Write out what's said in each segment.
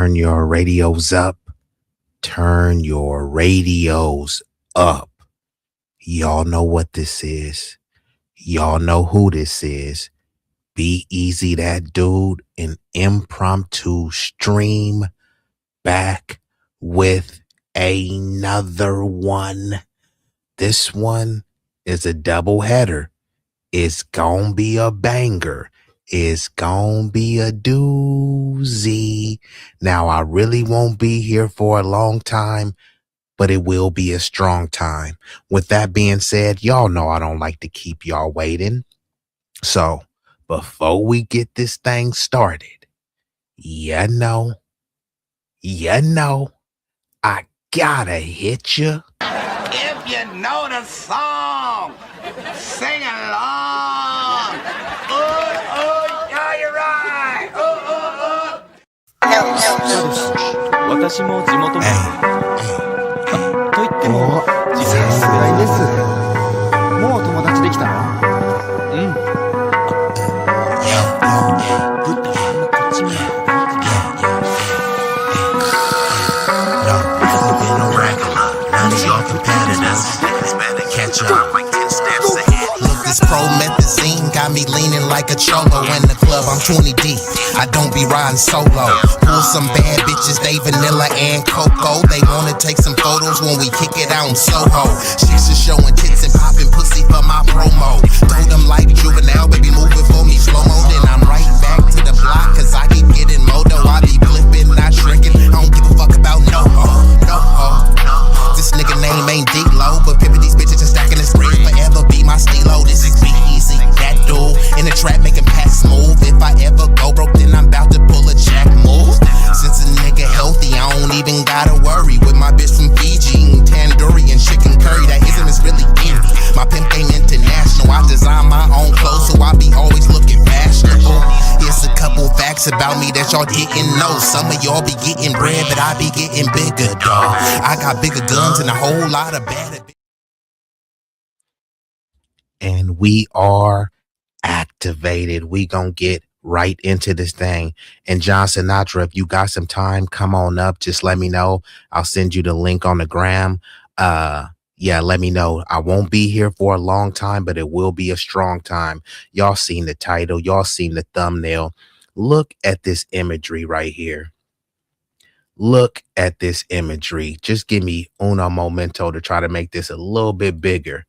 turn your radios up. Turn your radios up. Y'all know what this is. Y'all know who this is. B-Eazy Dat Dude, an impromptu stream back with another one. This one is a double header. It's gonna be a banger. It's gonna be a doozy. Now, I really won't be here for a long time, but it will be a strong time. With that being said, y'all know I don't like to keep y'all waiting. So, before we get this thing started, you know, I gotta hit you. If you know the song, sing along. Yeah, you're right. 私も地元民と言ってもさすがにです。もう友達できたの？うん。ぶっとあんまこっち見ない。Look, this promethazine got me leaning like a cholo in the club. I'm 20 deep. I don't be riding solo. Pull some bad bitches, they vanilla and cocoa. They wanna take some photos when we kick it out in Soho. Chicks are showing tits and popping pussy for my promo. Told them like juvenile, baby, move it for me slow-mo. Then I'm right back to the block, cause I keep getting moto. I be flipping, not shrinking. I don't give a fuck about no ho, no ho. This nigga name ain't D-Lo, but pimpin' these bitches and stacking this bread forever be my stilo. This is B-Eazy Dat Dude in the trap making packs move. If I ever go broke, then I'm about to pull a jack move. Since a nigga healthy, I don't even gotta worry. With my bitch from Fiji eating tandoori and chicken curry, that ism is really indie. My pimp game international. I design my own clothes, so I be always looking fashionable. Here's a couple facts about me that y'all didn't know. Some of y'all be getting bread, but I be getting bigger, dawg. I got bigger guns and a whole lot of bad. And we are activated. We gonna get right into this thing. And John Sinatra, if you got some time, come on up. Just let me know. I'll send you the link on the gram. Yeah, let me know. I won't be here for a long time, but it will be a strong time. Y'all seen the title. Y'all seen the thumbnail. Look at this imagery right here. Look at this imagery. Just give me uno momento to try to make this a little bit bigger.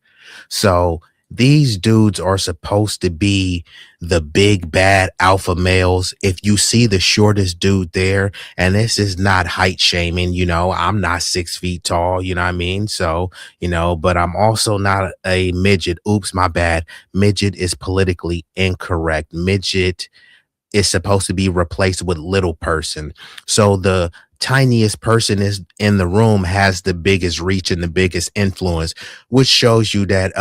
So these dudes are supposed to be the big bad alpha males. If you see the shortest dude there, and this is not height shaming, you know, I'm not 6 feet tall, you know what I mean? So, you know, but I'm also not a midget. Oops, my bad. Midget is politically incorrect. Midget is supposed to be replaced with little person. So the tiniest person is in the room has the biggest reach and the biggest influence, which shows you that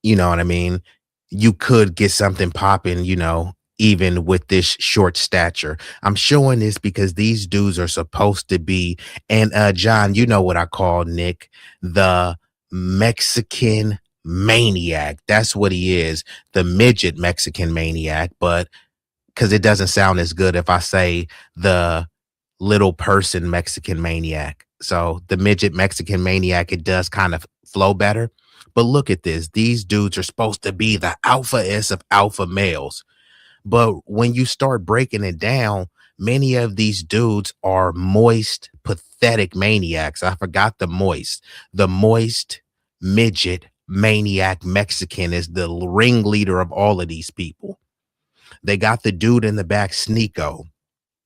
you know what I mean, you could get something popping, you know, even with this short stature. I'm showing this because these dudes are supposed to be, and John, you know what I call Nick, the Mexican maniac. That's what he is, the midget Mexican maniac. But because it doesn't sound as good if I say the little person Mexican maniac. So the midget Mexican maniac, it does kind of flow better. But look at this. These dudes are supposed to be the alpha-est of alpha males. But when you start breaking it down, many of these dudes are moist, pathetic maniacs. I forgot the moist. The moist midget maniac Mexican is the ringleader of all of these people. They got the dude in the back, Sneeko.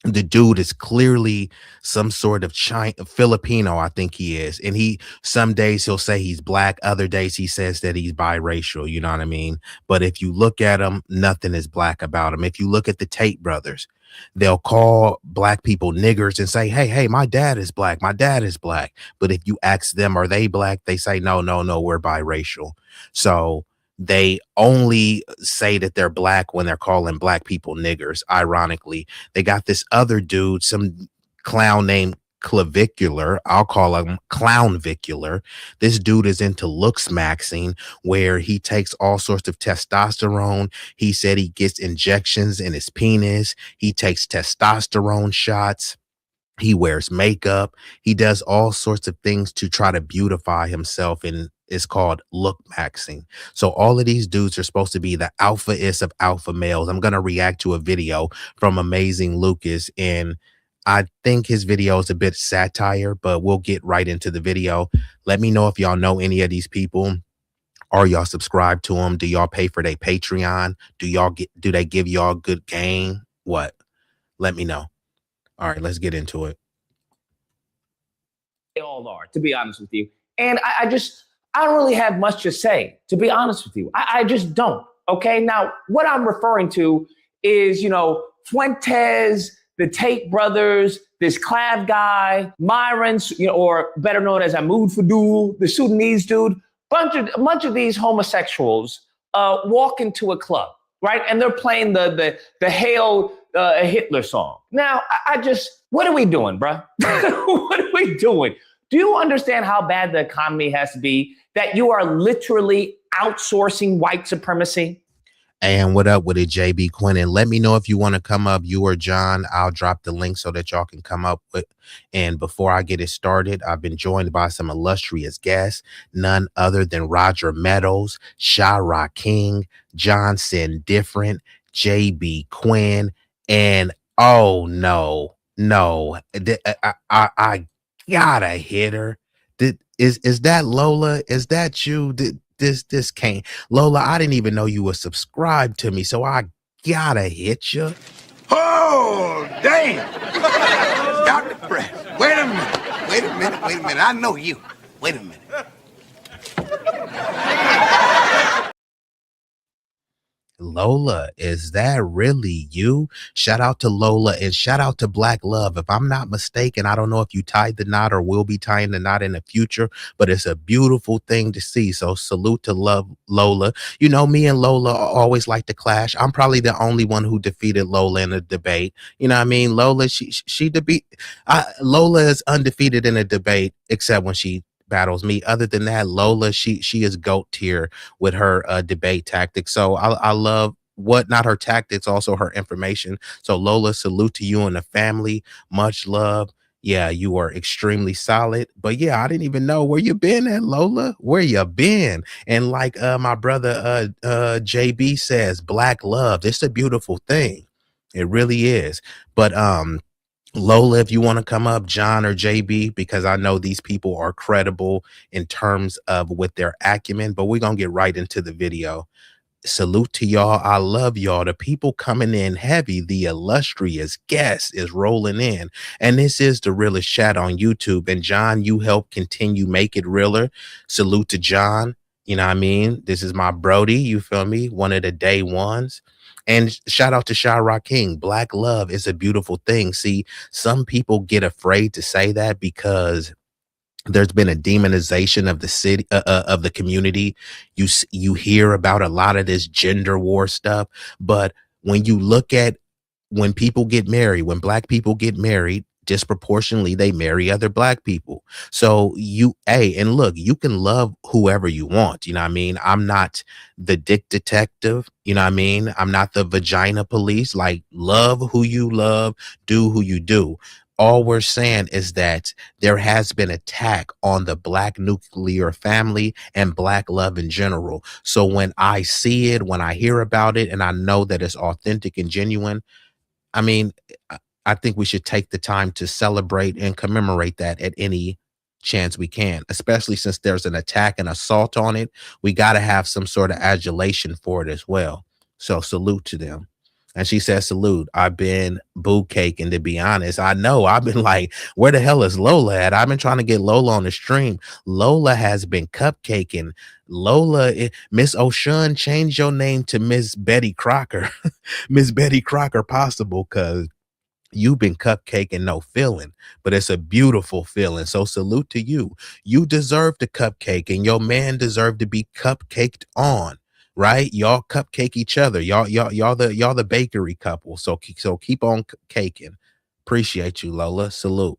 The dude is clearly some sort of Filipino, I think he is. And some days he'll say he's black. Other days he says that he's biracial. You know what I mean? But if you look at him, nothing is black about him. If you look at the Tate brothers, they'll call black people niggers and say, hey, my dad is black. My dad is black. But if you ask them, are they black? They say, no, we're biracial. So they only say that they're black when they're calling black people niggers. Ironically, they got this other dude, some clown named clavicular. I'll call him clownvicular. This dude is into looks maxing, where he takes all sorts of testosterone. He said he gets injections in his penis. He takes testosterone shots. He wears makeup. He does all sorts of things to try to beautify himself, and it's called look maxing. So all of these dudes are supposed to be the alpha-ist of alpha males. I'm going to react to a video from Amazing Lucas, and I think his video is a bit satire, but we'll get right into the video. Let me know if y'all know any of these people. Are y'all subscribed to them? Do y'all pay for their Patreon? Do they give y'all good game? What? Let me know. All right, let's get into it. They all are, to be honest with you. And I don't really have much to say, to be honest with you. I just don't. Okay. Now, what I'm referring to is, Fuentes, the Tate brothers, this Clav guy, Myron's, or better known as Ahmoud Fadul, the Sudanese dude, a bunch of these homosexuals walk into a club, right? And they're playing the Hail Hitler song. Now, what are we doing, bruh? What are we doing? Do you understand how bad the economy has to be that you are literally outsourcing white supremacy? And what up with it, JB Quinn? And let me know if you want to come up, you or John. I'll drop the link so that y'all can come up with. And before I get it started, I've been joined by some illustrious guests, none other than Roger Meadows, Shara King, Johnson Different, JB Quinn, and oh no, I gotta hit her. Is that Lola? Is that you? This can't. Lola, I didn't even know you were subscribed to me, so I gotta hit you. Oh, damn. Dr. Fresh. Wait a minute. I know you. Wait a minute. Lola, is that really you? Shout out to Lola and shout out to Black Love. If I'm not mistaken, I don't know if you tied the knot or will be tying the knot in the future, but it's a beautiful thing to see. So salute to love Lola. You know, me and Lola always like to clash. I'm probably the only one who defeated Lola in a debate. You know what I mean? Lola, Lola is undefeated in a debate, except when she battles me. Other than that, Lola, she is GOAT tier with her debate tactics. So I love not her tactics, also her information. So Lola, salute to you and the family. Much love. Yeah, you are extremely solid. But yeah, I didn't even know where you been at, Lola. Where you been? And like my brother JB says, Black love. It's a beautiful thing. It really is. But Lola, if you want to come up, John or JB, because I know these people are credible in terms of with their acumen, but we're going to get right into the video. Salute to y'all. I love y'all. The people coming in heavy, the illustrious guest is rolling in. And this is the realest chat on YouTube. And John, you help continue make it realer. Salute to John. You know what I mean? This is my Brody. You feel me? One of the day ones. And shout out to Shara King. Black love is a beautiful thing. See, some people get afraid to say that because there's been a demonization of the city, of the community. You hear about a lot of this gender war stuff, but when you look at when people get married, when Black people get married, disproportionately they marry other Black people. So and look, you can love whoever you want. You know what I mean? I'm not the dick detective. You know what I mean? I'm not the vagina police. Like, love who you love, do who you do. All we're saying is that there has been attack on the Black nuclear family and Black love in general. So when I see it, when I hear about it, and I know that it's authentic and genuine, I mean, I think we should take the time to celebrate and commemorate that at any chance we can, especially since there's an attack and assault on it. We got to have some sort of adulation for it as well. So salute to them. And she says, salute. I've been boo caking, to be honest. I know I've been like, where the hell is Lola at? I've been trying to get Lola on the stream. Lola has been cupcaking. Lola, Miss O'Shun, change your name to Miss Betty Crocker. Miss Betty Crocker possible, because you've been cupcaking, no feeling, but it's a beautiful feeling. So salute to you. You deserve the cupcake, and your man deserved to be cupcaked on. Right? Y'all cupcake each other. Y'all the bakery couple. So keep on caking. Appreciate you, Lola. Salute.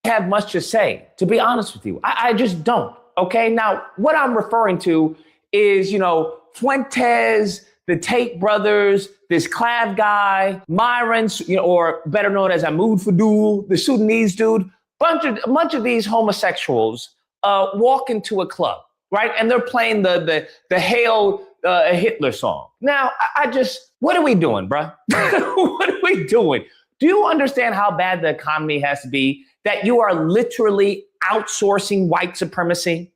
have much to say, to be honest with you. I just don't. Okay. Now, what I'm referring to is, Fuentes, the Tate brothers, this Clav guy, Myron, or better known as Ahmoud Fadul, the Sudanese dude, bunch of these homosexuals walk into a club, right? And they're playing the Hail Hitler song. Now, what are we doing, bruh? What are we doing? Do you understand how bad the economy has to be that you are literally outsourcing white supremacy?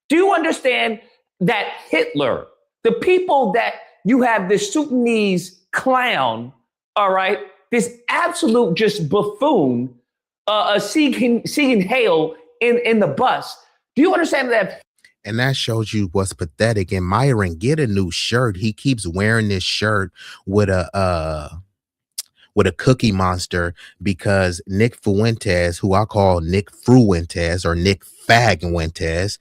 Do you understand that Hitler, the people that you have this Sudanese clown, all right, this absolute just buffoon, Siegen Hale in the bus. Do you understand that? And that shows you what's pathetic. And Myron, get a new shirt. He keeps wearing this shirt with a Cookie Monster because Nick Fuentes, who I call Nick Fruentes or Nick Fagwentes,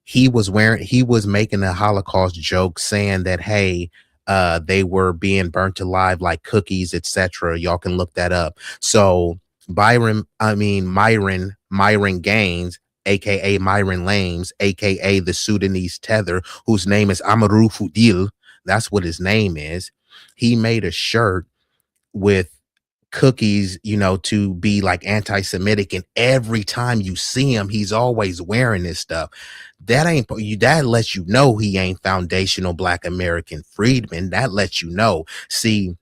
he was making a Holocaust joke saying that, hey, they were being burnt alive like cookies, etc. Y'all can look that up. So Myron Gaines, aka Myron Lames, aka the Sudanese tether, whose name is Amarou Foudil. That's what his name is. He made a shirt with cookies, to be like anti-Semitic, and every time you see him, he's always wearing this stuff. That lets you know he ain't foundational Black American freedman. That lets you know. See,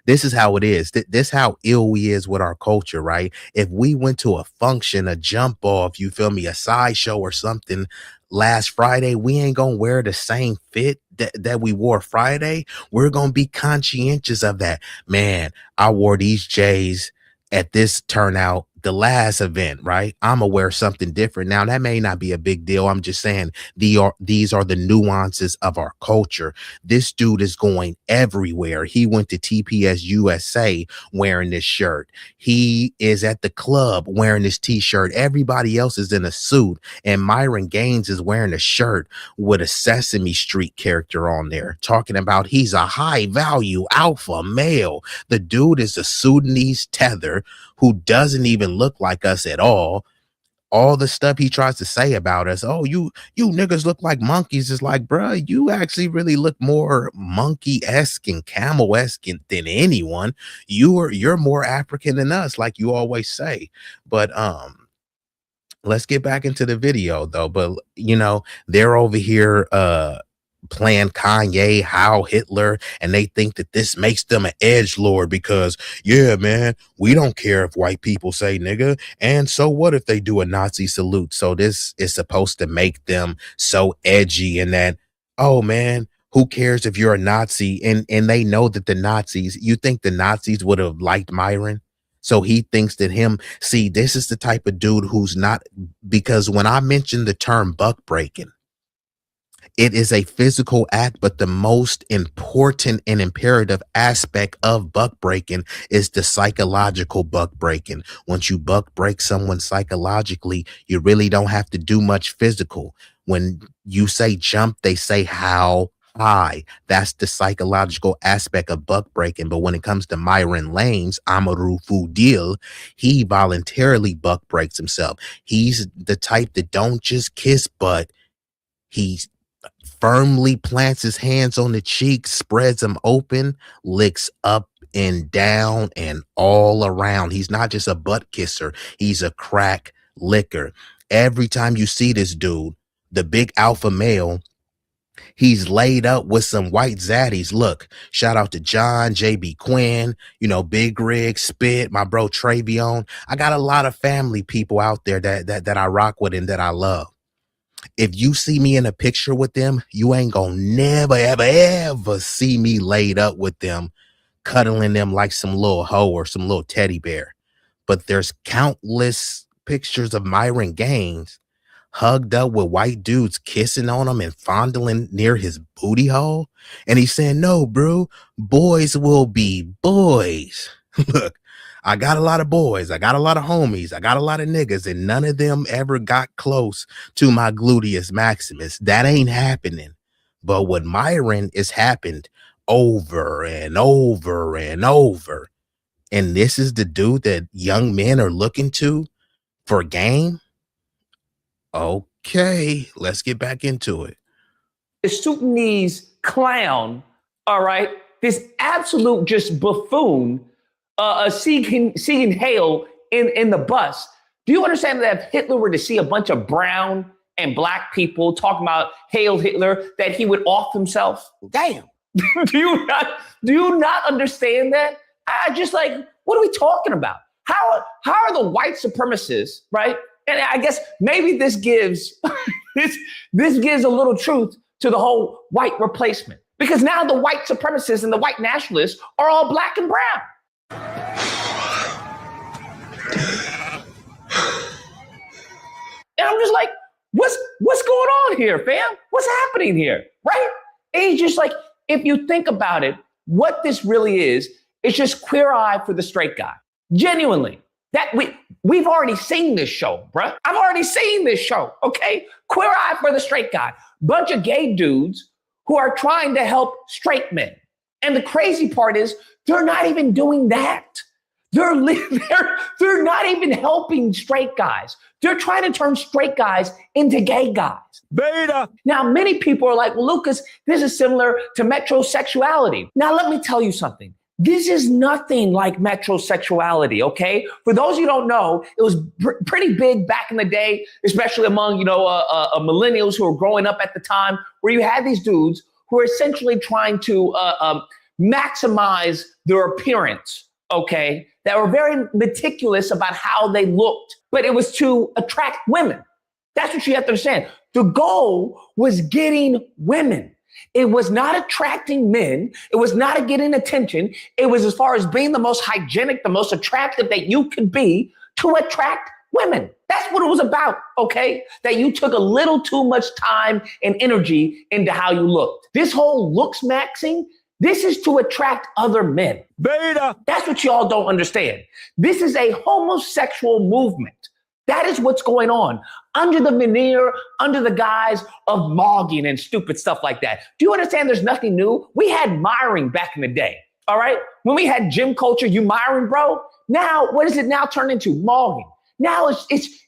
this is how it is. This how ill we is with our culture, right? If we went to a function, a jump off, you feel me, a sideshow or something last Friday, we ain't gonna wear the same fit that we wore Friday. We're gonna be conscientious of that. Man, I wore these J's at this turnout, the last event, right? I'm gonna wear something different. Now, that may not be a big deal. I'm just saying these are the nuances of our culture. This dude is going everywhere. He went to TPS USA wearing this shirt. He is at the club wearing this t-shirt. Everybody else is in a suit. And Myron Gaines is wearing a shirt with a Sesame Street character on there, talking about he's a high value alpha male. The dude is a Sudanese tether who doesn't even look like us at all. All the stuff he tries to say about us, oh, you niggas look like monkeys, is like, bruh, you actually really look more monkey-esque and camel-esque than anyone. You're more African than us, like you always say. But let's get back into the video though. But they're over here playing Kanye, Heil Hitler, and they think that this makes them an edgelord because, yeah, man, we don't care if white people say nigga, and so what if they do a Nazi salute? So this is supposed to make them so edgy, and that, oh man, who cares if you're a Nazi? And they know that the Nazis, you think the Nazis would have liked Myron? So he thinks that see, this is the type of dude who's not, because when I mentioned the term buck breaking, it is a physical act, but the most important and imperative aspect of buck breaking is the psychological buck breaking. Once you buck break someone psychologically, you really don't have to do much physical. When you say jump, they say how high. That's the psychological aspect of buck breaking. But when it comes to Myron Lanes, Amarou Foudil, he voluntarily buck breaks himself. He's the type that don't just kiss butt. He firmly plants his hands on the cheeks, spreads them open, licks up and down and all around. He's not just a butt kisser. He's a crack licker. Every time you see this dude, the big alpha male, he's laid up with some white zaddies. Look, shout out to John, JB Quinn, Big Rig, Spit, my bro Travion. I got a lot of family people out there that I rock with and that I love. If you see me in a picture with them, you ain't gonna never, ever, ever see me laid up with them, cuddling them like some little hoe or some little teddy bear. But there's countless pictures of Myron Gaines hugged up with white dudes, kissing on him and fondling near his booty hole. And he's saying, no, bro, boys will be boys. Look, I got a lot of boys. I got a lot of homies. I got a lot of niggas, and none of them ever got close to my gluteus maximus. That ain't happening. But with Myron, it's happened over and over and over. And this is the dude that young men are looking to for game. Okay, let's get back into it. This Sudanese clown, all right, this absolute just buffoon, seeking hail in the bus. Do you understand that if Hitler were to see a bunch of brown and black people talking about Hail Hitler, that he would off himself? Damn. do you not understand that? I just like, what are we talking about? How are the white supremacists, right? And I guess maybe this gives this gives a little truth to the whole white replacement, because now the white supremacists and the white nationalists are all black and brown. And I'm just like, what's going on here, fam? What's happening here, right? And it's just like, if you think about it, what this really is, it's just queer eye for the straight guy. Genuinely. That we've already seen this show, bruh. I've already seen this show, okay? Queer eye for the straight guy. Bunch of gay dudes who are trying to help straight men. And the crazy part is they're not even doing that. They're not even helping straight guys. They're trying to turn straight guys into gay guys. Beta. Now, many people are like, well, Lucas, this is similar to metrosexuality. Now, let me tell you something. This is nothing like metrosexuality, okay? For those who don't know, it was pretty big back in the day, especially among, millennials who were growing up at the time, where you had these dudes who were essentially trying to maximize their appearance, okay? That were very meticulous about how they looked, but it was to attract women. That's what you have to understand. The goal was getting women. It was not attracting men. It was not getting attention. It was as far as being the most hygienic, the most attractive that you could be to attract women. That's what it was about, okay? That you took a little too much time and energy into how you looked. This whole looks maxing, this is to attract other men. Beta. That's what y'all don't understand. This is a homosexual movement. That is what's going on under the veneer, under the guise of mogging and stupid stuff like that. Do you understand there's nothing new? We had miring back in the day, all right? When we had gym culture, you miring, bro. Now, what is it now turned into? Mogging. Now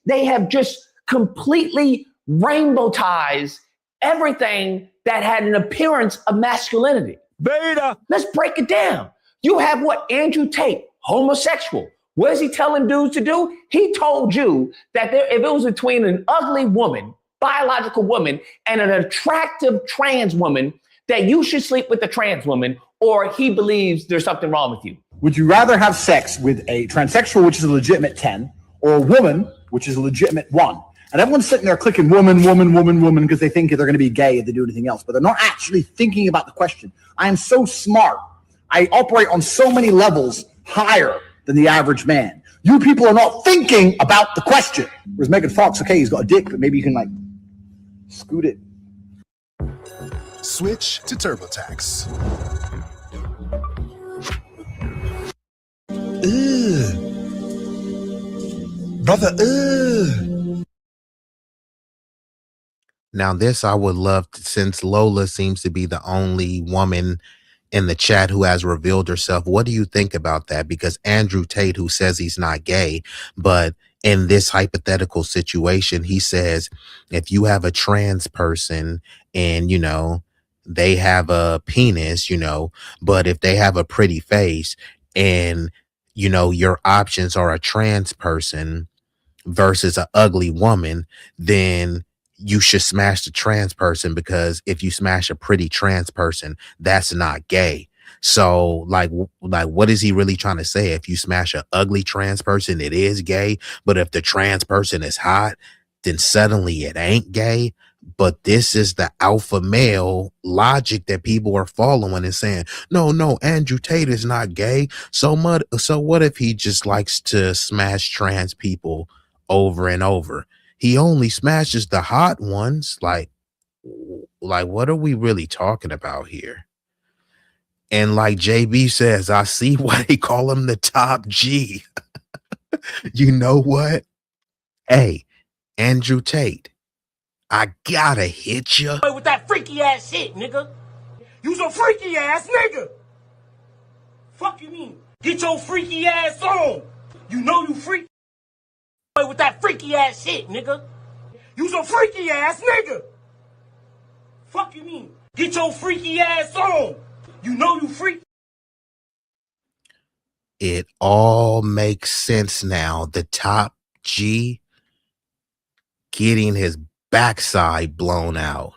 they have just completely rainbow-tized everything that had an appearance of masculinity. Beta. Let's break it down. You have what? Andrew Tate, homosexual. What is he telling dudes to do? He told you that if it was between an ugly woman, biological woman, and an attractive trans woman, that you should sleep with the trans woman, or he believes there's something wrong with you. Would you rather have sex with a transsexual, which is a legitimate 10, or a woman, which is a legitimate 1? And everyone's sitting there clicking woman, woman, woman, woman, because they think they're going to be gay if they do anything else. But they're not actually thinking about the question. I am so smart. I operate on so many levels higher than the average man. You people are not thinking about the question. Whereas Megan Fox, okay, he's got a dick, but maybe you can scoot it. Switch to TurboTax. Brother, Now, this I would love to, since Lola seems to be the only woman in the chat who has revealed herself. What do you think about that? Because Andrew Tate, who says he's not gay, but in this hypothetical situation, he says, if you have a trans person and, they have a penis, but if they have a pretty face and, your options are a trans person versus an ugly woman, then you should smash the trans person, because if you smash a pretty trans person, that's not gay. So like what is he really trying to say? If you smash an ugly trans person, it is gay. But if the trans person is hot, then suddenly it ain't gay. But this is the alpha male logic that people are following and saying, no, Andrew Tate is not gay. So what if he just likes to smash trans people over and over? He only smashes the hot ones. Like what are we really talking about here? And like JB says, I see why they call him the top G. You know what? Hey, Andrew Tate, I gotta hit you with that freaky ass shit, nigga. You some freaky ass nigga. Fuck you mean? Get your freaky ass on. You know you freak with that freaky ass shit, nigga. You's a freaky ass nigga. Fuck you mean? Get your freaky ass on. You know you freak. It all makes sense now. The top G getting his backside blown out.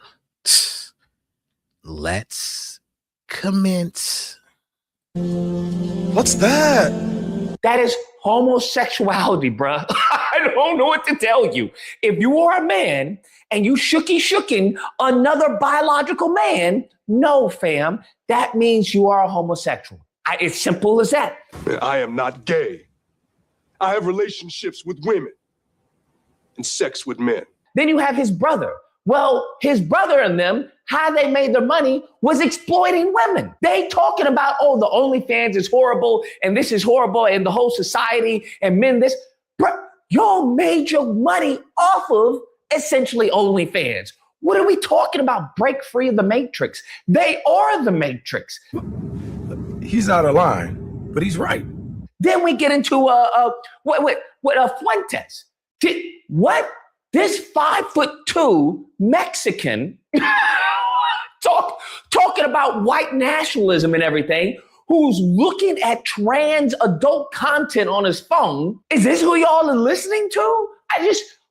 Let's commence. What's that? That is homosexuality, bruh. I don't know what to tell you. If you are a man and you shooking another biological man, no, fam, that means you are a homosexual. It's simple as that. I am not gay. I have relationships with women and sex with men. Then you have his brother. Well, his brother and them, how they made their money was exploiting women. They talking about, oh, the OnlyFans is horrible and this is horrible and the whole society and men this. Bro, y'all made your money off of essentially OnlyFans. What are we talking about? Break free of the matrix. They are the matrix. He's out of line, but he's right. Then we get into Fuentes. What? This 5'2" Mexican talking about white nationalism and everything, who's looking at trans adult content on his phone. Is this who y'all are listening to?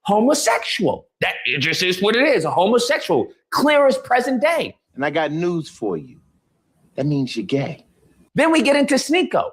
Homosexual. That it just is what it is, a homosexual, clear as present day. And I got news for you. That means you're gay. Then we get into Sneeko.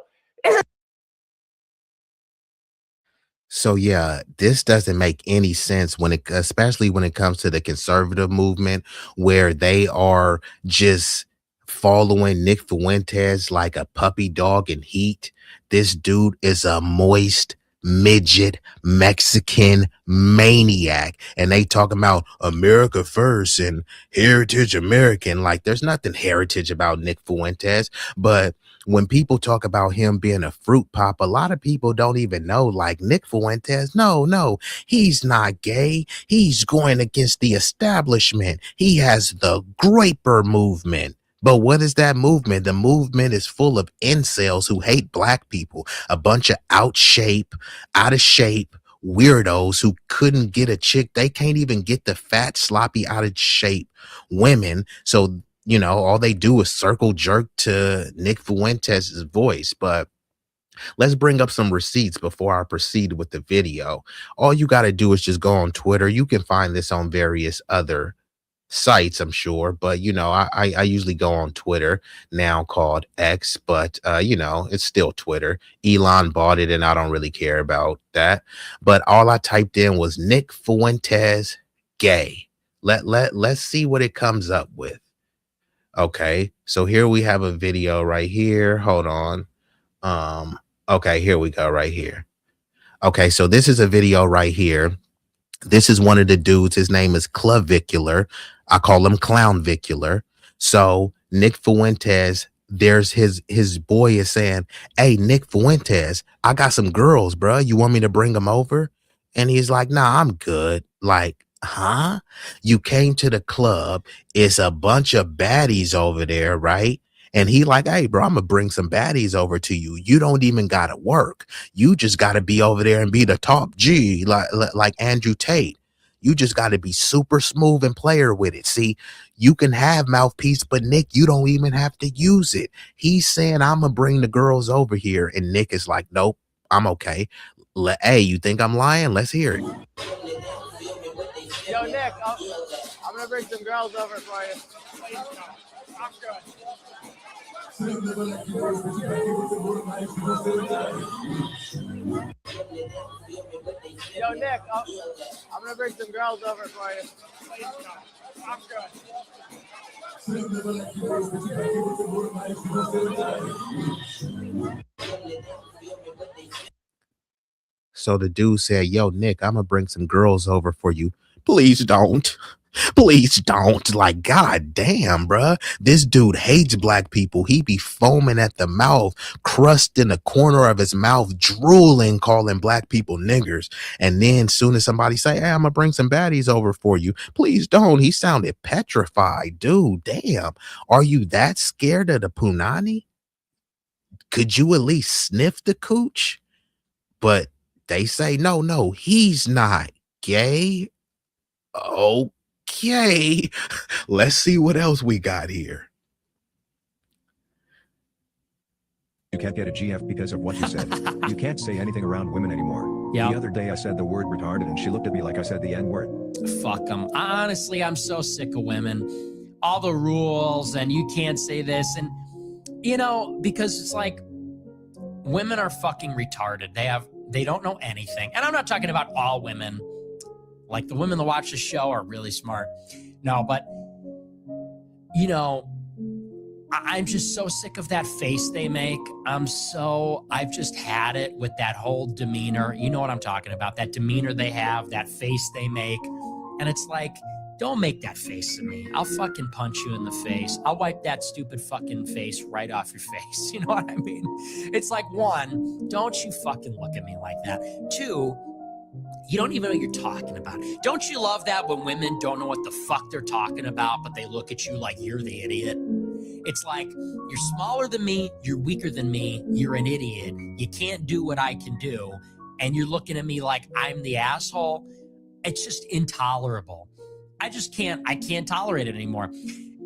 So yeah, this doesn't make any sense especially when it comes to the conservative movement, where they are just following Nick Fuentes like a puppy dog in heat. This dude is a moist midget Mexican maniac, and they talking about America first and heritage American. Like, there's nothing heritage about Nick Fuentes. But when people talk about him being a fruit pop, a lot of people don't even know, like, Nick Fuentes, no, he's not gay. He's going against the establishment. He has the Graper movement. But what is that movement? The movement is full of incels who hate black people, a bunch of out of shape weirdos who couldn't get a chick. They can't even get the fat, sloppy, out of shape women. So, you know, all they do is circle jerk to Nick Fuentes' voice. But let's bring up some receipts before I proceed with the video. All you got to do is just go on Twitter. You can find this on various other sites, I'm sure, but you know, I usually go on Twitter, now called X, but you know, it's still Twitter. Elon bought it and I don't really care about that. But all I typed in was Nick Fuentes gay. Let's see what it comes up with. Okay, so here we have a video right here. Hold on. Okay, here we go right here. Okay, so this is a video right here. This is one of the dudes. His name is Clavicular. I call him Clownvicular. So Nick Fuentes, there's his boy is saying, hey, Nick Fuentes, I got some girls, bro. You want me to bring them over? And he's like, nah, I'm good. Like, huh? You came to the club. It's a bunch of baddies over there, right? And he like, hey, bro, I'm gonna bring some baddies over to you. You don't even gotta work. You just gotta be over there and be the top G, like Andrew Tate. You just gotta be super smooth and player with it. See, you can have mouthpiece, but Nick, you don't even have to use it. He's saying, I'm gonna bring the girls over here, and Nick is like, nope, I'm okay. Hey, you think I'm lying? Let's hear it. Yo, Nick, I'm gonna bring some girls over for you. I'm good. Yo, Nick, I'm gonna bring some girls over for you. I'm good. So the dude said, yo, Nick, I'm gonna bring some girls over for you. Please don't. Please don't. Like, god damn, bruh. This dude hates black people. He be foaming at the mouth, crust in the corner of his mouth, drooling, calling black people niggers. And then soon as somebody say, hey, I'm gonna bring some baddies over for you, please don't. He sounded petrified. Dude, damn. Are you that scared of the punani? Could you at least sniff the cooch? But they say, no, he's not gay. Okay. Let's see what else we got here. You can't get a GF because of what you said. You can't say anything around women anymore. Yeah. The other day I said the word retarded and she looked at me like I said the N-word. Fuck them. Honestly, I'm so sick of women. All the rules and you can't say this. And, you know, because it's like women are fucking retarded. They don't know anything. And I'm not talking about all women. Like the women that watch the show are really smart. No, but, you know, I'm just so sick of that face they make. I've just had it with that whole demeanor. You know what I'm talking about? That demeanor they have, that face they make. And it's like, don't make that face at me. I'll fucking punch you in the face. I'll wipe that stupid fucking face right off your face. You know what I mean? It's like, one, don't you fucking look at me like that. Two, you don't even know what you're talking about. Don't you love that when women don't know what the fuck they're talking about, but they look at you like you're the idiot? It's like, you're smaller than me, you're weaker than me, you're an idiot, you can't do what I can do, and you're looking at me like I'm the asshole. It's just intolerable. I can't tolerate it anymore.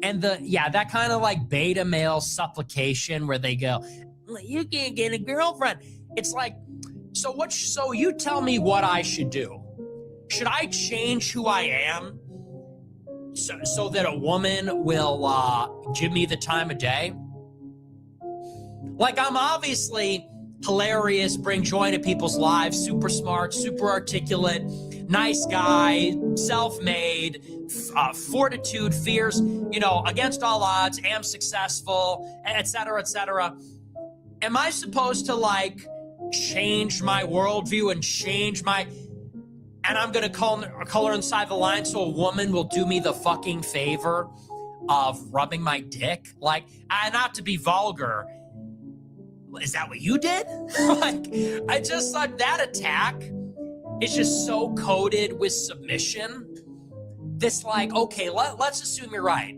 And that kind of like beta male supplication where they go, you can't get a girlfriend. It's like, so you tell me what I should do. Should I change who I am so that a woman will give me the time of day? Like, I'm obviously hilarious, bring joy to people's lives, super smart, super articulate, nice guy, self-made, fortitude, fierce, you know, against all odds, am successful, etc., etc. Am I supposed to like change my worldview and and I'm gonna color inside the line so a woman will do me the fucking favor of rubbing my dick? Like, not to be vulgar, is that what you did? Like, I just thought that attack is just so coded with submission. This like, okay, let's assume you're right.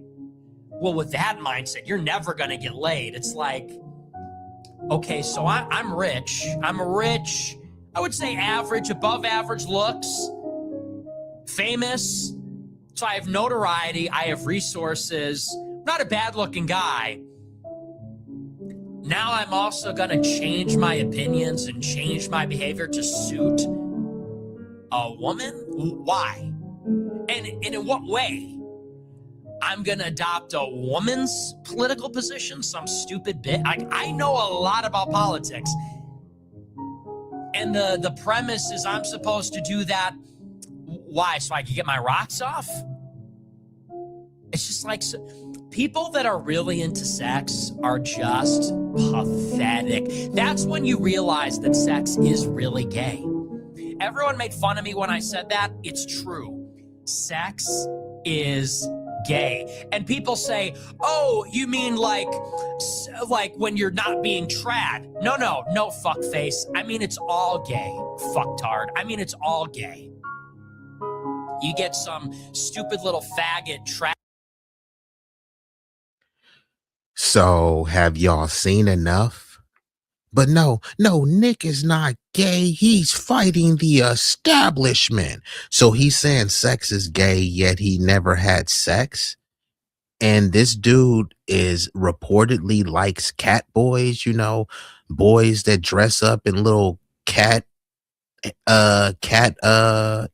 Well, with that mindset, you're never gonna get laid. It's like, okay, so I'm rich. I'm rich, I would say average, above average looks, famous. So I have notoriety, I have resources, not a bad looking guy. Now I'm also gonna change my opinions and change my behavior to suit a woman? Why? And in what way? I'm gonna adopt a woman's political position, some stupid bit. I know a lot about politics. And the premise is I'm supposed to do that. Why? So I can get my rocks off? It's just like, people that are really into sex are just pathetic. That's when you realize that sex is really gay. Everyone made fun of me when I said that. It's true. Sex is gay. And people say, oh, you mean like when you're not being trad? No, fuckface. I mean, it's all gay, fucktard. I mean, it's all gay. You get some stupid little faggot trad. So have y'all seen enough? But no, Nick is not gay. He's fighting the establishment. So he's saying sex is gay, yet he never had sex. And this dude is reportedly likes cat boys, you know, boys that dress up in little cat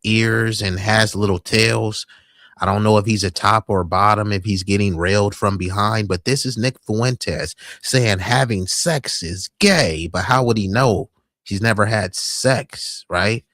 ears and has little tails. I don't know if he's a top or a bottom, if he's getting railed from behind, but this is Nick Fuentes saying having sex is gay. But how would he know? He's never had sex, right?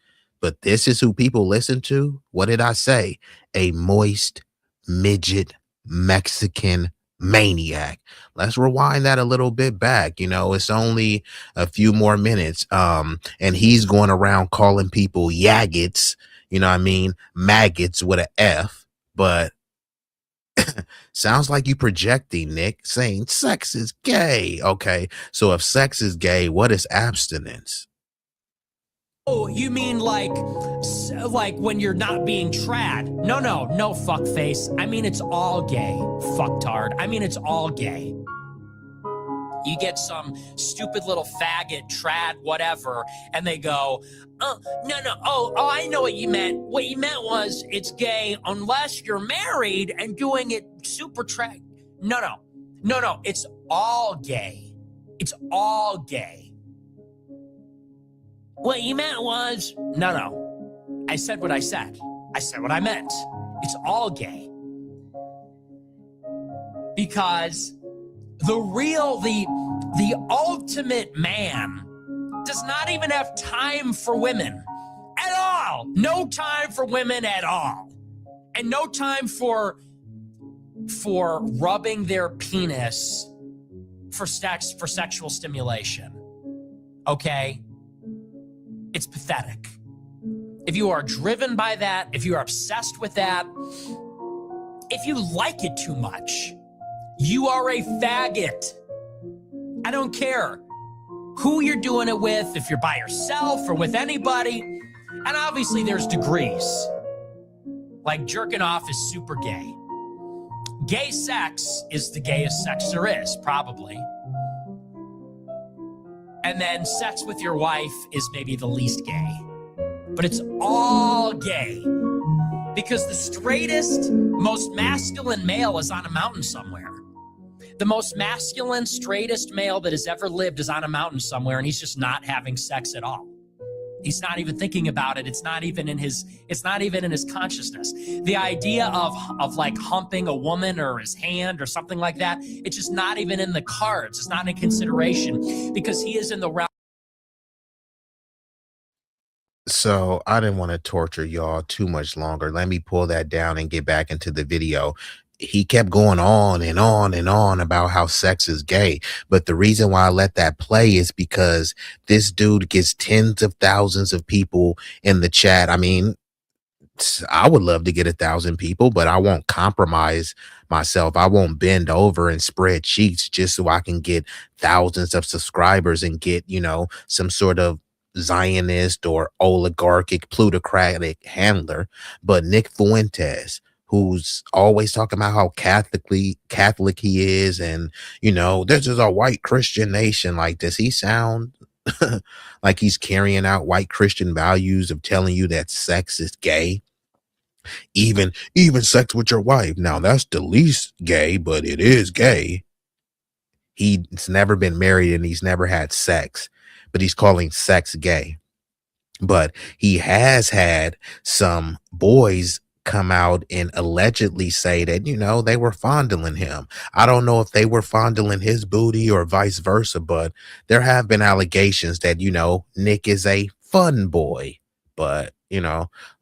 But this is who people listen to. What did I say? A moist midget Mexican maniac. Let's rewind that a little bit back. You know, it's only a few more minutes. And he's going around calling people yaggots, you know what I mean? Maggots with an F. But sounds like you projecting, Nick, saying sex is gay. Okay, so if sex is gay, what is abstinence? Oh, you mean like when you're not being trad? No, fuckface. I mean, it's all gay, fucktard. I mean, it's all gay. You get some stupid little faggot, trad, whatever, and they go, no, I know what you meant. What you meant was it's gay unless you're married and doing it super trad. No, it's all gay. It's all gay. What you meant was, no. I said what I said. I said what I meant. It's all gay. Because the ultimate man does not even have time for women at all. No time for women at all. And no time for rubbing their penis for sexual stimulation. Okay? It's pathetic. If you are driven by that, if you are obsessed with that, if you like it too much, you are a faggot. I don't care who you're doing it with, if you're by yourself or with anybody. And obviously there's degrees. Like jerking off is super gay. Gay sex is the gayest sex there is, probably. And then sex with your wife is maybe the least gay. But it's all gay. Because the straightest, most masculine male is on a mountain somewhere. The most masculine, straightest male that has ever lived is on a mountain somewhere, and he's just not having sex at all. He's not even thinking about it. It's not even in his consciousness. The idea of like humping a woman or his hand or something like that, it's just not even in the cards. It's not in consideration because he is in the realm. So I didn't want to torture y'all too much longer. Let me pull that down and get back into the video. He kept going on and on and on about how sex is gay. But the reason why I let that play is because this dude gets tens of thousands of people in the chat. I mean, I would love to get 1,000 people, but I won't compromise myself. I won't bend over and spread cheeks just so I can get thousands of subscribers and get, some sort of Zionist or oligarchic plutocratic handler. But Nick Fuentes, who's always talking about how Catholic he is, and this is a white Christian nation. Like, does he sound like he's carrying out white Christian values of telling you that sex is gay? Even sex with your wife. Now that's the least gay, but it is gay. He's never been married and he's never had sex, but he's calling sex gay. But he has had some boys come out and allegedly say that, they were fondling him. I don't know if they were fondling his booty or vice versa, but there have been allegations that, Nick is a fun boy. But,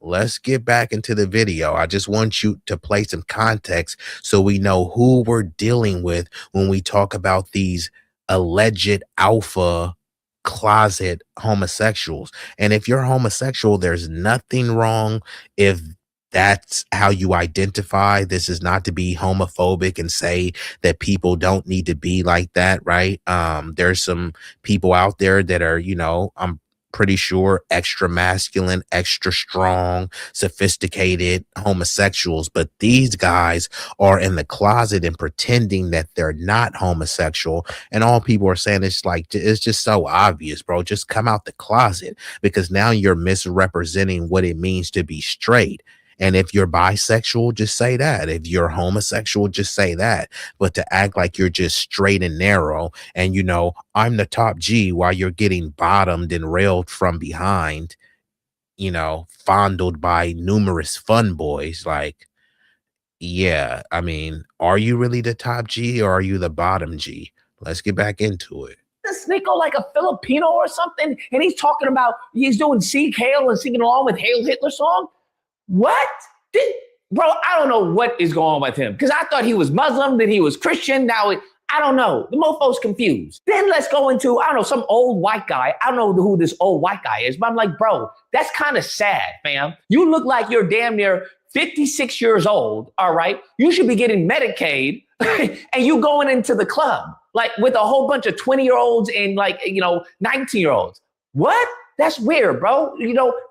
let's get back into the video. I just want you to play some context so we know who we're dealing with when we talk about these alleged alpha closet homosexuals. And if you're homosexual, there's nothing wrong if that's how you identify. This is not to be homophobic and say that people don't need to be like that, right? There's some people out there that are, I'm pretty sure extra masculine, extra strong, sophisticated homosexuals, but these guys are in the closet and pretending that they're not homosexual. And all people are saying is like, it's just so obvious, bro. Just come out the closet, because now you're misrepresenting what it means to be straight. And if you're bisexual, just say that. If you're homosexual, just say that. But to act like you're just straight and narrow and, I'm the top G while you're getting bottomed and railed from behind, fondled by numerous fun boys. Like, yeah, I mean, are you really the top G or are you the bottom G? Let's get back into it. This Nico like a Filipino or something, and he's talking about he's doing Sieg Heil and singing along with Hail Hitler song. What? Bro, I don't know what is going on with him, because I thought he was Muslim, then he was Christian. Now, I don't know. The mofo's confused. Then let's go into, I don't know, some old white guy. I don't know who this old white guy is, but I'm like, bro, that's kind of sad, fam. You look like you're damn near 56 years old, all right? You should be getting Medicaid, and you going into the club, like with a whole bunch of 20-year-olds and 19-year-olds. What? That's weird, bro.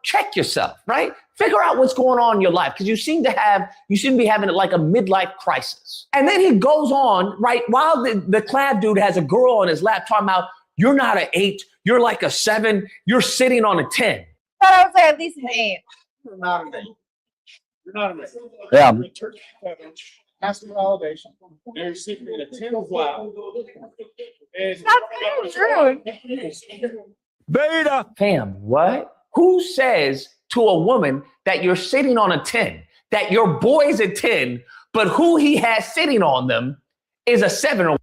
Check yourself, right? Figure out what's going on in your life because you seem to be having like a midlife crisis. And then he goes on, right, while the clad dude has a girl on his lap talking about, you're not an 8, you're like a 7, you're sitting on a 10. I thought I was like at least an 8. You're not an 8. You're not an 8. Yeah. You're a turkey fetish. Has some validation. You're sleeping in a tin of flour. That's true. Beta. Fam, what? Who says to a woman that you're sitting on a 10, that your boy's a 10, but who he has sitting on them is a 7 or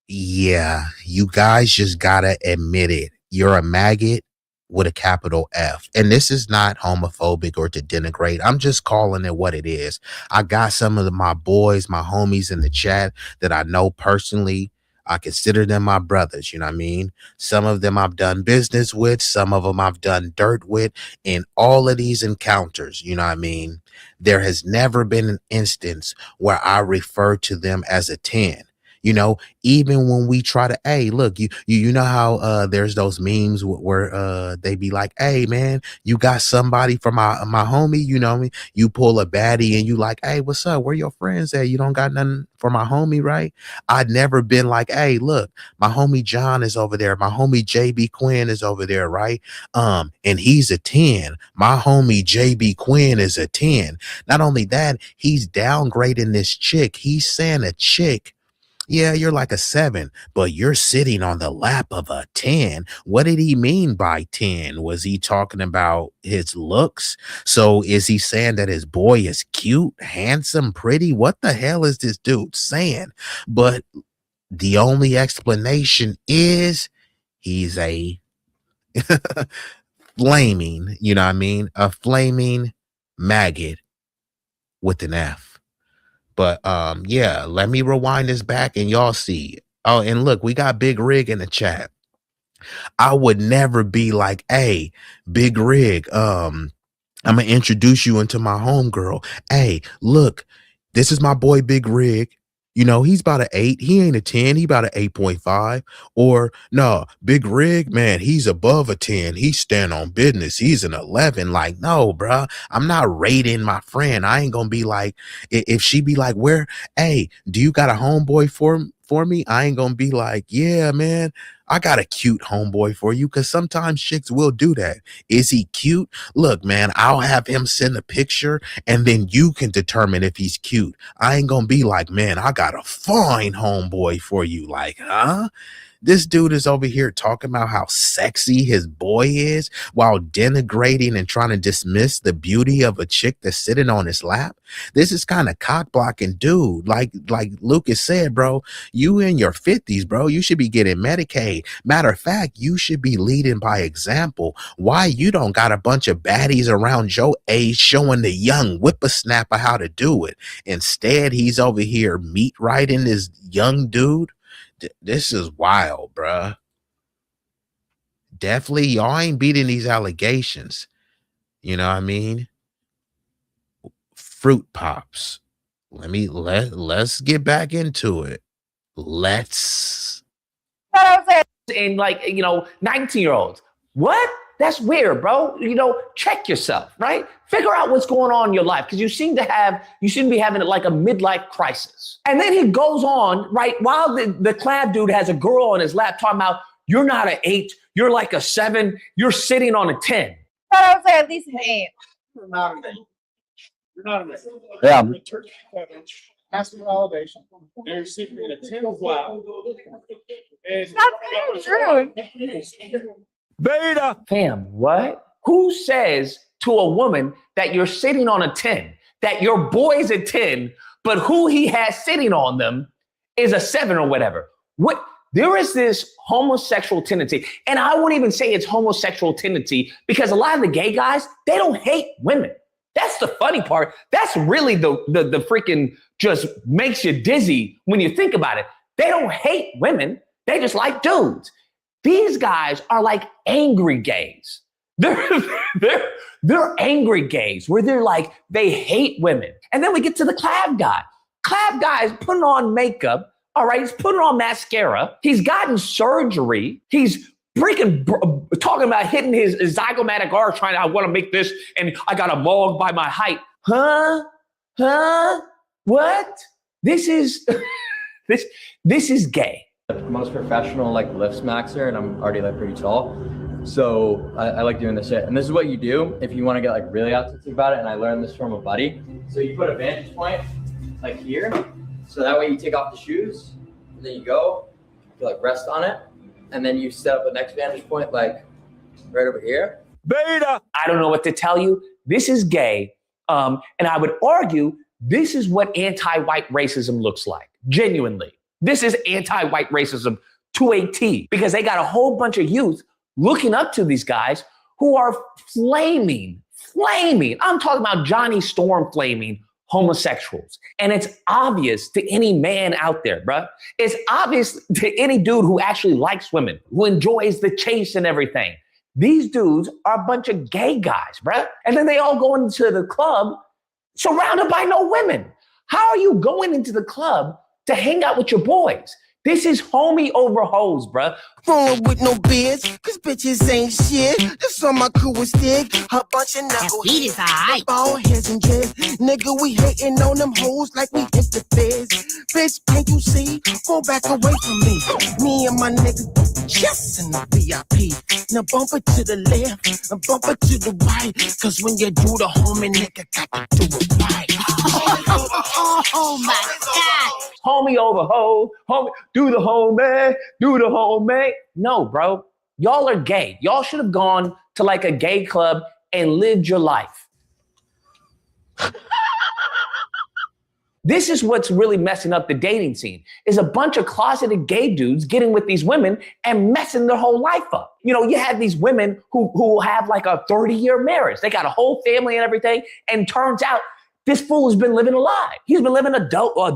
Yeah, you guys just gotta admit it. You're a maggot with a capital F. And this is not homophobic or to denigrate. I'm just calling it what it is. I got some of my boys, my homies in the chat that I know personally. I consider them my brothers, you know what I mean? Some of them I've done business with, some of them I've done dirt with. In all of these encounters, you know what I mean? There has never been an instance where I refer to them as a 10. Even when we try to, hey, look, you know how there's those memes where they be like, hey man, you got somebody for my homie, you know me. You pull a baddie and you like, hey, what's up? Where your friends at? You don't got nothing for my homie, right? I'd never been like, hey, look, my homie John is over there. My homie JB Quinn is over there, right? And he's a 10. My homie JB Quinn is a 10. Not only that, he's downgrading this chick. He's saying a chick, yeah, you're like a 7, but you're sitting on the lap of a 10. What did he mean by 10? Was he talking about his looks? So is he saying that his boy is cute, handsome, pretty? What the hell is this dude saying? But the only explanation is he's a flaming, you know what I mean? A flaming maggot with an F. But yeah, let me rewind this back and y'all see. Oh, and look, we got Big Rig in the chat. I would never be like, hey, Big Rig, I'm gonna introduce you into my homegirl. Hey, look, this is my boy Big Rig. He's about an 8. He ain't a 10. He about an 8.5. Or no, Big Rig, man, he's above a 10. He stand on business. He's an 11. Like, no, bruh. I'm not rating my friend. I ain't gonna be like, if she be like, hey, do you got a homeboy for me? I ain't gonna be like, yeah, man, I got a cute homeboy for you. Cause sometimes chicks will do that. Is he cute? Look, man, I'll have him send a picture and then you can determine if he's cute. I ain't gonna be like, man, I got a fine homeboy for you. Like, huh? This dude is over here talking about how sexy his boy is while denigrating and trying to dismiss the beauty of a chick that's sitting on his lap. This is kind of cock blocking, dude. Like Lucas said, bro, you in your 50s, bro. You should be getting Medicaid. Matter of fact, you should be leading by example. Why you don't got a bunch of baddies around your age showing the young whippersnapper how to do it? Instead, he's over here meat riding this young dude. This is wild, bruh. Definitely, y'all ain't beating these allegations. You know what I mean? Fruit Pops. Let's get back into it. Let's. And 19-year-olds. What? That's weird, bro. Check yourself, right? Figure out what's going on in your life because you seem to be having like a midlife crisis. And then he goes on, right, while the clad dude has a girl on his lap talking about, you're not an 8, you're like a 7, you're sitting on a 10. I thought I was like at least an 8. You're not an 8. You're not an 8. Yeah. You're a turkey fetish. Has some validation. You're sleeping in a tin of flour. That's true. Beta. Fam, what? Who says to a woman that you're sitting on a 10, that your boy's a 10, but who he has sitting on them is a 7 or whatever? What? There is this homosexual tendency, and I wouldn't even say it's homosexual tendency because a lot of the gay guys, they don't hate women. That's the funny part. That's really the freaking just makes you dizzy when you think about it. They don't hate women. They just like dudes. These guys are like angry gays. They're angry gays where they're like, they hate women. And then we get to the clav guy. Clav guy is putting on makeup. All right, he's putting on mascara. He's gotten surgery. He's freaking talking about hitting his zygomatic arch, trying to, I want to make this, and I got a mog by my height. Huh? What? This is this is gay. Most professional like lift smaxer, and I'm already like pretty tall, so I like doing this shit. And this is what you do if you want to get like really autistic about it. And I learned this from a buddy. So you put a vantage point like here, so that way you take off the shoes, and then you go, you like rest on it, and then you set up the next vantage point like right over here. Beta. I don't know what to tell you. This is gay, and I would argue this is what anti-white racism looks like. Genuinely, this is anti-white racism to a T, because they got a whole bunch of youth looking up to these guys who are flaming. I'm talking about Johnny Storm flaming homosexuals. And it's obvious to any man out there, bruh. It's obvious to any dude who actually likes women, who enjoys the chase and everything. These dudes are a bunch of gay guys, bruh. And then they all go into the club surrounded by no women. How are you going into the club to hang out with your boys? This is homie over hoes, bruh. Rolling with no beards, cause bitches ain't shit. This on my crew is thick, a bunch of knuckleheads. Bald heads and dreads. Nigga, we hating on them hoes like we hit the feds. Bitch, can't you see? Go back away from me. Me and my niggas just in the VIP. Now bump it to the left and bump it to the right. Cause when you do the homie, nigga got to do it right. Oh my God. Homie over hoe, homie, do the homie. No, bro. Y'all are gay. Y'all should have gone to like a gay club and lived your life. This is what's really messing up the dating scene, is a bunch of closeted gay dudes getting with these women and messing their whole life up. You know, you have these women who have like a 30-year marriage. They got a whole family and everything. And turns out this fool has been living a lie. He's been living a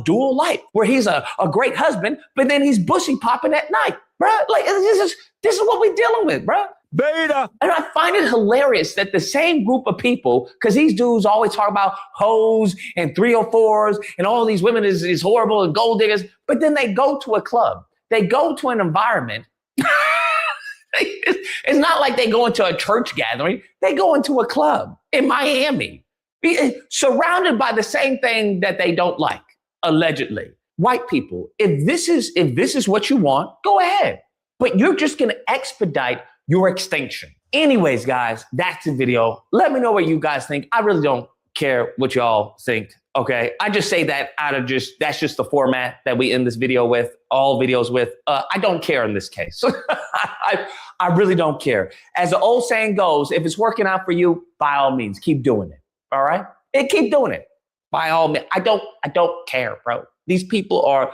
dual life where he's a great husband, but then he's bussy popping at night, bruh. Like, this is what we're dealing with, bruh. Beta. And I find it hilarious that the same group of people, because these dudes always talk about hoes and 304s and all these women is horrible and gold diggers, but then they go to a club. They go to an environment. It's not like they go into a church gathering. They go into a club in Miami, surrounded by the same thing that they don't like, allegedly. White people, if this is what you want, go ahead. But you're just going to expedite your extinction. Anyways, guys, that's the video. Let me know what you guys think. I really don't care what y'all think, okay? I just say that that's just the format that we end this video with, all videos with. I don't care in this case. I really don't care. As the old saying goes, if it's working out for you, by all means, keep doing it, all right? And keep doing it, by all means. I don't care, bro. These people are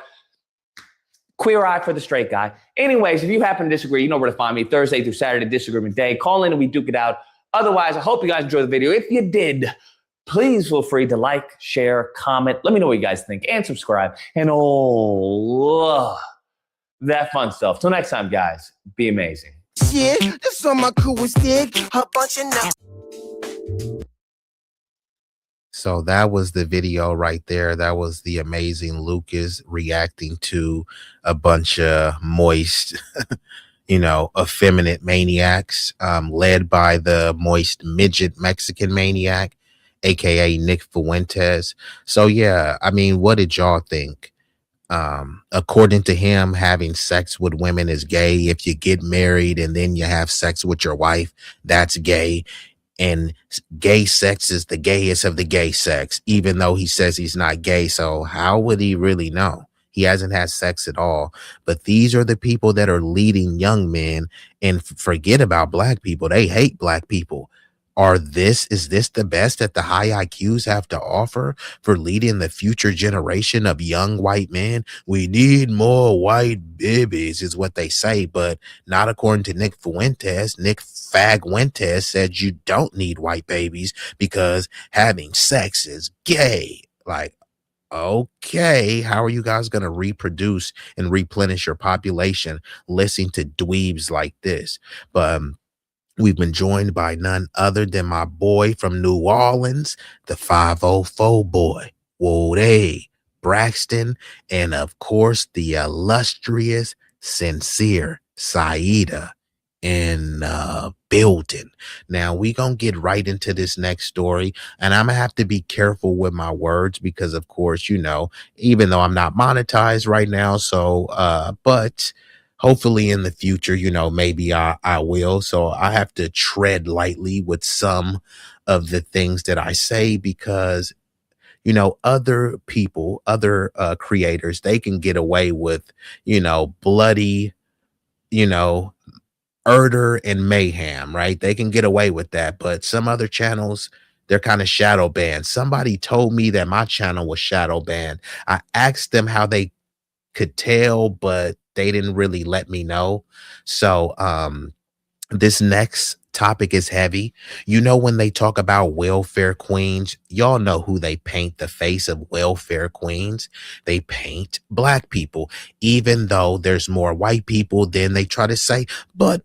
queer eye for the straight guy. Anyways, if you happen to disagree, you know where to find me. Thursday through Saturday, Disagreement Day. Call in and we duke it out. Otherwise, I hope you guys enjoyed the video. If you did, please feel free to like, share, comment. Let me know what you guys think and subscribe and all that fun stuff. Till next time, guys, be amazing. Shit, this on my crew is thick, a bunch of So that was the video right there. That was the amazing Lucas reacting to a bunch of moist, effeminate maniacs, led by the moist midget Mexican maniac, aka Nick Fuentes. So yeah, I mean, what did y'all think? According to him, having sex with women is gay. If you get married and then you have sex with your wife, that's gay. And gay sex is the gayest of the gay sex, even though he says he's not gay. So how would he really know? He hasn't had sex at all. But these are the people that are leading young men, and forget about black people. They hate black people. Is this the best that the high IQs have to offer for leading the future generation of young white men? We need more white babies is what they say, but not according to Nick Fuentes. Nick Fagwentes said you don't need white babies because having sex is gay. Like, okay, how are you guys going to reproduce and replenish your population listening to dweebs like this? But we've been joined by none other than my boy from New Orleans, the 504 boy, Wode Braxton, and of course, the illustrious, sincere Saida in building. Now we gonna get right into this next story, and I'm gonna have to be careful with my words because, of course, even though I'm not monetized right now, so but hopefully in the future, maybe I will. So I have to tread lightly with some of the things that I say because other people, other creators, they can get away with bloody, you know murder and mayhem, right? They can get away with that, but some other channels, they're kind of shadow banned. Somebody told me that my channel was shadow banned. I asked them how they could tell, but they didn't really let me know. So this next topic is heavy. When they talk about welfare queens, y'all know who they paint the face of welfare queens. They paint black people. Even though there's more white people, then they try to say, but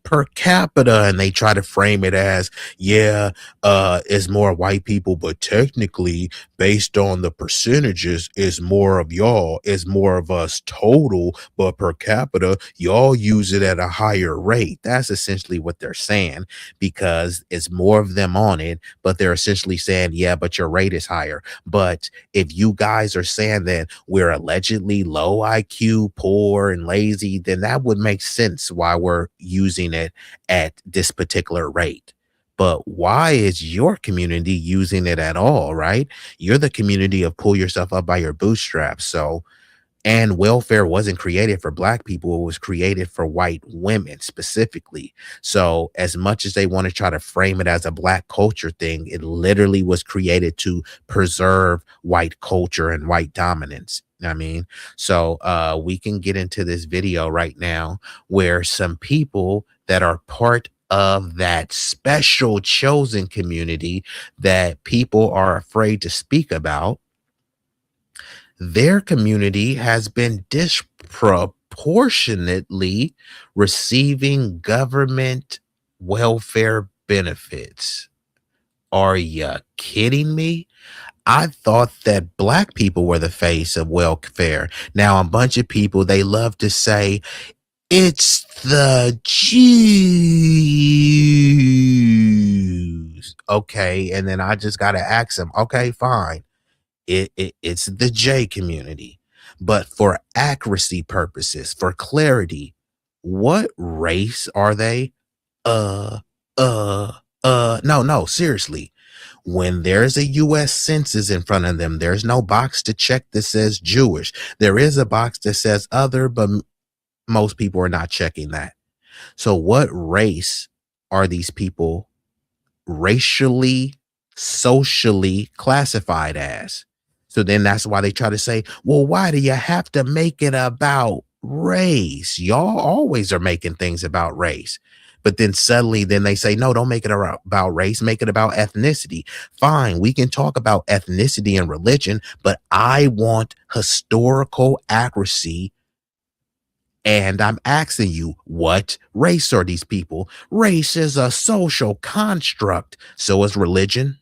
per capita, and they try to frame it as, yeah, it's more white people, but technically, based on the percentages, is more of y'all, is more of us total, but per capita, y'all use it at a higher rate. That's essentially what they're saying, because it's more of them on it, but they're essentially saying, yeah, but your rate is higher. But if you guys are saying that we're allegedly low IQ, poor, and lazy, then that would make sense why we're using it at this particular rate. But why is your community using it at all, right? You're the community of pull yourself up by your bootstraps. So, and welfare wasn't created for black people. It was created for white women specifically. So as much as they want to try to frame it as a black culture thing, it literally was created to preserve white culture and white dominance. I mean, so we can get into this video right now where some people that are part of that special chosen community that people are afraid to speak about, their community has been disproportionately receiving government welfare benefits. Are you kidding me? I thought that black people were the face of welfare. Now, a bunch of people, they love to say, it's the Jews. Okay, and then I just got to ask them, okay, fine. It's the J community. But for accuracy purposes, for clarity, what race are they? No, seriously. When there's a US census in front of them, there's no box to check that says Jewish. There is a box that says other, but most people are not checking that. So what race are these people racially, socially classified as? So then that's why they try to say, well, why do you have to make it about race? Y'all always are making things about race. But then suddenly then they say, no, don't make it about race, make it about ethnicity. Fine, we can talk about ethnicity and religion, but I want historical accuracy. And I'm asking you, what race are these people? Race is a social construct. So is religion,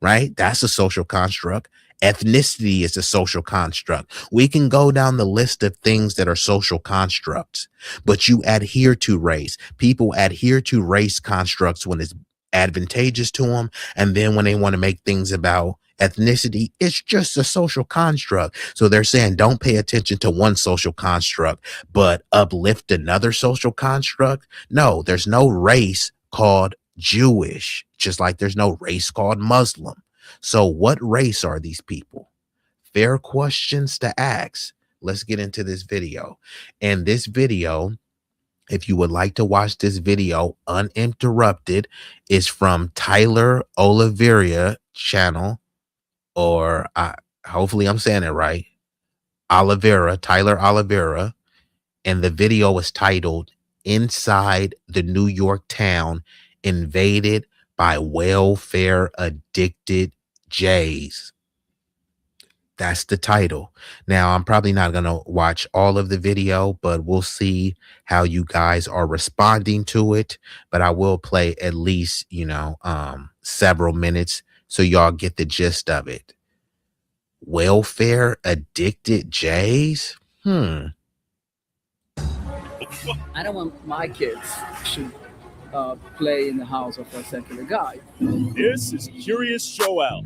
right? That's a social construct. Ethnicity is a social construct. We can go down the list of things that are social constructs, but you adhere to race. People adhere to race constructs when it's advantageous to them. And then when they want to make things about ethnicity, it's just a social construct. So they're saying don't pay attention to one social construct, but uplift another social construct. No, there's no race called Jewish, just like there's no race called Muslim. So what race are these people? Fair questions to ask. Let's get into this video. And this video, if you would like to watch this video uninterrupted, is from Tyler Oliveira channel, or hopefully I'm saying it right. Tyler Oliveira. And the video is titled Inside the New York Town Invaded by Welfare Addicted Jays. That's the title. Now, I'm probably not going to watch all of the video, but we'll see how you guys are responding to it. But I will play at least, several minutes so y'all get the gist of it. Welfare addicted Jays? I don't want my kids to play in the house of a secular guy. This is Curious Joel.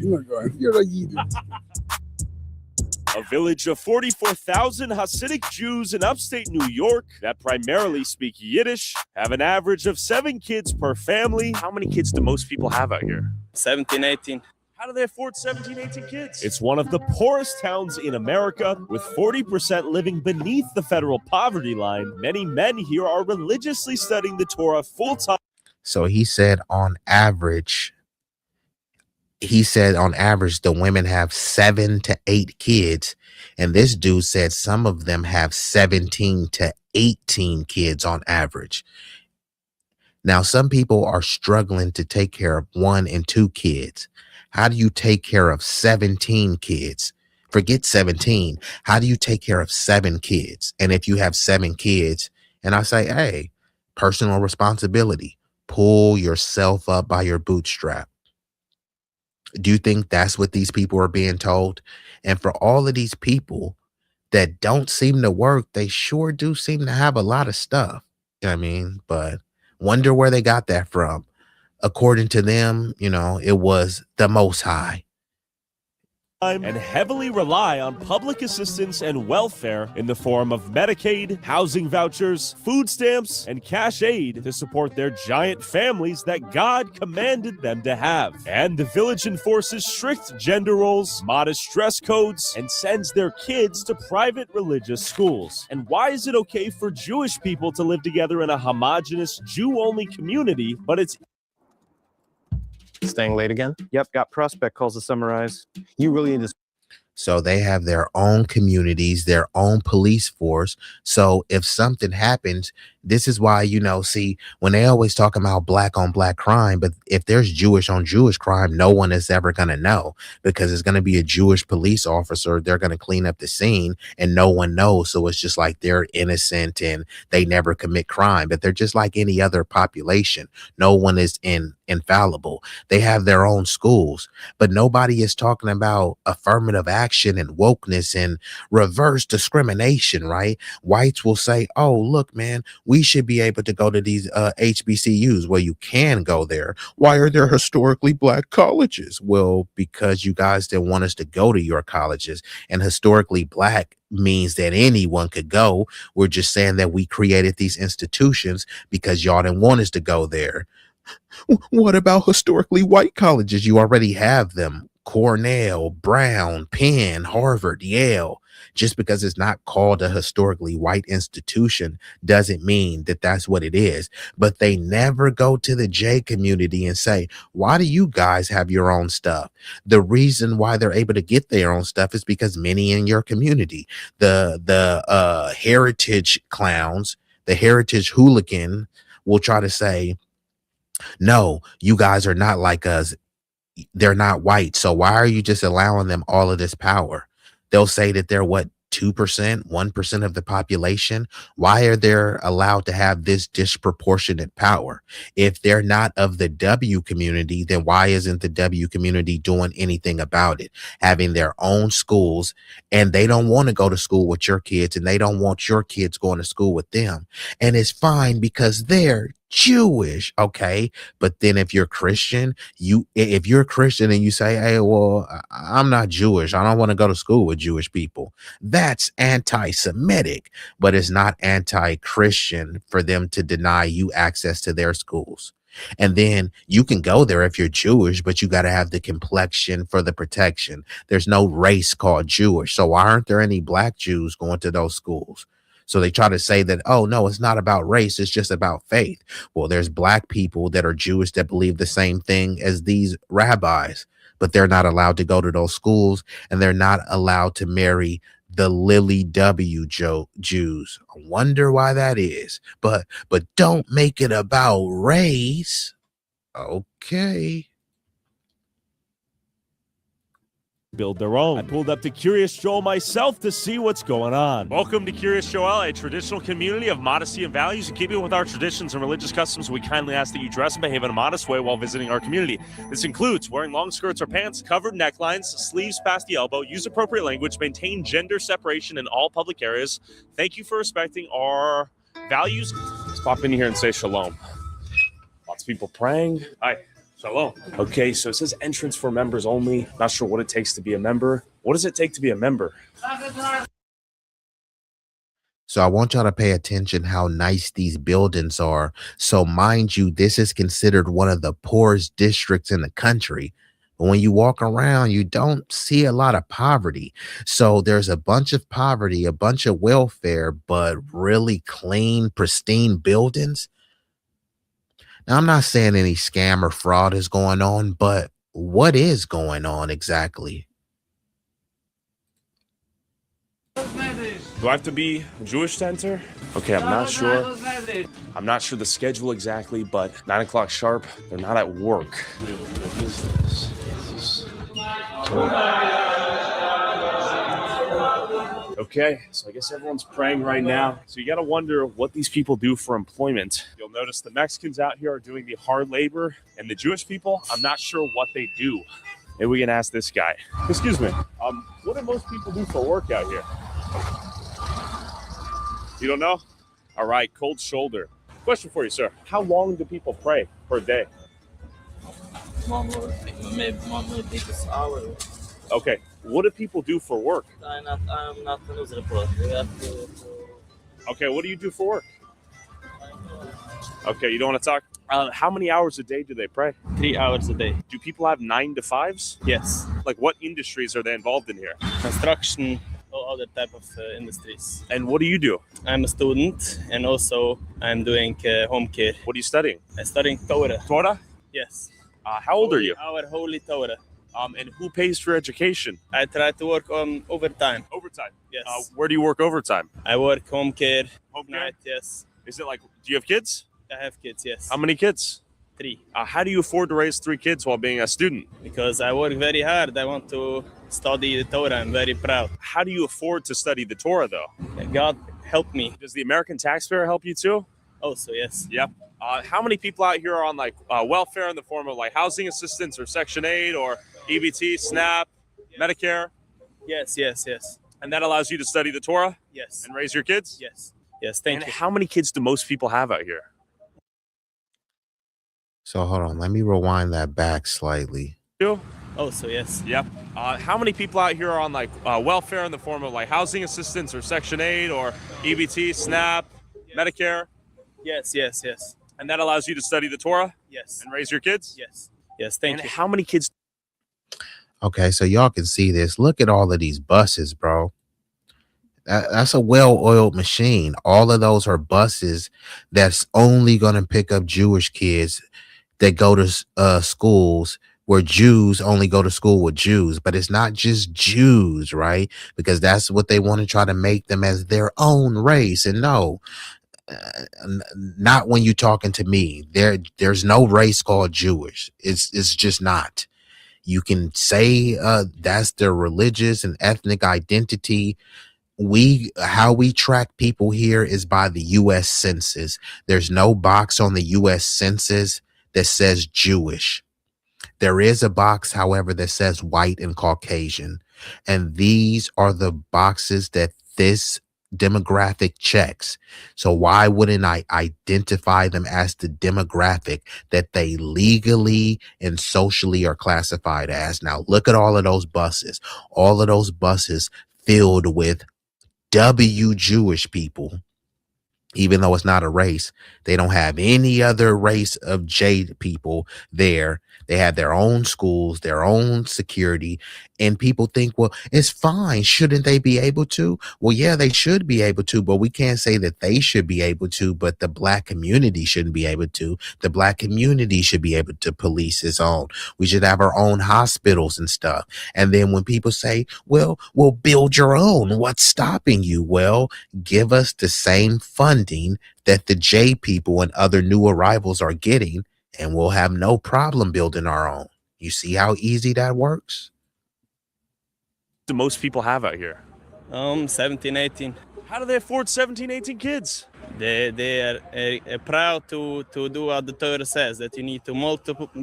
A village of 44,000 Hasidic Jews in upstate New York that primarily speak Yiddish have an average of 7 kids per family. How many kids do most people have out here? 17, 18. How do they afford 17, 18 kids? It's one of the poorest towns in America, with 40% living beneath the federal poverty line. Many men here are religiously studying the Torah full-time. So he said on average, the women have 7 to 8 kids. And this dude said some of them have 17 to 18 kids on average. Now, some people are struggling to take care of 1 and 2 kids. How do you take care of 17 kids? Forget 17. How do you take care of 7 kids? And if you have 7 kids, and I say, hey, personal responsibility, pull yourself up by your bootstrap. Do you think that's what these people are being told? And for all of these people that don't seem to work, they sure do seem to have a lot of stuff. You know what I mean? But wonder where they got that from. According to them, it was the Most High. And heavily rely on public assistance and welfare in the form of Medicaid, housing vouchers, food stamps, and cash aid to support their giant families that God commanded them to have. And the village enforces strict gender roles, modest dress codes, and sends their kids to private religious schools. And why is it okay for Jewish people to live together in a homogenous Jew-only community, but it's Staying late again? Yep, got prospect calls to summarize. You really need to. So they have their own communities, their own police force. So if something happens, this is why, see, when they always talk about black on black crime, but if there's Jewish on Jewish crime, no one is ever going to know, because it's going to be a Jewish police officer. They're going to clean up the scene and no one knows. So it's just like they're innocent and they never commit crime, but they're just like any other population. No one is infallible. They have their own schools, but nobody is talking about affirmative action and wokeness and reverse discrimination, right? Whites will say, oh, look, man, we should be able to go to these HBCUs. Well, you can go there. Why are there historically black colleges? Well, because you guys didn't want us to go to your colleges, and historically black means that anyone could go. We're just saying that we created these institutions because y'all didn't want us to go there. What about historically white colleges? You already have them. Cornell, Brown, Penn, Harvard, Yale. Just because it's not called a historically white institution doesn't mean that that's what it is. But they never go to the J community and say, why do you guys have your own stuff? The reason why they're able to get their own stuff is because many in your community, the heritage clowns, the heritage hooligan will try to say, no, you guys are not like us. They're not white. So why are you just allowing them all of this power? They'll say that they're 2%, 1% of the population. Why are they allowed to have this disproportionate power? If they're not of the W community, then why isn't the W community doing anything about it? Having their own schools, and they don't want to go to school with your kids, and they don't want your kids going to school with them. And it's fine because they're Jewish, okay? But then if you're Christian, if you're a Christian and you say, hey, well, I'm not Jewish, I don't want to go to school with Jewish people, that's anti-Semitic, but it's not anti-Christian for them to deny you access to their schools. And then you can go there if you're Jewish, but you got to have the complexion for the protection. There's no race called Jewish. So why aren't there any black Jews going to those schools? So they try to say that, oh, no, it's not about race. It's just about faith. Well, there's black people that are Jewish that believe the same thing as these rabbis, but they're not allowed to go to those schools, and they're not allowed to marry the Lily W Jews. I wonder why that is. But don't make it about race. Okay. Build their own. I pulled up to Curious Joel myself to see what's going on. Welcome to Curious Joel, a traditional community of modesty and values. In keeping with our traditions and religious customs, we kindly ask that you dress and behave in a modest way while visiting our community. This includes wearing long skirts or pants, covered necklines, sleeves past the elbow, use appropriate language, maintain gender separation in all public areas. Thank you for respecting our Values. Let's pop in here and say shalom. Lots of people praying. Hi. Shalom. Okay, so it says entrance for members only. Not sure what it takes to be a member. What does it take to be a member? So I want y'all to pay attention how nice these buildings are. So mind you, this is considered one of the poorest districts in the country. But when you walk around, you don't see a lot of poverty. So there's a bunch of poverty, a bunch of welfare, but really clean, pristine buildings. Now, I'm not saying any scam or fraud is going on, but what is going on exactly? Do I have to be Jewish to enter? Okay, I'm not sure. I'm not sure the schedule exactly, but 9 o'clock sharp, they're not at work. What is this? Okay, so I guess everyone's praying right now. So you got to wonder what these people do for employment. You'll notice the Mexicans out here are doing the hard labor, and the Jewish people, I'm not sure what they do. Maybe we can ask this guy. Excuse me. What do most people do for work out here? You don't know? All right, cold shoulder. Question for you, sir. How long do people pray per day? Maybe 6 hours. Okay, what do people do for work? I'm not a news reporter. We have to. Okay, what do you do for work? Okay, you don't want to talk? How many hours a day do they pray? 3 hours a day. Do people have 9 to 5s? Yes. Like what industries are they involved in here? Construction, all other type of industries. And what do you do? I'm a student, and also I'm doing home care. What are you studying? I'm studying Torah. Torah? Yes. How old are you? Our holy Torah. And who pays for education? I try to work on overtime. Overtime? Yes. Where do you work overtime? I work home care. Home care? Night, yes. Is it like, do you have kids? I have kids, yes. How many kids? 3. How do you afford to raise 3 kids while being a student? Because I work very hard. I want to study the Torah. I'm very proud. How do you afford to study the Torah, though? God help me. Does the American taxpayer help you too? Also, yes. Yep. How many people out here are on like welfare in the form of like housing assistance or Section 8 or EBT, SNAP, Medicare? Yes. And that allows you to study the Torah? Yes. And raise your kids? Yes. Thank you. How many kids do most people have out here? So hold on, let me rewind that back slightly. Also, yes. Yep. How many people out here are on like welfare in the form of like housing assistance or Section 8 or EBT, SNAP, Medicare? Yes. And that allows you to study the Torah? Yes. And raise your kids? Yes, thank you. How many kids? Okay, so y'all can see this. Look at all of these buses, bro. That's a well-oiled machine. All of those are buses that's only going to pick up Jewish kids that go to schools where Jews only go to school with Jews. But it's not just Jews, right? Because that's what they want to try to make them as their own race. And no, not when you're talking to me. There's no race called Jewish. It's just not. You can say that's their religious and ethnic identity. How we track people here is by the U.S. Census. There's no box on the U.S. Census that says Jewish. There is a box, however, that says white and Caucasian. And these are the boxes that this demographic checks. So why wouldn't I identify them as the demographic that they legally and socially are classified as? Now, look at all of those buses. All of those buses filled with W Jewish people. Even though it's not a race, they don't have any other race of J people there. They have their own schools, their own security, and people think, well, it's fine. Shouldn't they be able to? Well, yeah, they should be able to, but we can't say that they should be able to, but the Black community shouldn't be able to. The Black community should be able to police its own. We should have our own hospitals and stuff. And then when people say, well, we'll build your own, what's stopping you? Well, give us the same funding that the J people and other new arrivals are getting, and we'll have no problem building our own. You see how easy that works? Do most people have out here? 17, 18. How do they afford 17, 18 kids? They are proud to do what the Torah says, that you need to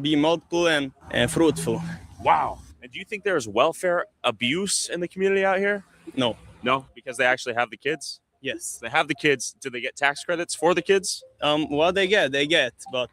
be multiple and fruitful. Wow. And do you think there's welfare abuse in the community out here? No. No? Because they actually have the kids? Yes. They have the kids. Do they get tax credits for the kids? What they get, but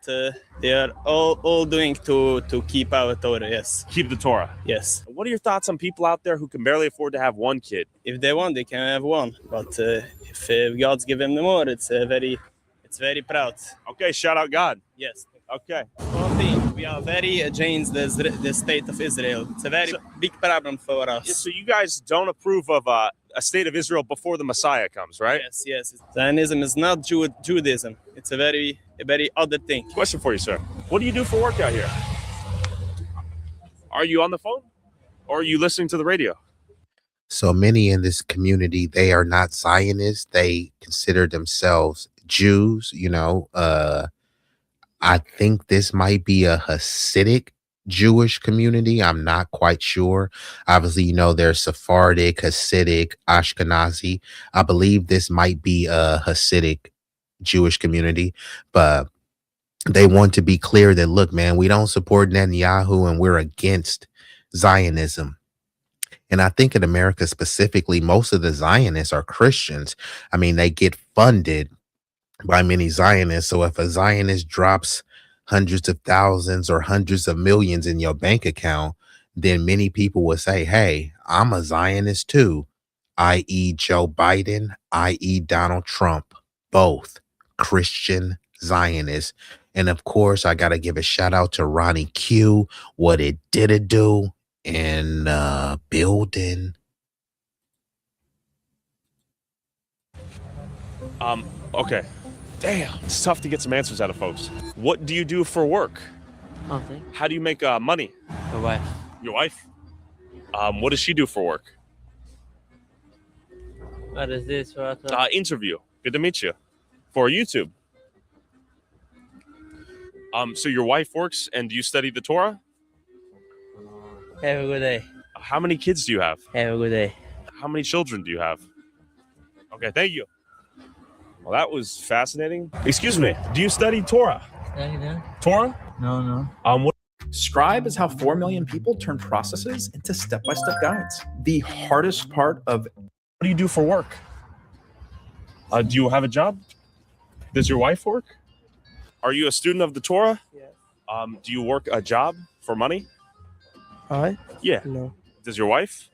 they are all doing to keep our Torah. Yes. Keep the Torah. Yes. What are your thoughts on people out there who can barely afford to have one kid? If they want, they can have one. But if God's given them more, it's very proud. Okay, shout out God. Yes. Okay. One thing, we are very against the state of Israel. It's a very big problem for us. So you guys don't approve of a state of Israel before the Messiah comes, right? Yes. Zionism is not Judaism. It's a very other thing. Question for you, sir. What do you do for work out here? Are you on the phone? Or are you listening to the radio? So many in this community, they are not Zionists. They consider themselves Jews, I think this might be a Hasidic Jewish community. I'm not quite sure. Obviously, there's Sephardic, Hasidic, Ashkenazi. I believe this might be a Hasidic Jewish community, but they want to be clear that, look, man, we don't support Netanyahu and we're against Zionism. And I think in America specifically, most of the Zionists are Christians. I mean, they get funded by many Zionists. So if a Zionist drops hundreds of thousands or hundreds of millions in your bank account, then many people will say, hey, I'm a Zionist too, i.e. Joe Biden, i.e. Donald Trump, both Christian Zionists. And of course, I got to give a shout out to Ronnie Q, what it did do in building. Okay. Damn, it's tough to get some answers out of folks. What do you do for work? Nothing. How do you make money? My wife. Your wife? What does she do for work? What is this? Interview. Good to meet you. For YouTube. So your wife works and you study the Torah? Have a good day. How many kids do you have? Have a good day. How many children do you have? Okay, thank you. Well, that was fascinating. Excuse me, do you study Torah? Torah? No. What Scribe is how 4 million people turn processes into step-by-step guides. The hardest part of what do you do for work? Do you have a job? Does your wife work? Are you a student of the Torah? Yes. Do you work a job for money? I? Yeah. No. Does your wife?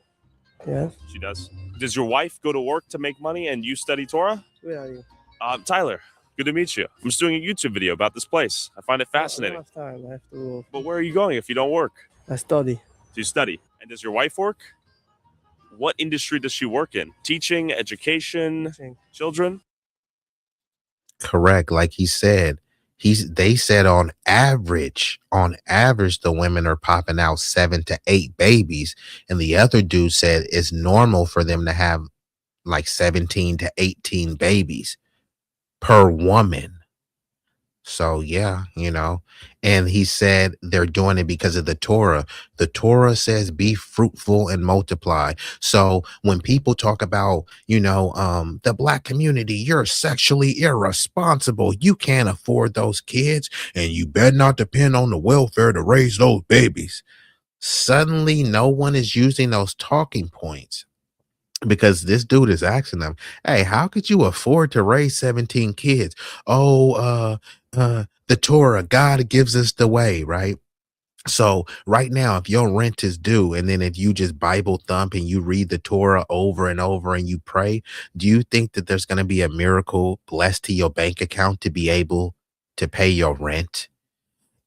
Yes. She does. Does your wife go to work to make money and you study Torah? Where are you? Tyler, good to meet you. I'm just doing a YouTube video about this place. I find it I fascinating. don't have time. I have to. But where are you going if you don't work? I study. Do you study? And does your wife work? What industry does she work in? Teaching, education, children? Correct. Like he said, they said on average, the women are popping out 7 to 8 babies. And the other dude said it's normal for them to have like 17 to 18 babies per woman. So yeah, and he said they're doing it because of the Torah. The Torah says be fruitful and multiply. So when people talk about, the black community, you're sexually irresponsible. You can't afford those kids and you better not depend on the welfare to raise those babies. Suddenly no one is using those talking points. Because this dude is asking them, hey, how could you afford to raise 17 kids? Oh, the Torah, God gives us the way, right? So right now, if your rent is due, and then if you just Bible thump and you read the Torah over and over and you pray, do you think that there's going to be a miracle blessed to your bank account to be able to pay your rent?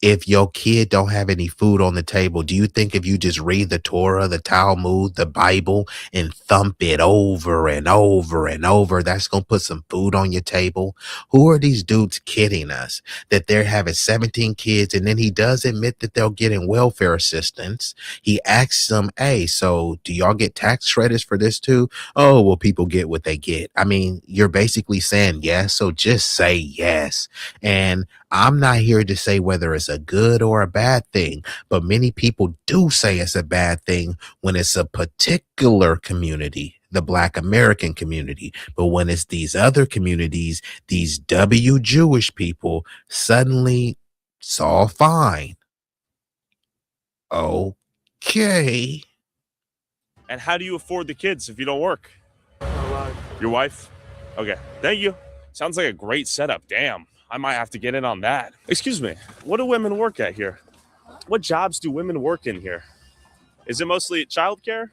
If your kid don't have any food on the table, do you think if you just read the Torah, the Talmud, the Bible, and thump it over and over and over, that's going to put some food on your table? Who are these dudes kidding us that they're having 17 kids? And then he does admit that they're getting welfare assistance. He asks them, hey, so do y'all get tax credits for this too? Oh, well, people get what they get. I mean, you're basically saying yes. So just say yes. And I'm not here to say whether it's a good or a bad thing, but many people do say it's a bad thing when it's a particular community, the Black American community. But when it's these other communities, these Jewish people, suddenly it's all fine. Okay. And how do you afford the kids if you don't work? Your wife? Okay, thank you. Sounds like a great setup. Damn, I might have to get in on that. Excuse me, what do women work at here? What jobs do women work in here? Is it mostly childcare?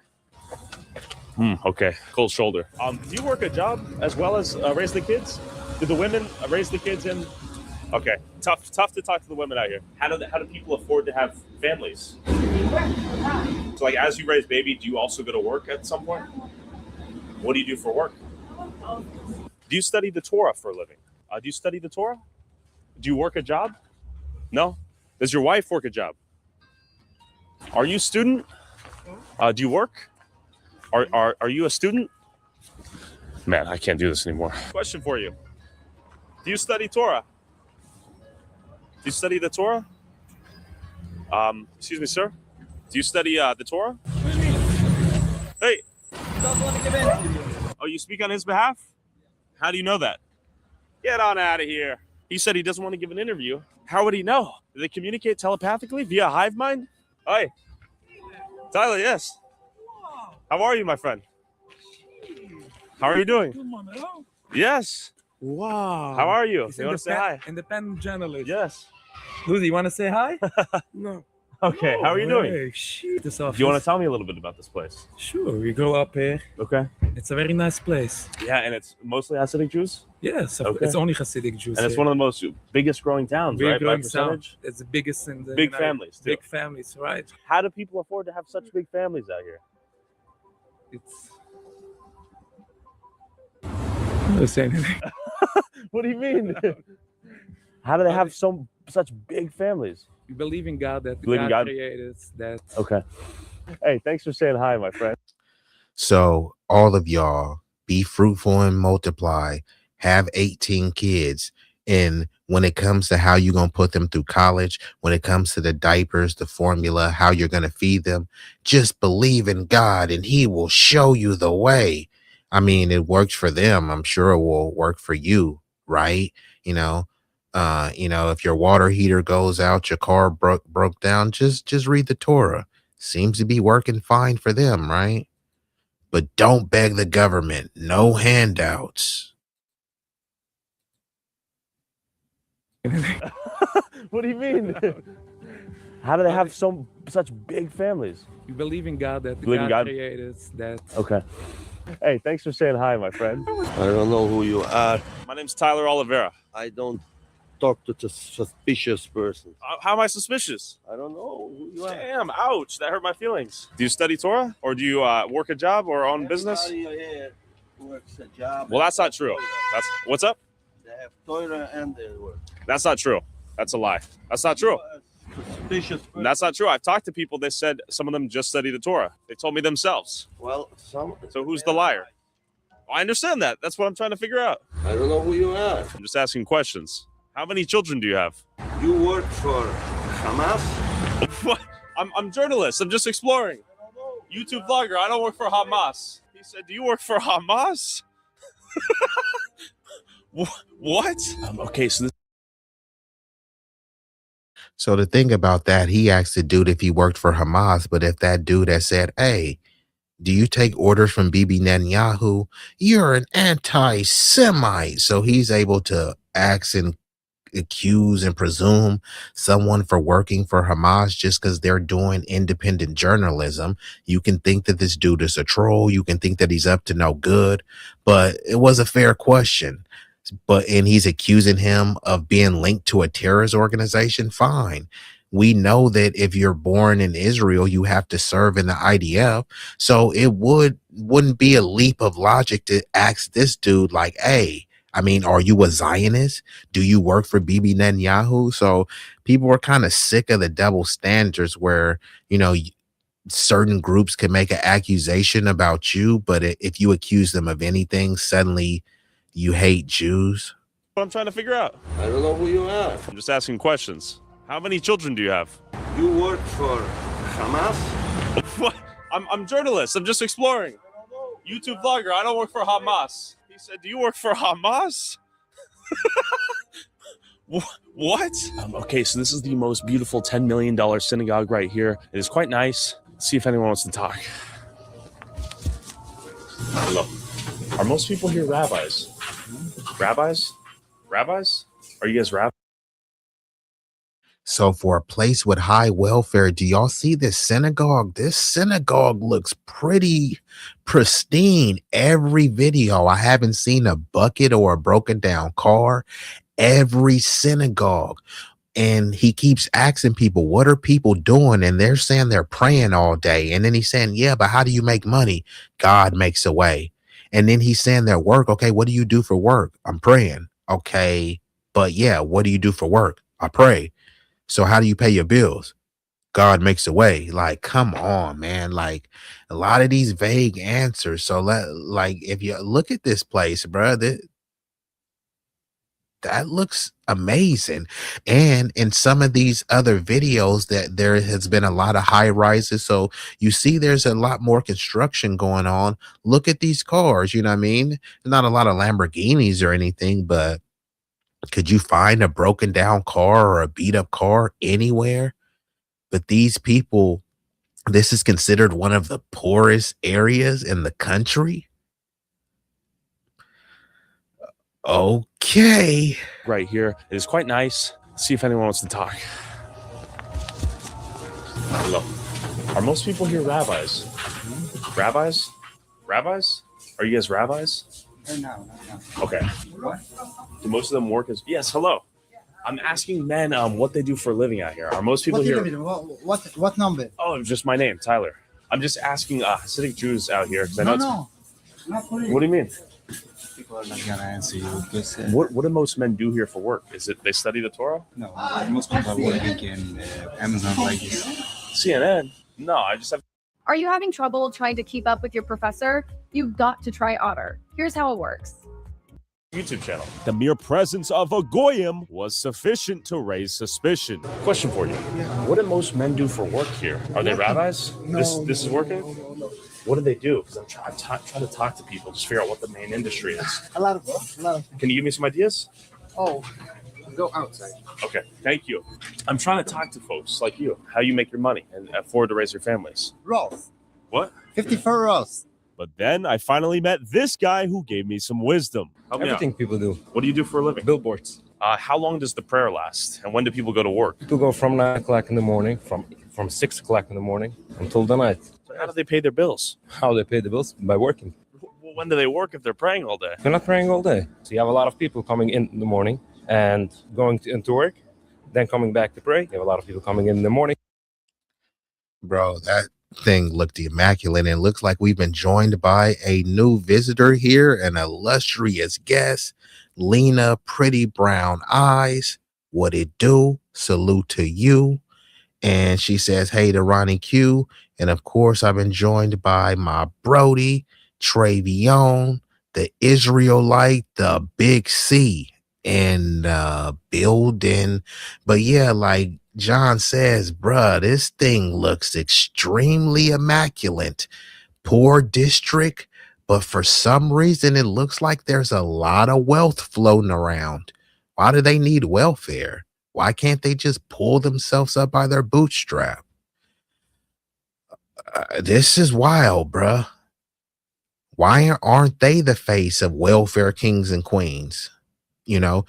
Okay, cold shoulder. Do you work a job as well as raise the kids? Do the women raise the kids in? Okay, tough to talk to the women out here. How do people afford to have families? So like as you raise baby, do you also go to work at some point? What do you do for work? Do you study the Torah for a living? Do you study the Torah? Do you work a job? No? Does your wife work a job? Are you a student? Do you work? Are you a student? Man, I can't do this anymore. Question for you. Do you study Torah? Do you study the Torah? Excuse me, sir. Do you study the Torah? Hey. Oh, you speak on his behalf? How do you know that? Get on out of here. He said he doesn't want to give an interview. How would he know? Do they communicate telepathically via hive mind? Hi. Tyler, yes. How are you, my friend? How are you doing? Yes. Wow. How are you? It's You want to say hi? Independent journalist. Yes. Lucy, you want to say hi? No. Okay, how are you doing? Hey, shit, this office. Do you want to tell me a little bit about this place? Sure, we go up here. Okay. It's a very nice place. Yeah, and it's mostly Hasidic Jews? Yes, Okay. it's only Hasidic Jews. And it's here. one of the most biggest growing towns, Big right? By growing town. percentage? It's the biggest in the Big United- families, too. Big families, right? How do people afford to have such big families out here? It's. I'm not saying anything. What do you mean? How do they have such big families? We believe in God, that Believe in God God? created that. Okay. Hey, thanks for saying hi, my friend. So all of y'all be fruitful and multiply, have 18 kids. And when it comes to how you're going to put them through college, when it comes to the diapers, the formula, how you're going to feed them, just believe in God and he will show you the way. I mean, it works for them. I'm sure it will work for you, right? If your water heater goes out, your car broke down, just read the Torah. Seems to be working fine for them, right? But don't beg the government. No handouts. What do you mean? How do they have such big families? We believe in God, that Believe in God? created that. Okay. Hey, thanks for saying hi, my friend. I don't know who you are. My name's Tyler Oliveira. I don't talk to suspicious persons. How am I suspicious? I don't know who you are. Damn, ouch, that hurt my feelings. Do you study Torah? Or do you work a job or own business? Everybody here works a job. Well, that's not true. What's up? They have Torah and they work. That's not true. That's a lie. That's not true. Suspicious person. That's not true. I've talked to people. They said some of them just study the Torah. They told me themselves. Well, some. So who's the liar? I understand that. That's what I'm trying to figure out. I don't know who you are. I'm just asking questions. How many children do you have? You work for Hamas? What? I'm a journalist. I'm just exploring. YouTube vlogger. I don't work for Hamas. He said, do you work for Hamas? What? Okay, so this. So the thing about that, he asked the dude if he worked for Hamas, but if that dude had said, hey, do you take orders from Bibi Netanyahu? You're an anti-Semite. So he's able to ask and accuse and presume someone for working for Hamas just because they're doing independent journalism. You can think that this dude is a troll. You can think that he's up to no good, but it was a fair question. And he's accusing him of being linked to a terrorist organization. Fine. We know that if you're born in Israel, you have to serve in the IDF. So it wouldn't be a leap of logic to ask this dude like, hey, I mean, are you a Zionist? Do you work for Bibi Netanyahu? So people were kind of sick of the double standards where, certain groups can make an accusation about you, but if you accuse them of anything, suddenly you hate Jews. What I'm trying to figure out. I don't know who you are. I'm just asking questions. How many children do you have? You work for Hamas? What? I'm a journalist. I'm just exploring. YouTube vlogger. I don't work for Hamas. He said, do you work for Hamas? What? Okay, so this is the most beautiful $10 million synagogue right here. It is quite nice. Let's see if anyone wants to talk. Hello. Are most people here rabbis? Rabbis? Rabbis? Are you guys rabbis? So for a place with high welfare, do y'all see this synagogue? This synagogue looks pretty pristine. Every video, I haven't seen a bucket or a broken down car. Every synagogue. And he keeps asking people, what are people doing? And they're saying they're praying all day. And then he's saying, yeah, but how do you make money? God makes a way. And then he's saying their work. Okay, what do you do for work? I'm praying. Okay, but yeah, what do you do for work? I pray. So how do you pay your bills? God makes a way. Like, come on, man. Like a lot of these vague answers. So like if you look at this place, bro, that looks amazing. And in some of these other videos that there has been a lot of high rises. So you see there's a lot more construction going on. Look at these cars, you know what I mean? Not a lot of Lamborghinis or anything, but could you find a broken down car or a beat up car anywhere? But these people, this is considered one of the poorest areas in the country. Okay. Right here. It is quite nice. Let's see if anyone wants to talk. Hello. Are most people here rabbis? Rabbis? Rabbis? Are you guys rabbis? No. Okay. Do most of them work as... Yes, hello. I'm asking men what they do for a living out here. Are most people here... What number? Oh, just my name, Tyler. I'm just asking Hasidic Jews out here because I know No. Not for What do you mean? People are not gonna answer you. What do most men do here for work? Is it they study the Torah? No, most people are working in Amazon like this. CNN? No, I just have... Are you having trouble trying to keep up with your professor? You've got to try Otter. Here's how it works. YouTube channel. The mere presence of a goyim was sufficient to raise suspicion. Question for you. What do most men do for work here? Are they rabbis? This is working? What do they do? Because I'm trying to talk to people, just figure out what the main industry is. A lot of. Can you give me some ideas? Oh, go outside. Okay, thank you. I'm trying to talk to folks like you, how you make your money and afford to raise your families. Rolls. What? 54 rolls. But then I finally met this guy who gave me some wisdom. Help me out. Everything people do. What do you do for a living? Billboards. How long does the prayer last? And when do people go to work? People go from 9 o'clock in the morning, from 6 o'clock in the morning until the night. So how do they pay their bills? How they pay the bills? By working. Well, when do they work if they're praying all day? They're not praying all day. So you have a lot of people coming in the morning and going into work, then coming back to pray. You have a lot of people coming in the morning. Bro, that thing looked immaculate, and it looks like we've been joined by a new visitor here, an illustrious guest, Lena, pretty brown eyes. What it do? Salute to you. And she says, hey to Ronnie Q. And of course, I've been joined by my Brody, Travion, the Israelite, the Big C in building. But yeah, like John says, bruh, this thing looks extremely immaculate. Poor district, but for some reason, it looks like there's a lot of wealth floating around. Why do they need welfare? Why can't they just pull themselves up by their bootstrap? This is wild, bruh. Why aren't they the face of welfare kings and queens? You know,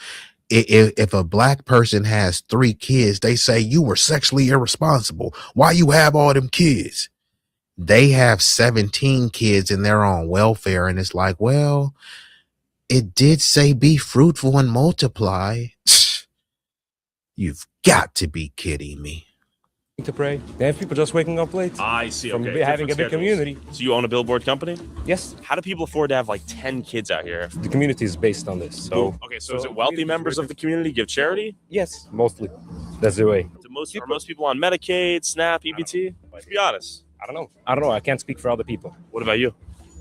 if a black person has 3 kids, they say you were sexually irresponsible. Why you have all them kids? They have 17 kids and they're on welfare. And it's like, well, it did say be fruitful and multiply. You've got to be kidding me. To pray. They have people just waking up late. I see. From Okay. having a big community. So you own a billboard company? Yes. How do people afford to have like 10 kids out here? The community is based on this. So Okay, so is it wealthy members of the community give charity? yes, mostly. That's the way. Are most people on Medicaid, SNAP, EBT? Let's be honest. I don't know. I can't speak for other people. What about you?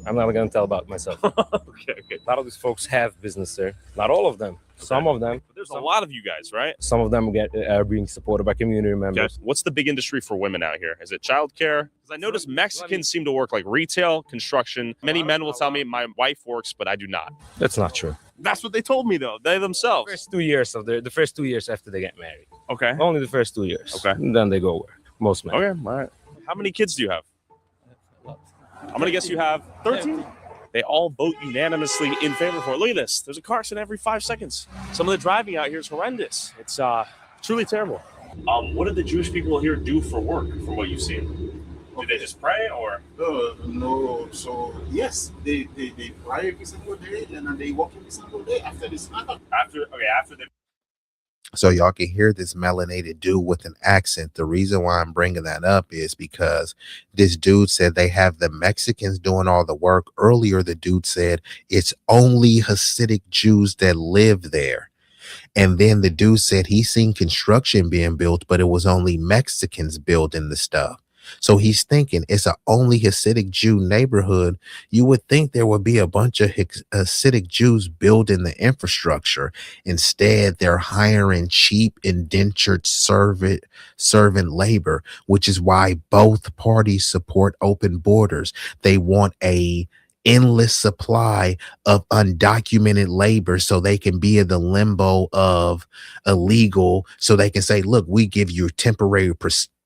I'm not going to tell about myself. Okay. A lot of these folks have business there. Not all of them. Some of them. But there's a lot of you guys, right? Some of them are being supported by community members. Okay. What's the big industry for women out here? Is it childcare? Because I notice Mexicans seem to work like retail, construction. Many men will tell me my wife works, but I do not. That's not true. That's what they told me, though. They themselves. The first 2 years after they get married. Okay. Only the first 2 years. Okay. And then they go work. Most men. Okay. All right. How many kids do you have? I'm going to guess you have 13? They all vote unanimously in favor for it. Look at this. There's a car accident every 5 seconds. Some of the driving out here is horrendous. It's truly terrible. What did the Jewish people here do for work, from what you've seen? Did they just pray, or? No. So yes, they pray every single day, and then they walk every single day after this happened. After they. So y'all can hear this melanated dude with an accent. The reason why I'm bringing that up is because this dude said they have the Mexicans doing all the work. Earlier, the dude said it's only Hasidic Jews that live there. And then the dude said he seen construction being built, but it was only Mexicans building the stuff. So he's thinking it's a only Hasidic Jew neighborhood. You would think there would be a bunch of Hasidic Jews building the infrastructure. Instead, they're hiring cheap indentured servant labor, which is why both parties support open borders. They want a endless supply of undocumented labor so they can be in the limbo of illegal, so they can say, look, we give you temporary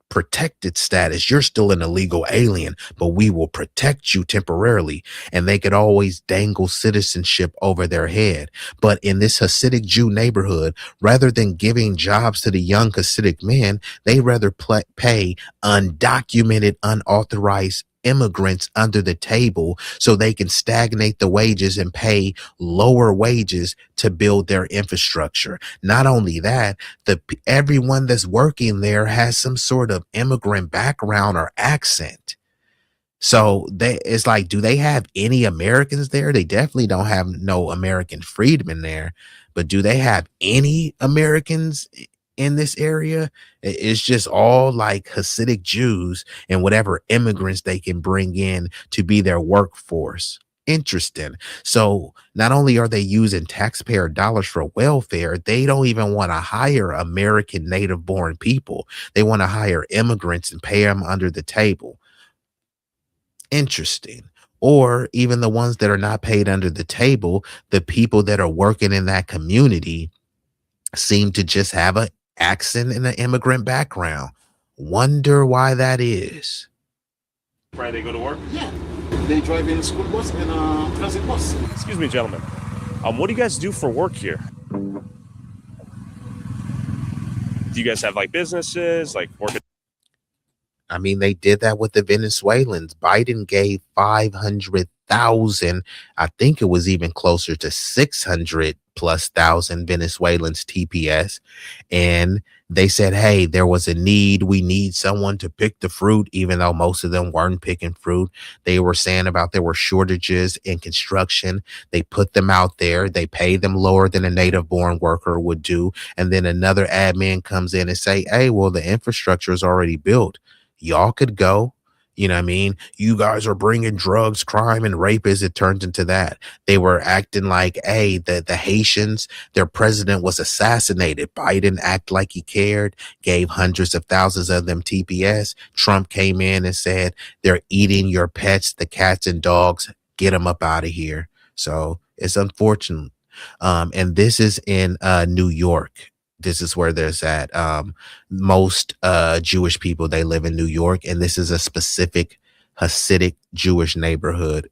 protected status. You're still an illegal alien, but we will protect you temporarily. And they could always dangle citizenship over their head. But in this Hasidic Jew neighborhood, rather than giving jobs to the young Hasidic men, they rather pay undocumented, unauthorized immigrants under the table so they can stagnate the wages and pay lower wages to build their infrastructure. Not only that, everyone that's working there has some sort of immigrant background or accent. So it's like, do they have any Americans there? They definitely don't have no American freedmen there, but do they have any Americans in this area? It's just all like Hasidic Jews and whatever immigrants they can bring in to be their workforce. Interesting. So not only are they using taxpayer dollars for welfare, they don't even want to hire American native born people. They want to hire immigrants and pay them under the table. Interesting. Or even the ones that are not paid under the table, the people that are working in that community seem to just have an accent and an immigrant background. Wonder why that is. Right, they go to work? Yeah. They drive in a school bus and a transit bus. Excuse me, gentlemen. What do you guys do for work here? Do you guys have like businesses, like working? I mean, they did that with the Venezuelans. Biden gave 500,000. I think it was even closer to 600,000+ Venezuelans TPS. And they said, hey, there was a need. We need someone to pick the fruit, even though most of them weren't picking fruit. They were saying about there were shortages in construction. They put them out there. They pay them lower than a native born worker would do. And then another admin comes in and say, hey, well, the infrastructure is already built. Y'all could go. You know what I mean? You guys are bringing drugs, crime, and rape as it turns into that. They were acting like, hey, the Haitians, their president was assassinated. Biden acted like he cared, gave hundreds of thousands of them TPS. Trump came in and said, they're eating your pets, the cats and dogs. Get them up out of here. So it's unfortunate. And this is in New York. This is where there's at most Jewish people. They live in New York, and this is a specific Hasidic Jewish neighborhood.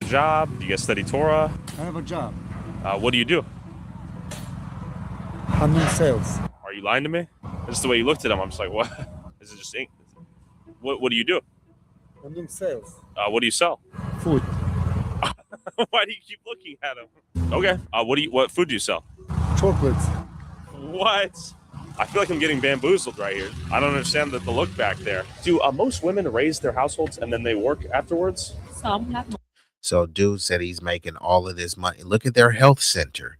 Job? Do you guys study Torah? I have a job. What do you do? I'm in sales. Are you lying to me? Just the way you looked at him, I'm just like, what? Is it just ink? What do you do? I'm doing sales. What do you sell? Food. Why do you keep looking at him? Okay. What food do you sell? Chocolates. What? I feel like I'm getting bamboozled right here. I don't understand the look back there. Do most women raise their households and then they work afterwards? Some have. So dude said he's making all of this money. Look at their health center.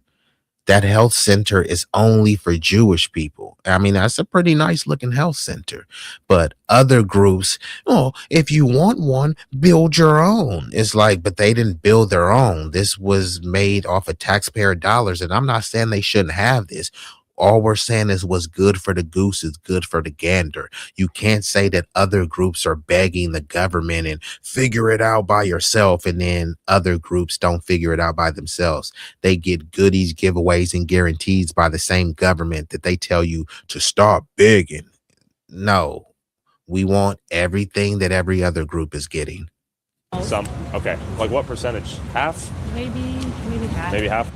That health center is only for Jewish people. I mean, that's a pretty nice looking health center. But other groups, oh, if you want one, build your own. It's like, but they didn't build their own. This was made off of taxpayer dollars. And I'm not saying they shouldn't have this. All we're saying is what's good for the goose is good for the gander. You can't say that other groups are begging the government and figure it out by yourself, and then other groups don't figure it out by themselves. They get goodies, giveaways, and guarantees by the same government that they tell you to stop begging. No, We want everything that every other group is getting. Some. Okay. Like what percentage? Half? Maybe half. Maybe half?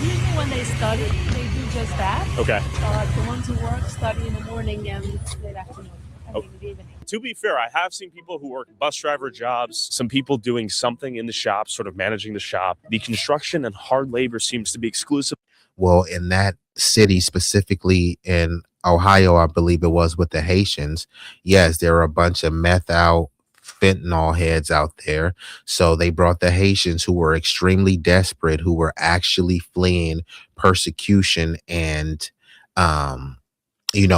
Usually when they study, they do just that. Okay. So like the ones who work study in the morning and late afternoon. I mean, in the evening. To be fair, I have seen people who work bus driver jobs, some people doing something in the shop, sort of managing the shop. The construction and hard labor seems to be exclusive. Well, in that city, specifically in Ohio, I believe it was, with the Haitians, yes, there were a bunch of meth out fentanyl heads out there. So they brought the Haitians, who were extremely desperate, who were actually fleeing persecution and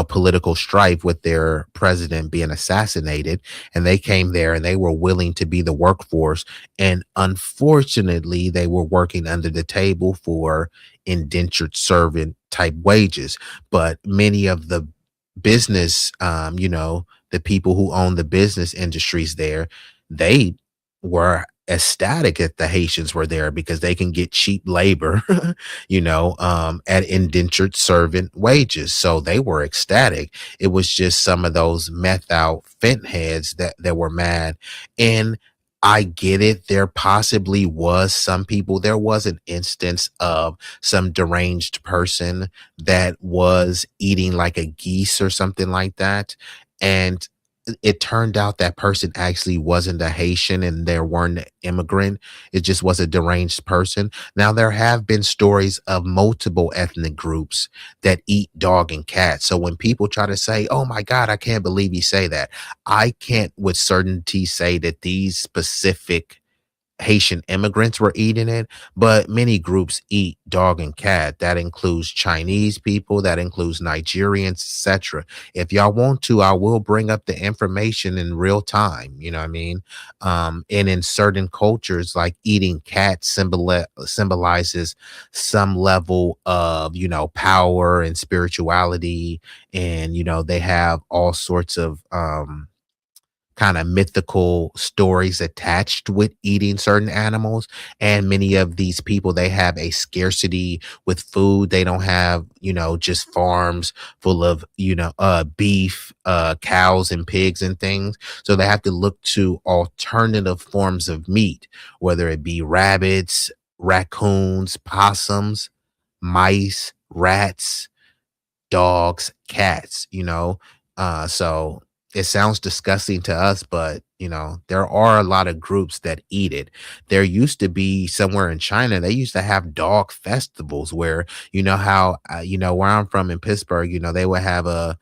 political strife with their president being assassinated. And they came there and they were willing to be the workforce. And unfortunately, they were working under the table for indentured servant type wages. But many of the business, the people who own the business industries there, they were ecstatic that the Haitians were there because they can get cheap labor, at indentured servant wages. So they were ecstatic. It was just some of those meth out fent heads that were mad. And I get it. There possibly was some people. There was an instance of some deranged person that was eating like a geese or something like that. And it turned out that person actually wasn't a Haitian and there weren't an immigrant. It just was a deranged person. Now, there have been stories of multiple ethnic groups that eat dog and cat. So when people try to say, oh my God, I can't believe you say that, I can't with certainty say that these specific Haitian immigrants were eating it, but many groups eat dog and cat. That includes Chinese people, that includes Nigerians, etc. If y'all want to, I will bring up the information in real time. You know what I mean? And in certain cultures, like eating cat symbolizes some level of, power and spirituality. And, they have all sorts of kind of mythical stories attached with eating certain animals. And many of these people, they have a scarcity with food. They don't have, just farms full of, beef, cows and pigs and things. So they have to look to alternative forms of meat, whether it be rabbits, raccoons, possums, mice, rats, dogs, cats, so it sounds disgusting to us, but there are a lot of groups that eat it. There used to be somewhere in China, they used to have dog festivals where, how, where I'm from in Pittsburgh, they would have a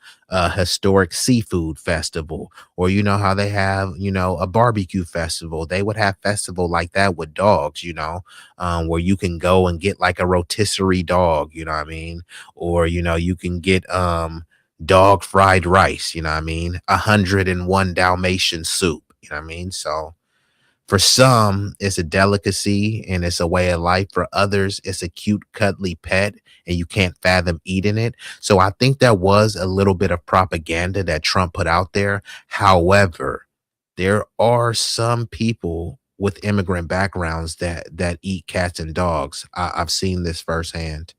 historic seafood festival, or how they have, a barbecue festival. They would have festival like that with dogs, where you can go and get like a rotisserie dog, you know what I mean? Or, you can get, dog fried rice, 101 Dalmatian soup, So for some, it's a delicacy and it's a way of life. For others, it's a cute, cuddly pet and you can't fathom eating it. So I think that was a little bit of propaganda that Trump put out there. However, there are some people with immigrant backgrounds that eat cats and dogs. I've seen this firsthand.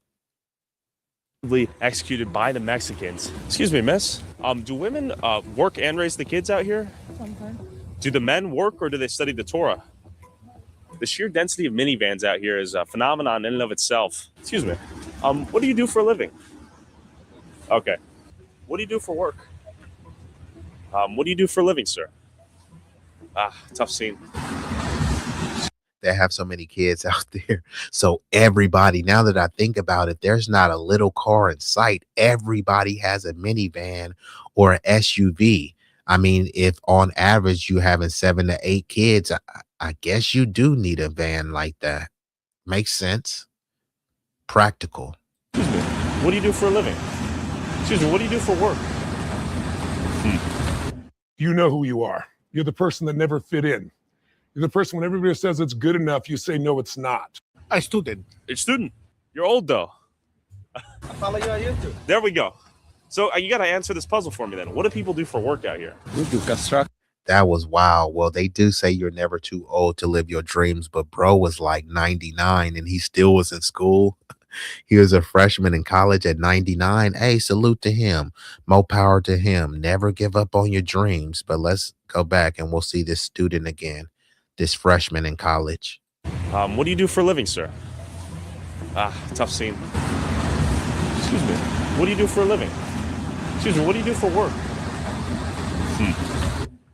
Executed by the Mexicans. Excuse me, miss. Do women work and raise the kids out here? Sometimes. Do the men work or do they study the Torah? The sheer density of minivans out here is a phenomenon in and of itself. Excuse me. What do you do for a living? Okay. What do you do for work? What do you do for a living, sir? Tough scene. That have so many kids out there. So everybody, now that I think about it, there's not a little car in sight. Everybody has a minivan or an SUV. I mean, if on average you having 7 to 8 kids, I guess you do need a van like that. Makes sense. Practical. Excuse me. What do you do for a living? Excuse me. What do you do for work? You know who you are. You're the person that never fit in. You're the person when everybody says it's good enough, you say, no, it's not. A student. A student. You're old, though. I follow you on YouTube. There we go. So you got to answer this puzzle for me then. What do people do for work out here? We do construct. That was wild. Well, they do say you're never too old to live your dreams, but bro was like 99 and he still was in school. He was a freshman in college at 99. Hey, salute to him. More power to him. Never give up on your dreams. But let's go back and we'll see this student again, this freshman in college. What do you do for a living, sir? Tough scene. Excuse me. What do you do for a living? Excuse me. What do you do for work?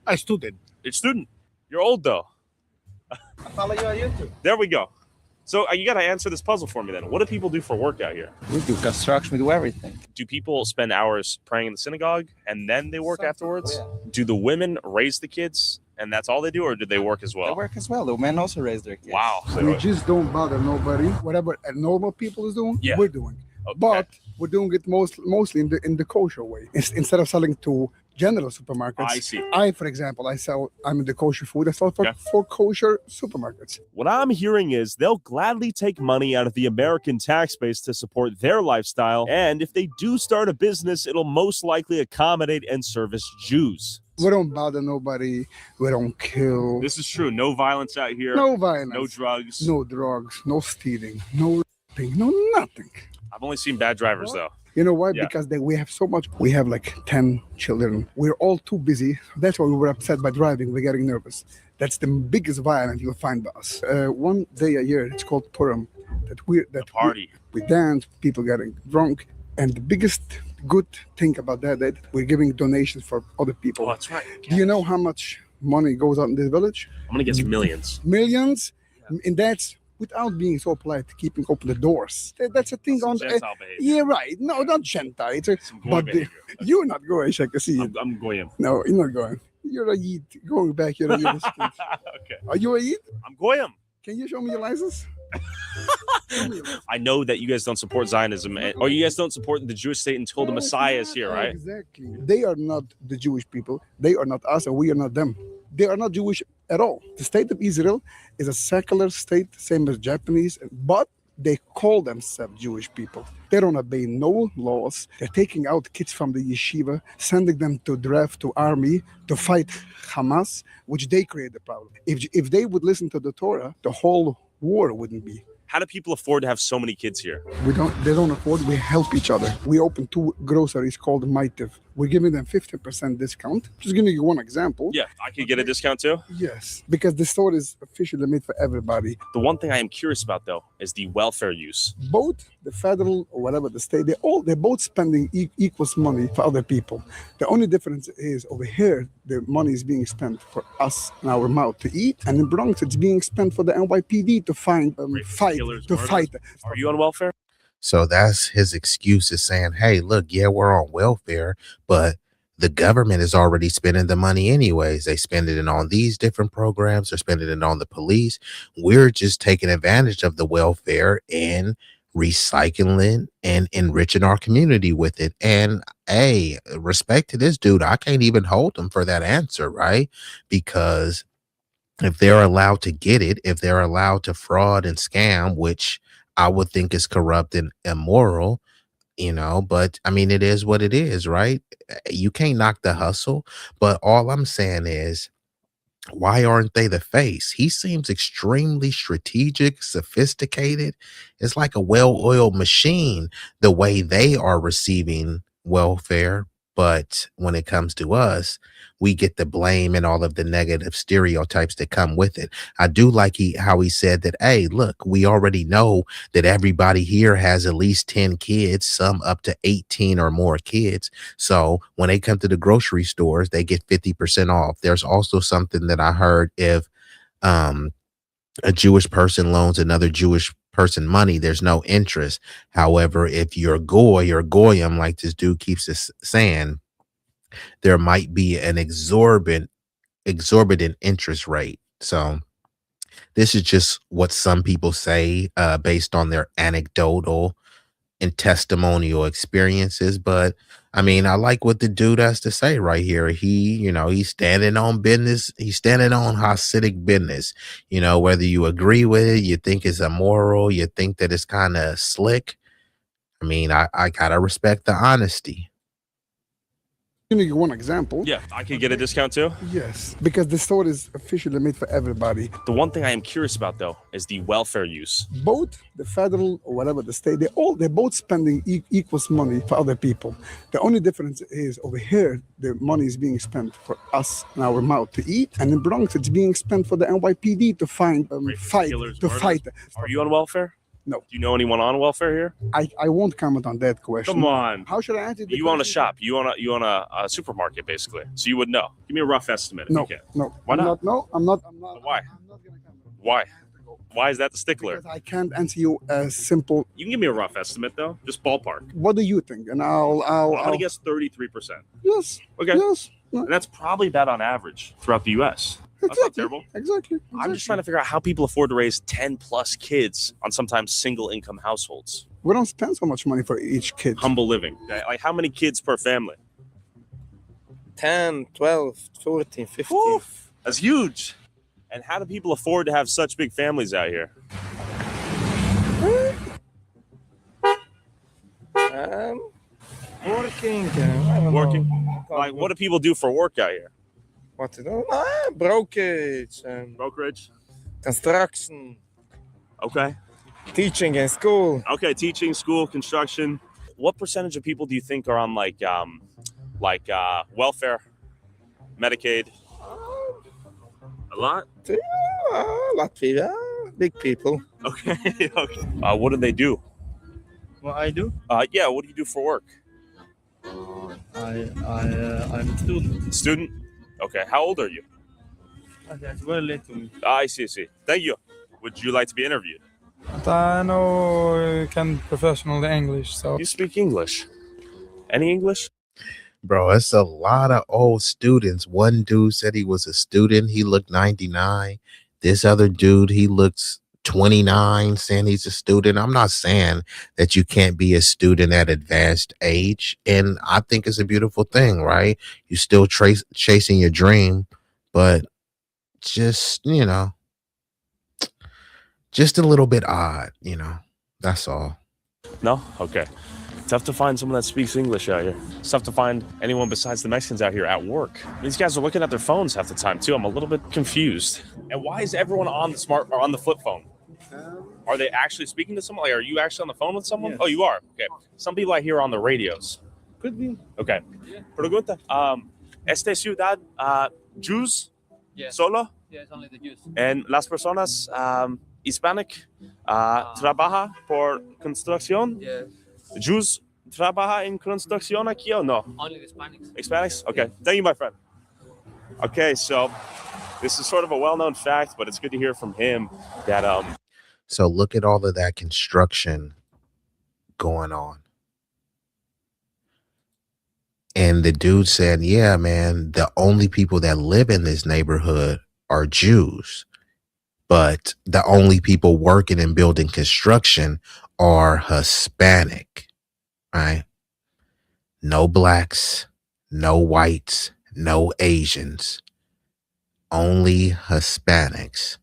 I student. You're a student. You're old, though. I follow you on YouTube. There we go. So you got to answer this puzzle for me then. What do people do for work out here? We do construction. We do everything. Do people spend hours praying in the synagogue and then they work afterwards? Yeah. Do the women raise the kids and that's all they do, or do they work as well? They work as well. The men also raise their kids. Wow. We just don't bother nobody. Whatever normal people is doing, Yeah. we're doing. Okay. But we're doing it mostly in the kosher way. Instead of selling to general supermarkets, I see. For example, I'm in the kosher food. I sell Okay. for kosher supermarkets. What I'm hearing is they'll gladly take money out of the American tax base to support their lifestyle, and if they do start a business, it'll most likely accommodate and service Jews. We don't bother nobody. We don't kill. This is true. No violence out here. No violence. No drugs. No drugs. No stealing. No raping. No nothing. I've only seen bad drivers, though. You know why? Yeah. Because we have so much. We have like 10 children. We're all too busy. That's why we were upset by driving. We're getting nervous. That's the biggest violence you'll find by us. One day a year, it's called Purim. Party. We dance, people getting drunk. And the biggest good thing about that we're giving donations for other people. Oh, that's right. Do you know how much money goes out in this village? I'm going to guess millions. Millions? And that's without being so polite, keeping open the doors. That's a thing on. Gentile behavior. Yeah, right. No, not Gentile. It's Goy behavior. You're not going, I can see it. I'm goyim. No, you're not going. You're a Yid. Going back, you're a Yid. Okay. Are you a Yid? I'm goyim. Can you show me your license? I know that you guys don't support Zionism, or you guys don't support the Jewish state until the Messiah is here, right? Exactly. They are not the Jewish people. They are not us, and we are not them. They are not Jewish at all. The state of Israel is a secular state, same as Japanese, but they call themselves Jewish people. They don't obey no laws. They're taking out kids from the yeshiva, sending them to draft to army to fight Hamas, which they create the problem. If they would listen to the Torah, the whole war wouldn't be. How do people afford to have so many kids here? They don't afford. We help each other. We open 2 groceries called Maitiv. We're giving them 50% discount. Just giving you one example. Yeah, I could get a discount too. Yes, because the store is officially made for everybody. The one thing I am curious about though is the welfare use. Both the federal or whatever the state, they're both spending equals money for other people. The only difference is over here the money is being spent for us and our mouth to eat, and in Bronx it's being spent for the NYPD to fight. Are you on welfare? So that's his excuse, is saying, hey, look, yeah, we're on welfare, but the government is already spending the money anyways. They spend it on these different programs. They're spending it on the police. We're just taking advantage of the welfare and recycling and enriching our community with it. And hey, respect to this dude. I can't even hold him for that answer, right? Because if they're allowed to get it, if they're allowed to fraud and scam, which I would think is corrupt and immoral, but I mean, it is what it is, right? You can't knock the hustle, but all I'm saying is, why aren't they the face? He seems extremely strategic, sophisticated. It's like a well-oiled machine, the way they are receiving welfare. But when it comes to us, we get the blame and all of the negative stereotypes that come with it. I do like how he said that, hey, look, we already know that everybody here has at least 10 kids, some up to 18 or more kids. So when they come to the grocery stores, they get 50% off. There's also something that I heard, if a Jewish person loans another Jewish person money, there's no interest. However, if you're goy or goyim, like this dude keeps us saying, there might be an exorbitant interest rate. So this is just what some people say based on their anecdotal and testimonial experiences. But I mean, I like what the dude has to say right here. He's standing on business. He's standing on Hasidic business. Whether you agree with it, you think it's immoral, you think that it's kind of slick. I mean, I gotta respect the honesty. Give me one example. Yeah, I could get a discount too. Yes, because the store is officially made for everybody. The one thing I am curious about though is the welfare use. Both the federal or whatever the state, they're both spending equals money for other people. The only difference is over here, the money is being spent for us and our mouth to eat, and in Bronx, it's being spent for the NYPD to fight. Are you on welfare? No. Do you know anyone on welfare here? I won't comment on that question. Come on. How should I answer the You own a question? shop. You own a supermarket, basically. So you would know. Give me a rough estimate if No, you can. no. Why not? No, I'm not. Why? Why? Why is that the stickler? Because I can't answer you a simple. You can give me a rough estimate though, just ballpark. What do you think? And I'm I'll gonna guess 33%. Yes. Okay. Yes. And that's probably about on average throughout the U.S. That's not terrible. Exactly. I'm just trying to figure out how people afford to raise 10 plus kids on sometimes single income households. We don't spend so much money for each kid. Humble living. Okay? Like how many kids per family? 10, 12, 14, 15. Oof, that's huge. And how do people afford to have such big families out here? Working. I don't Working? know. Like what do people do for work out here? What to do? Brokerage. Brokerage? Construction. Okay. Teaching in school. Okay, teaching, school, construction. What percentage of people do you think are on like welfare, Medicaid? A lot? Latvia. Big people. Okay. Okay. What do they do? What I do? Yeah. What do you do for work? I'm a student. Student? Okay. How old are you? That's very late to me. I see. Thank you. Would you like to be interviewed? I know can professional English, so You speak English? Any English? Bro, it's a lot of old students. One dude said he was a student. He looked 99. This other dude, he looks 29, saying he's a student. I'm not saying that you can't be a student at advanced age. And I think it's a beautiful thing, right? You still chasing your dream, but just, just a little bit odd, that's all. No? Okay. Tough to find someone that speaks English out here. It's tough to find anyone besides the Mexicans out here at work. These guys are looking at their phones half the time too. I'm a little bit confused. And why is everyone on the flip phone? Are they actually speaking to someone? Like, are you actually on the phone with someone? Yes. Oh, you are. Okay. Some people I hear are on the radios. Could be. Okay. Pregunta. Este ciudad Jews Yes. solo Yes, only the Jews. and las personas Hispanic trabaja por construcción. Yes. Jews trabaja en construcción aquí o no? Only the Hispanics. Hispanics? Okay. Thank you, my friend. Okay, so this is sort of a well-known fact, but it's good to hear from him that So look at all of that construction going on. And the dude said, yeah, man, the only people that live in this neighborhood are Jews. But the only people working and building construction are Hispanic, right? No blacks, no whites, no Asians, only Hispanics.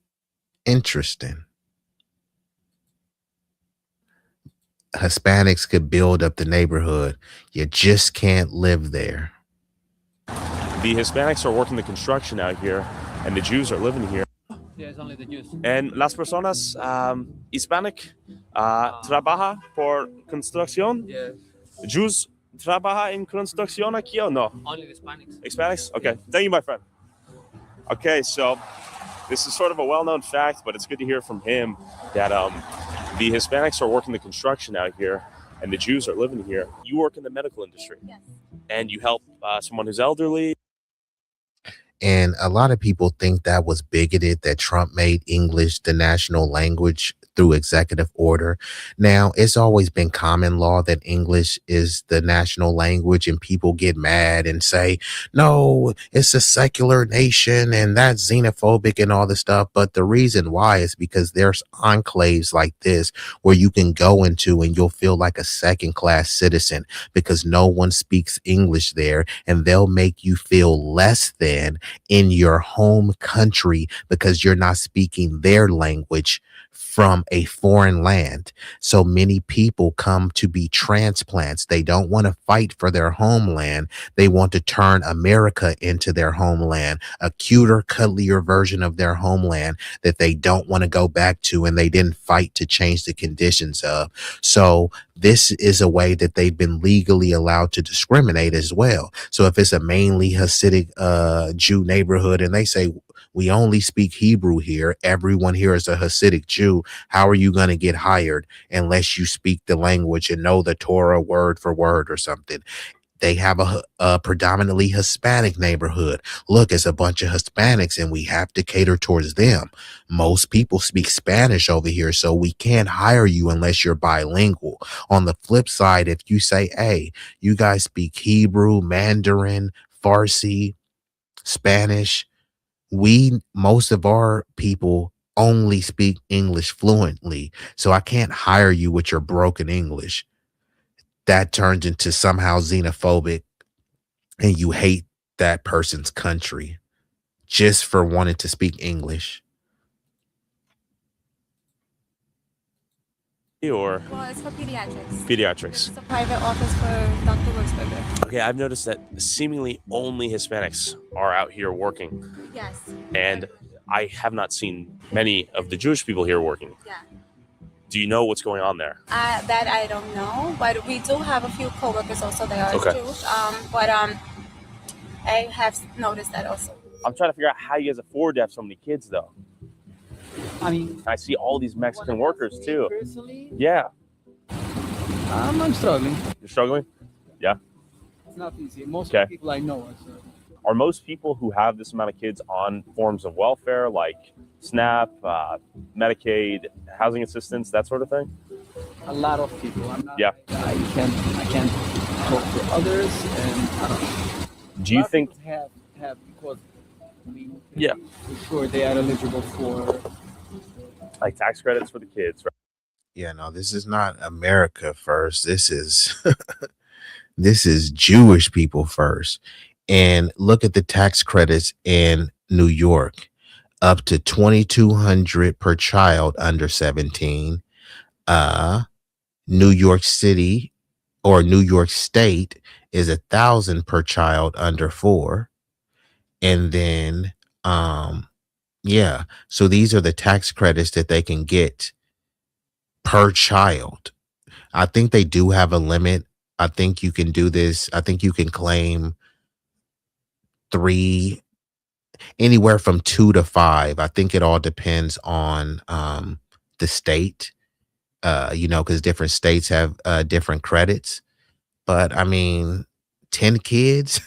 Interesting. Hispanics could build up the neighborhood. You just can't live there. the Hispanics are working the construction out here and the Jews are living here. Yes, only the Jews. And las personas Hispanic trabaja por construcción. Yes. Jews trabaja en construcción aquí o no? Only the Hispanics. Hispanics? Okay. Thank you, my friend. Okay, so this is sort of a well-known fact, but it's good to hear from him that the Hispanics are working the construction out here and the Jews are living here. You work in the medical industry. Yes. And you help someone who's elderly. And a lot of people think that was bigoted, that Trump made English the national language through executive order. Now, it's always been common law that English is the national language, and people get mad and say, no, it's a secular nation and that's xenophobic and all this stuff. But the reason why is because there's enclaves like this where you can go into and you'll feel like a second-class citizen because no one speaks English there, and they'll make you feel less than in your home country because you're not speaking their language from a foreign land. So many people come to be transplants. They don't want to fight for their homeland. They want to turn America into their homeland, a cuter, cuddlier version of their homeland that they don't want to go back to, and they didn't fight to change the conditions of. So this is a way that they've been legally allowed to discriminate as well. So if it's a mainly Hasidic Jew neighborhood and they say, we only speak Hebrew here, everyone here is a Hasidic Jew, how are you going to get hired unless you speak the language and know the Torah word for word or something? They have a predominantly Hispanic neighborhood. Look, it's a bunch of Hispanics and we have to cater towards them. Most people speak Spanish over here, so we can't hire you unless you're bilingual. On the flip side, if you say, hey, you guys speak Hebrew, Mandarin, Farsi, Spanish, most of our people only speak English fluently, so I can't hire you with your broken English. That turns into somehow xenophobic, and you hate that person's country just for wanting to speak English. Or Well, it's for pediatrics. pediatrics. It's a private office for Dr. Wurzberger. Okay, I've noticed that seemingly only Hispanics are out here working. Yes. And I have not seen many of the Jewish people here working. Yeah. Do you know what's going on there? That I don't know, but we do have a few coworkers also that are Okay. Jewish. I have noticed that also. I'm trying to figure out how you guys afford to have so many kids, though. I mean, I see all these Mexican workers, too. personally, Yeah. I'm struggling. You're struggling? Yeah. It's not easy. Most Okay. of the people I know are struggling. Are most people who have this amount of kids on forms of welfare like SNAP, Medicaid, housing assistance, that sort of thing? A lot of people. I'm not. Yeah. I can't talk for others, and I don't know. Do you think? Have because I mean, Yeah. for sure they are eligible for Like tax credits for the kids, right? Yeah, no, this is not America first. This is this is Jewish people first. And look at the tax credits in New York, up to $2,200 per child under 17. New York City or New York State is $1,000 per child under 4. And then yeah, so these are the tax credits that they can get per child. I think they do have a limit. I think you can do this. I think you can claim 3, anywhere from 2 to 5. I think it all depends on the state, because different states have different credits. But I mean, 10 kids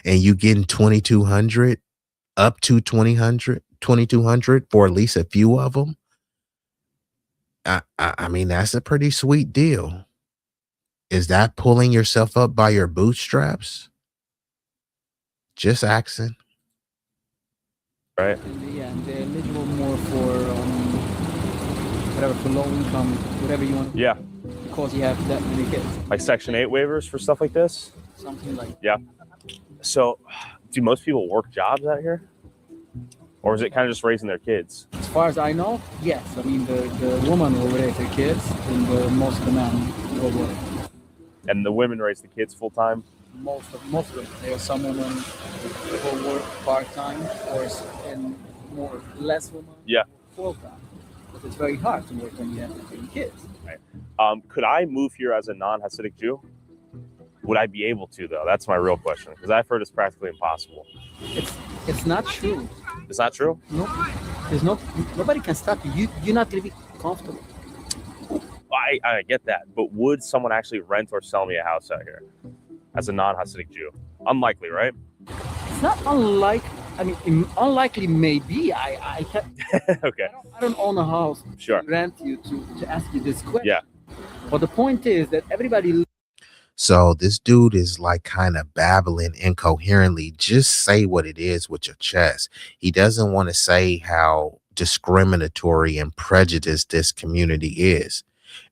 and you getting 2,200 up to 2,200 for at least a few of them. I mean, that's a pretty sweet deal. Is that pulling yourself up by your bootstraps? Just asking. Right. and they're eligible more for whatever, for low income, whatever you want. Yeah. Because you have that many kids. Like Section 8 waivers for stuff like this? Something like. Yeah. So, do most people work jobs out here? Or is it kind of just raising their kids? As far as I know, yes. I mean, the woman will raise her kids, and most of the men will work. And the women raise the kids full time? Most of them. There are some women who work part time, or and less women Yeah. full time. But it's very hard to work when you have 3 kids. Right. Could I move here as a non-Hasidic Jew? Would I be able to, though? That's my real question, because I've heard it's practically impossible. It's not true. It's not true? No, nobody can stop you. You're not going to be comfortable. I get that, but would someone actually rent or sell me a house out here as a non-Hasidic Jew? Unlikely, right? It's not unlikely. I mean, unlikely maybe. I can't. Okay. I don't own a house. Sure. To rent you to ask you this question. Yeah. But the point is that everybody. So this dude is like kind of babbling incoherently. Just say what it is with your chest. He doesn't want to say how discriminatory and prejudiced this community is.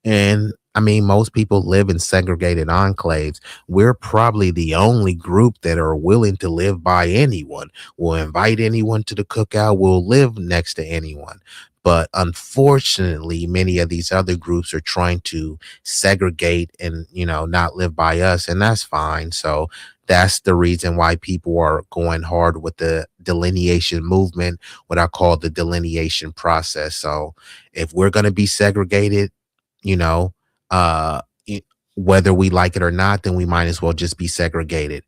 And I mean, most people live in segregated enclaves. We're probably the only group that are willing to live by anyone. We'll invite anyone to the cookout. We'll live next to anyone. But unfortunately, many of these other groups are trying to segregate and, not live by us, and that's fine. So that's the reason why people are going hard with the delineation movement, what I call the delineation process. So if we're going to be segregated, you know, uh i- whether we like it or not, then we might as well just be segregated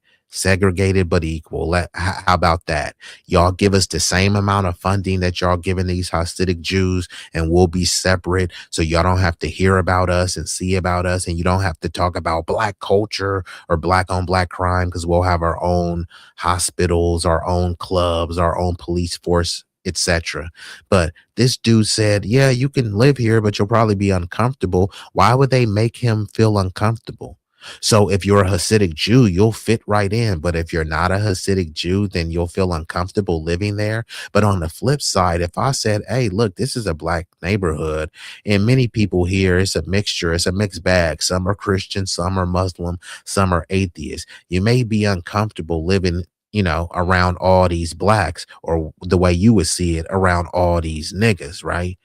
but equal. How about that? Y'all give us the same amount of funding that y'all giving these Hasidic Jews, and we'll be separate, so y'all don't have to hear about us and see about us, and you don't have to talk about black culture or black on black crime, because we'll have our own hospitals, our own clubs, our own police force, etc. But this dude said, yeah, you can live here, but you'll probably be uncomfortable. Why would they make him feel uncomfortable? So if you're a Hasidic Jew, you'll fit right in. But if you're not a Hasidic Jew, then you'll feel uncomfortable living there. But on the flip side, if I said, hey, look, this is a black neighborhood, and many people here, it's a mixture, it's a mixed bag. Some are Christian, some are Muslim, some are atheists. You may be uncomfortable living, around all these blacks, or the way you would see it, around all these niggas, right?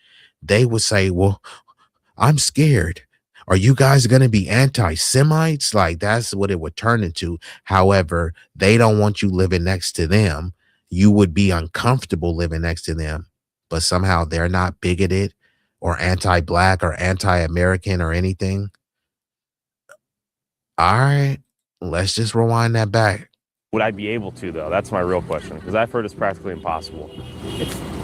They would say, well, I'm scared. Are you guys going to be anti-Semites? Like, that's what it would turn into. However, they don't want you living next to them. You would be uncomfortable living next to them, but somehow they're not bigoted or anti-black or anti-American or anything. All right, let's just rewind that back. Would I be able to, though? That's my real question, because I've heard it's practically impossible.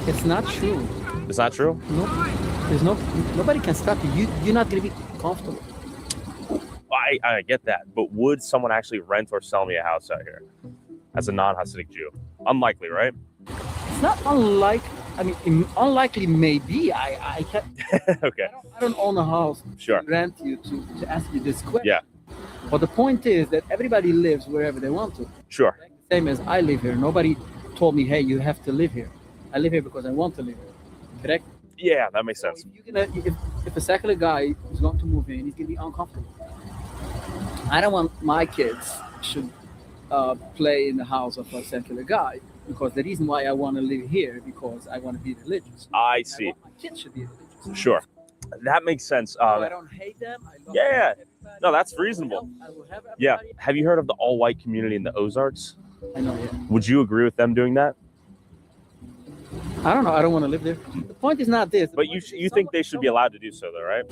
It's not true. It's not true? No, nobody can stop you. You're not going to be comfortable. I get that, but would someone actually rent or sell me a house out here as a non-Hasidic Jew? Unlikely, right? It's not unlikely. I mean, unlikely maybe. I can't. Okay. I don't own a house. Sure. To rent you to ask you this question. Yeah. But the point is that everybody lives wherever they want to. Sure. Same as I live here. Nobody told me, hey, you have to live here. I live here because I want to live here. Correct? Yeah, that makes sense. If a secular guy is going to move in, he's going to be uncomfortable. I don't want my kids should play in the house of a secular guy, because the reason why I want to live here because I want to be religious. I see. My kids should be religious. Sure. That makes sense. I don't hate them. I love Yeah. them. No, that's reasonable. I will have Yeah. Have you heard of the all-white community in the Ozarks? I know, yeah. Would you agree with them doing that? I don't know. I don't want to live there. The point is not this. But you think they should be allowed to do so, though, right?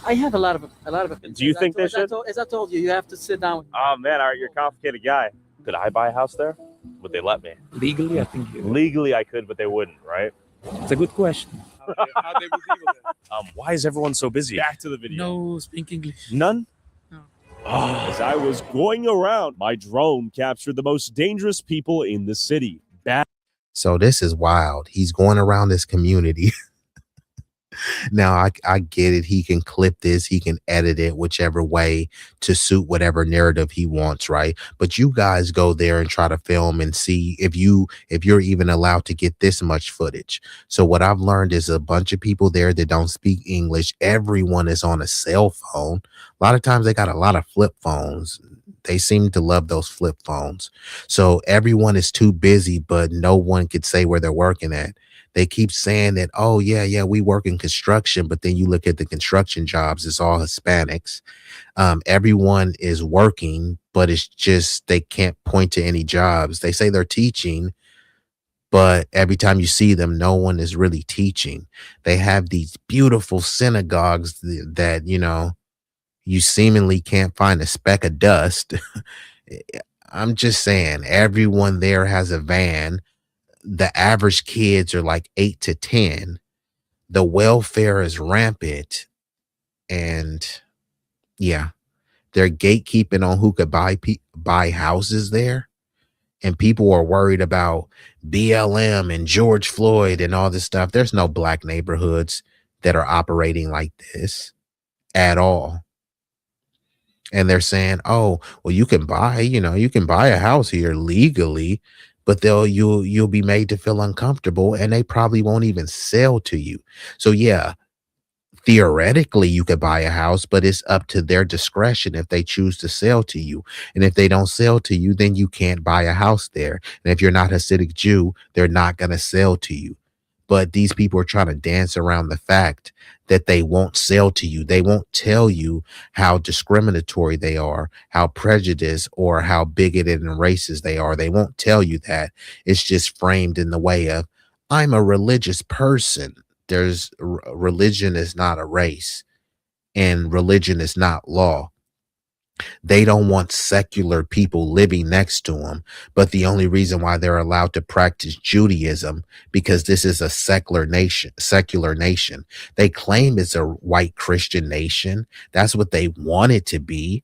I have a lot of opinions. Do you think they should? As I told you, you have to sit down. Oh man, all right, you're a complicated guy. Could I buy a house there? Would they let me? Legally, I think you. Legally, I could, but they wouldn't, right? It's a good question. Why is everyone so busy? Back to the video. No, speak English. None? No. As I was going around, my drone captured the most dangerous people in the city. So this is wild. He's going around this community. Now, I get it. He can clip this. He can edit it whichever way to suit whatever narrative he wants, right? But you guys go there and try to film and see if you're even allowed to get this much footage. So what I've learned is a bunch of people there that don't speak English. Everyone is on a cell phone. A lot of times they got a lot of flip phones. They seem to love those flip phones. So everyone is too busy, but no one could say where they're working at. They keep saying that, oh, yeah, we work in construction. But then you look at the construction jobs, it's all Hispanics. Everyone is working, but it's just they can't point to any jobs. They say they're teaching, but every time you see them, no one is really teaching. They have these beautiful synagogues that you seemingly can't find a speck of dust. I'm just saying, everyone there has a van. The average kids are like 8 to 10. The welfare is rampant. And yeah, they're gatekeeping on who could buy houses there. And people are worried about BLM and George Floyd and all this stuff. There's no black neighborhoods that are operating like this at all. And they're saying, oh, well, you can buy a house here legally, but you'll be made to feel uncomfortable, and they probably won't even sell to you. So yeah, theoretically you could buy a house, but it's up to their discretion if they choose to sell to you. And if they don't sell to you, then you can't buy a house there. And if you're not a Hasidic Jew, they're not going to sell to you. But these people are trying to dance around the fact that they won't sell to you. They won't tell you how discriminatory they are, how prejudiced or how bigoted and racist they are. They won't tell you that. It's just framed in the way of, I'm a religious person. Religion is not a race, and religion is not law. They don't want secular people living next to them, but the only reason why they're allowed to practice Judaism, because this is a secular nation. They claim it's a white Christian nation. That's what they want it to be.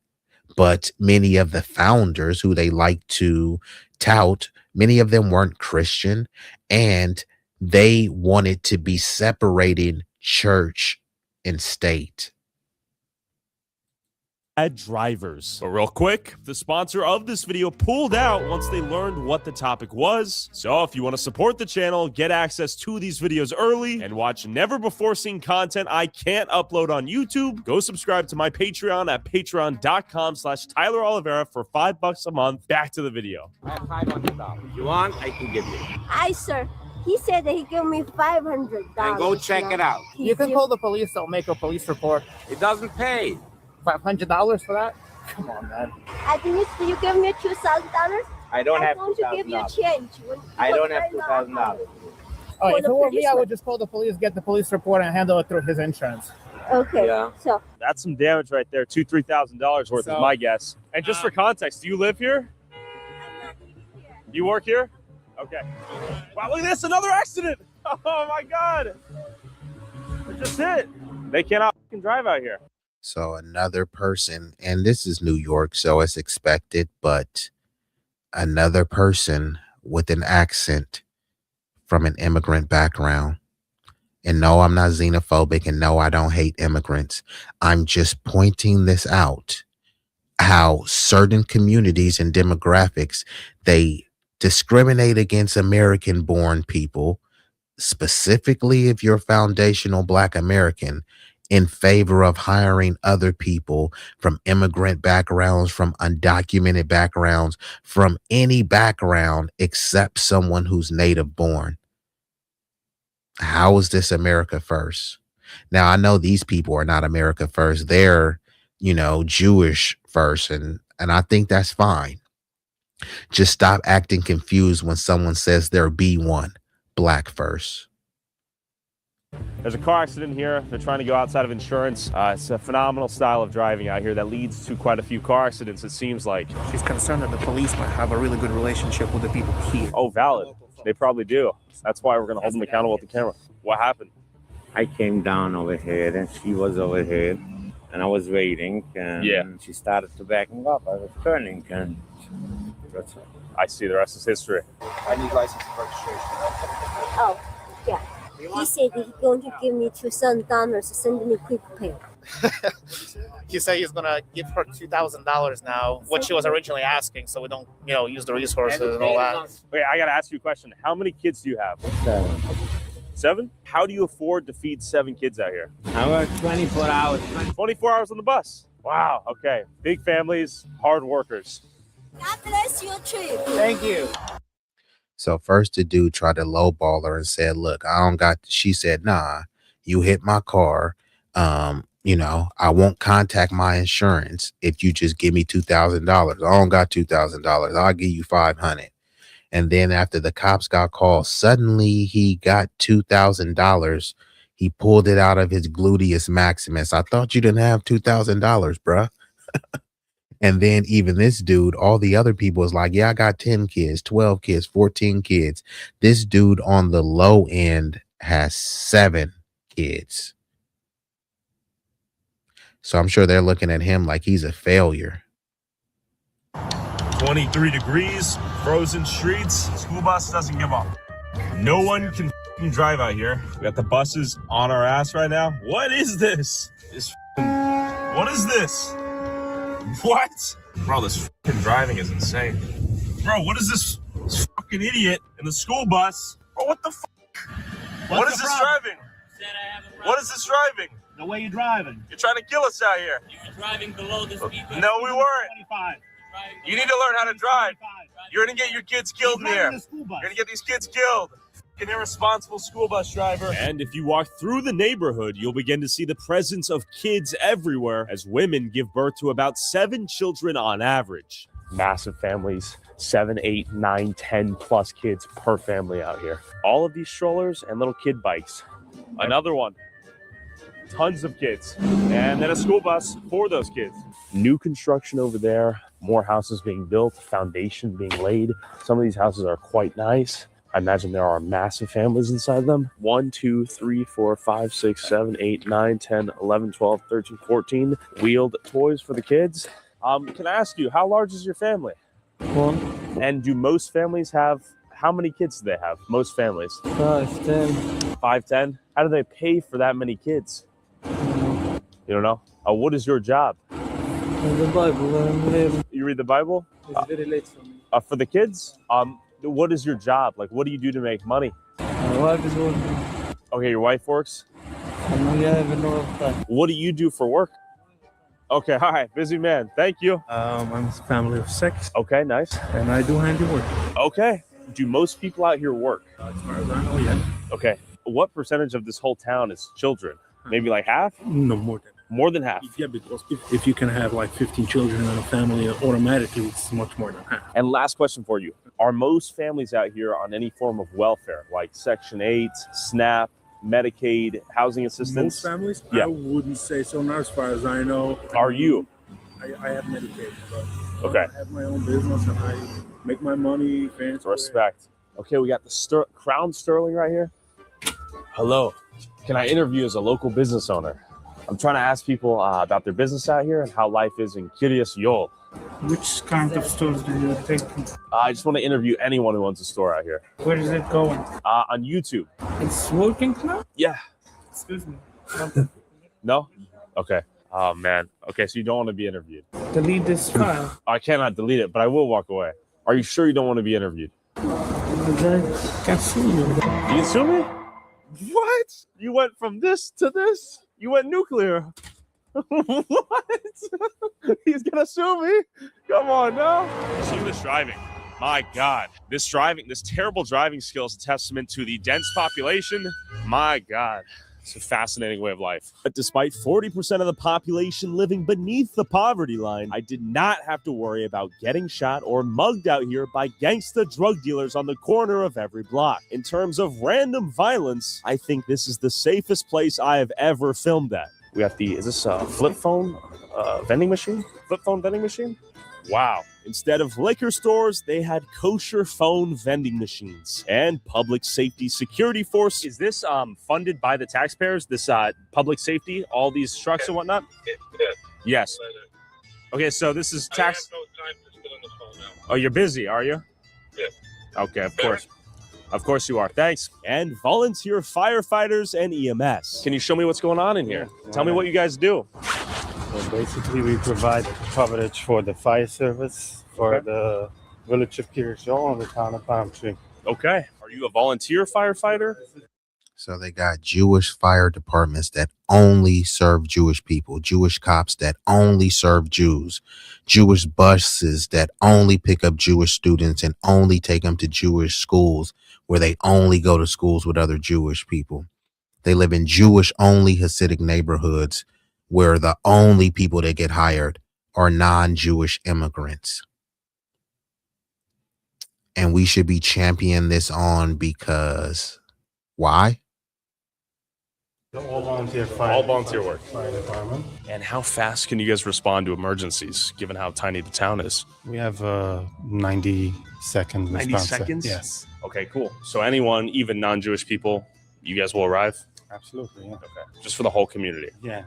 But many of the founders who they like to tout, many of them weren't Christian, and they wanted to be separating church and state. Drivers. But real quick, the sponsor of this video pulled out once they learned what the topic was. So if you want to support the channel, get access to these videos early, and watch never before seen content I can't upload on YouTube, go subscribe to my Patreon at patreon.com/Tyler Oliveira for $5 a month. Back to the video. I have $500. You want? I can give you. Hi, sir. He said that he gave me $500. And go check it out. You can call the police. They'll make a police report. It doesn't pay. $500 for that? Come on, man. At least you give me $2,000. I don't have going to give you $2,000. change. I don't have $2,000. Oh, if it were me, I would just call the police, get the police report, and handle it through his insurance. Okay. Yeah. So That's some damage right there. $2,000-$3,000 worth is my guess. And just for context, do you live here? You work here? Okay. Wow, look at this, another accident. Oh my God. It just hit. They cannot fucking drive out here. So another person, and this is New York, so it's expected, but another person with an accent from an immigrant background. And no, I'm not xenophobic, and no, I don't hate immigrants. I'm just pointing this out, how certain communities and demographics, they discriminate against American-born people, specifically if you're foundational Black American, in favor of hiring other people from immigrant backgrounds, from undocumented backgrounds, from any background except someone who's native born. How is this America first? Now, I know these people are not America first. They're, Jewish first. And I think that's fine. Just stop acting confused when someone says they're B1, Black first. There's a car accident here. They're trying to go outside of insurance. It's a phenomenal style of driving out here that leads to quite a few car accidents, it seems like. She's concerned that the police might have a really good relationship with the people here. Oh, valid. They probably do. That's why we're going to hold them accountable with the camera. What happened? I came down over here and she was over here and I was waiting and she started to backing up. I was turning and that's it. I see. The rest is history. I need license and registration. oh, yeah. He said that he's going to give me $2,000 to send me quick pay. He said he's gonna give her $2,000 now, what she was originally asking, so we don't, use the resources and all that. Wait, I gotta ask you a question. How many kids do you have? 7. 7? How do you afford to feed 7 kids out here? I work 24 hours. 24 hours on the bus. Wow. Okay. Big families, hard workers. God bless your trip. Thank you. So first the dude tried to lowball her and said, look, she said, nah, you hit my car. I won't contact my insurance if you just give me $2,000. I don't got $2,000. I'll give you $500. And then after the cops got called, suddenly he got $2,000. He pulled it out of his gluteus maximus. I thought you didn't have $2,000, bruh. And then even this dude, all the other people was like, yeah, I got 10 kids, 12 kids, 14 kids. This dude on the low end has 7 kids. So I'm sure they're looking at him like he's a failure. 23 degrees, frozen streets. School bus doesn't give up. No one can drive out here. We got the buses on our ass right now. What is this? What is this? What? Bro, this fucking driving is insane. Bro, what is this fucking idiot in the school bus? Bro, what the fuck? What is this driving? What is this driving? The way you're driving. You're trying to kill us out here. You're driving below the speed limit. No, we weren't. 25. You need to learn how to drive. You're going to get your kids killed in here. You're going to get these kids killed. An irresponsible school bus driver. And if you walk through the neighborhood, you'll begin to see the presence of kids everywhere as women give birth to about 7 children on average. Massive families, 7, 8, 9, 10 plus kids per family out here. All of these strollers and little kid bikes. Another one. Tons of kids. And then a school bus for those kids. New construction over there. More houses being built, foundation being laid. Some of these houses are quite nice. I imagine there are massive families inside them. 1, 2, 3, 4, 5, 6, 7, 8, 9, 10, 11, 12, 13, 14 wheeled toys for the kids. Can I ask you, how large is your family? 1. And do most families have, how many kids do they have? Most families? 5, 10. 5, 10? How do they pay for that many kids? You don't know? What is your job? The Bible. You read the Bible? It's very late for me. For the kids? What is your job? Like, what do you do to make money? My wife is working. Okay, your wife works? We have no time. What do you do for work? Okay, all right, busy man. Thank you. I'm a family of 6. Okay, nice. And I do handiwork. Okay. Do most people out here work? As far as I know, yeah. Okay. What percentage of this whole town is children? Maybe like half? No, more than. More than half? Yeah, because if you can have like 15 children in a family, automatically it's much more than half. And last question for you. Are most families out here on any form of welfare, like Section 8, SNAP, Medicaid, housing assistance? Most families? Yeah. I wouldn't say so, not as far as I know. Are you? I have Medicaid, but Okay. I have my own business and I make my money. Respect. Okay, we got the Crown Sterling right here. Hello. Can I interview as a local business owner? I'm trying to ask people about their business out here and how life is in Kiryas Yol. Which kind of stores do you take? I just want to interview anyone who owns a store out here. Where is it going? On YouTube. It's working now? Yeah. Excuse me. No? Okay. Oh, man. Okay, so you don't want to be interviewed. Delete this file. I cannot delete it, but I will walk away. Are you sure you don't want to be interviewed? I can sue you. You can sue me? What? You went from this to this? You went nuclear. What? He's gonna sue me? Come on now. See this driving. My God. This terrible driving skill is a testament to the dense population. My God. It's a fascinating way of life. But despite 40% of the population living beneath the poverty line, I did not have to worry about getting shot or mugged out here by gangsta drug dealers on the corner of every block. In terms of random violence, I think this is the safest place I have ever filmed at. We have is this a flip phone vending machine? Flip phone vending machine? Wow. Instead of liquor stores, they had kosher phone vending machines and public safety security force. Is this funded by the taxpayers, this public safety, all these trucks and whatnot? Yes. Okay, so this is tax. I have no time to sit on the phone now. Oh, you're busy, are you? Yes. Okay, of course. Of course you are. Thanks. And volunteer firefighters and EMS. Can you show me what's going on in here? Tell me what you guys do. So basically, we provide coverage for the fire service for the village of Kiryas and the town of Palm Tree. Okay. Are you a volunteer firefighter? So they got Jewish fire departments that only serve Jewish people, Jewish cops that only serve Jews, Jewish buses that only pick up Jewish students and only take them to Jewish schools where they only go to schools with other Jewish people. They live in Jewish-only Hasidic neighborhoods where the only people that get hired are non-Jewish immigrants. And we should be championing this on because why? All volunteer work. Fire department. And how fast can you guys respond to emergencies, given how tiny the town is? We have a 90-second response. 90 seconds? Yes. Okay, cool. So anyone, even non-Jewish people, you guys will arrive? Absolutely, yeah. Okay. Just for the whole community? Yeah.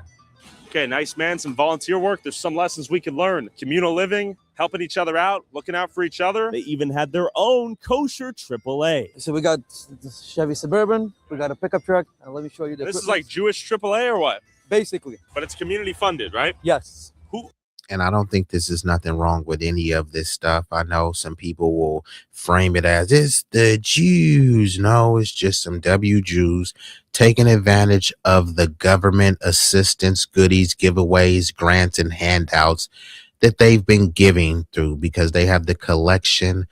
Okay, nice, man. Some volunteer work. There's some lessons we can learn. Communal living, helping each other out, looking out for each other. They even had their own kosher AAA. So we got the Chevy Suburban, we got a pickup truck, and let me show you the This is like Jewish AAA or what? Basically. But it's community funded, right? Yes. Who? And I don't think this is nothing wrong with any of this stuff. I know some people will frame it as it's the Jews. No, it's just some W Jews taking advantage of the government assistance, goodies, giveaways, grants, and handouts that they've been giving through because they have the complexion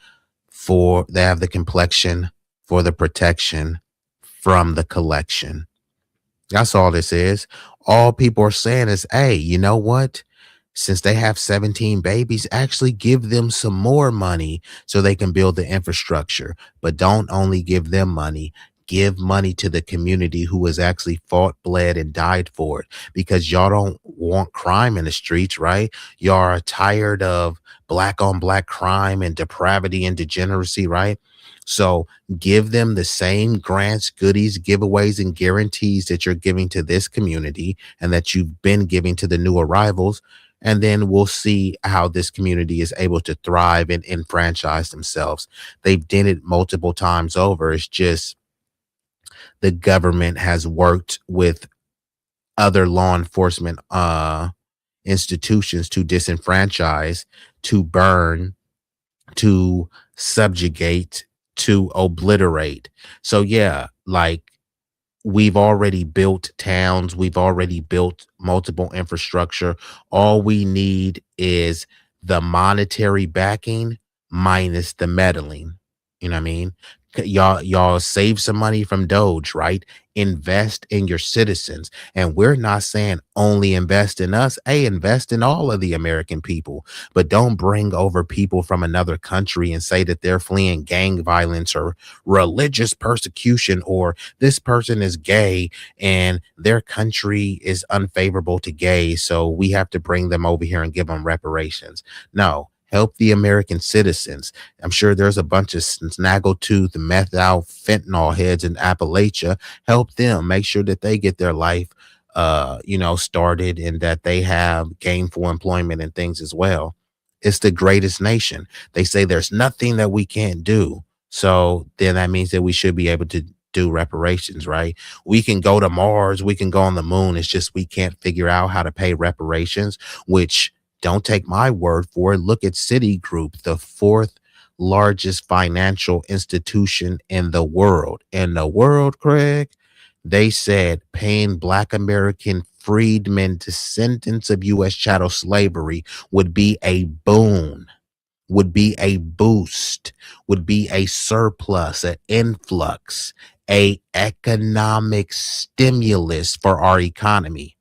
for the protection from the collection. That's all this is. All people are saying is, hey, you know what? Since they have 17 babies, actually give them some more money so they can build the infrastructure. But don't only give them money, give money to the community who has actually fought, bled, and died for it. Because y'all don't want crime in the streets, right? Y'all are tired of black on black crime and depravity and degeneracy, right? So give them the same grants, goodies, giveaways, and guarantees that you're giving to this community and that you've been giving to the new arrivals. And then we'll see how this community is able to thrive and enfranchise themselves. They've done it multiple times over. It's just the government has worked with other law enforcement institutions to disenfranchise, to burn, to subjugate, to obliterate. So yeah, like we've already built towns, we've already built multiple infrastructure. All we need is the monetary backing minus the meddling. You know what I mean? Y'all save some money from Doge, right? Invest in your citizens. And we're not saying only invest in us. Hey, invest in all of the American people, but don't bring over people from another country and say that they're fleeing gang violence or religious persecution, or this person is gay and their country is unfavorable to gays, so we have to bring them over here and give them reparations. No, help the American citizens. I'm sure there's a bunch of snaggletooth, methyl, fentanyl heads in Appalachia. Help them. Make sure that they get their life, started, and that they have gainful employment and things as well. It's the greatest nation. They say there's nothing that we can't do. So then that means that we should be able to do reparations, right? We can go to Mars, we can go on the moon. It's just we can't figure out how to pay reparations, which, don't take my word for it. Look at Citigroup, the fourth largest financial institution in the world. In the world, Craig, they said paying Black American freedmen, descendants of U.S. chattel slavery, would be a boon, would be a boost, would be a surplus, an influx, a economic stimulus for our economy,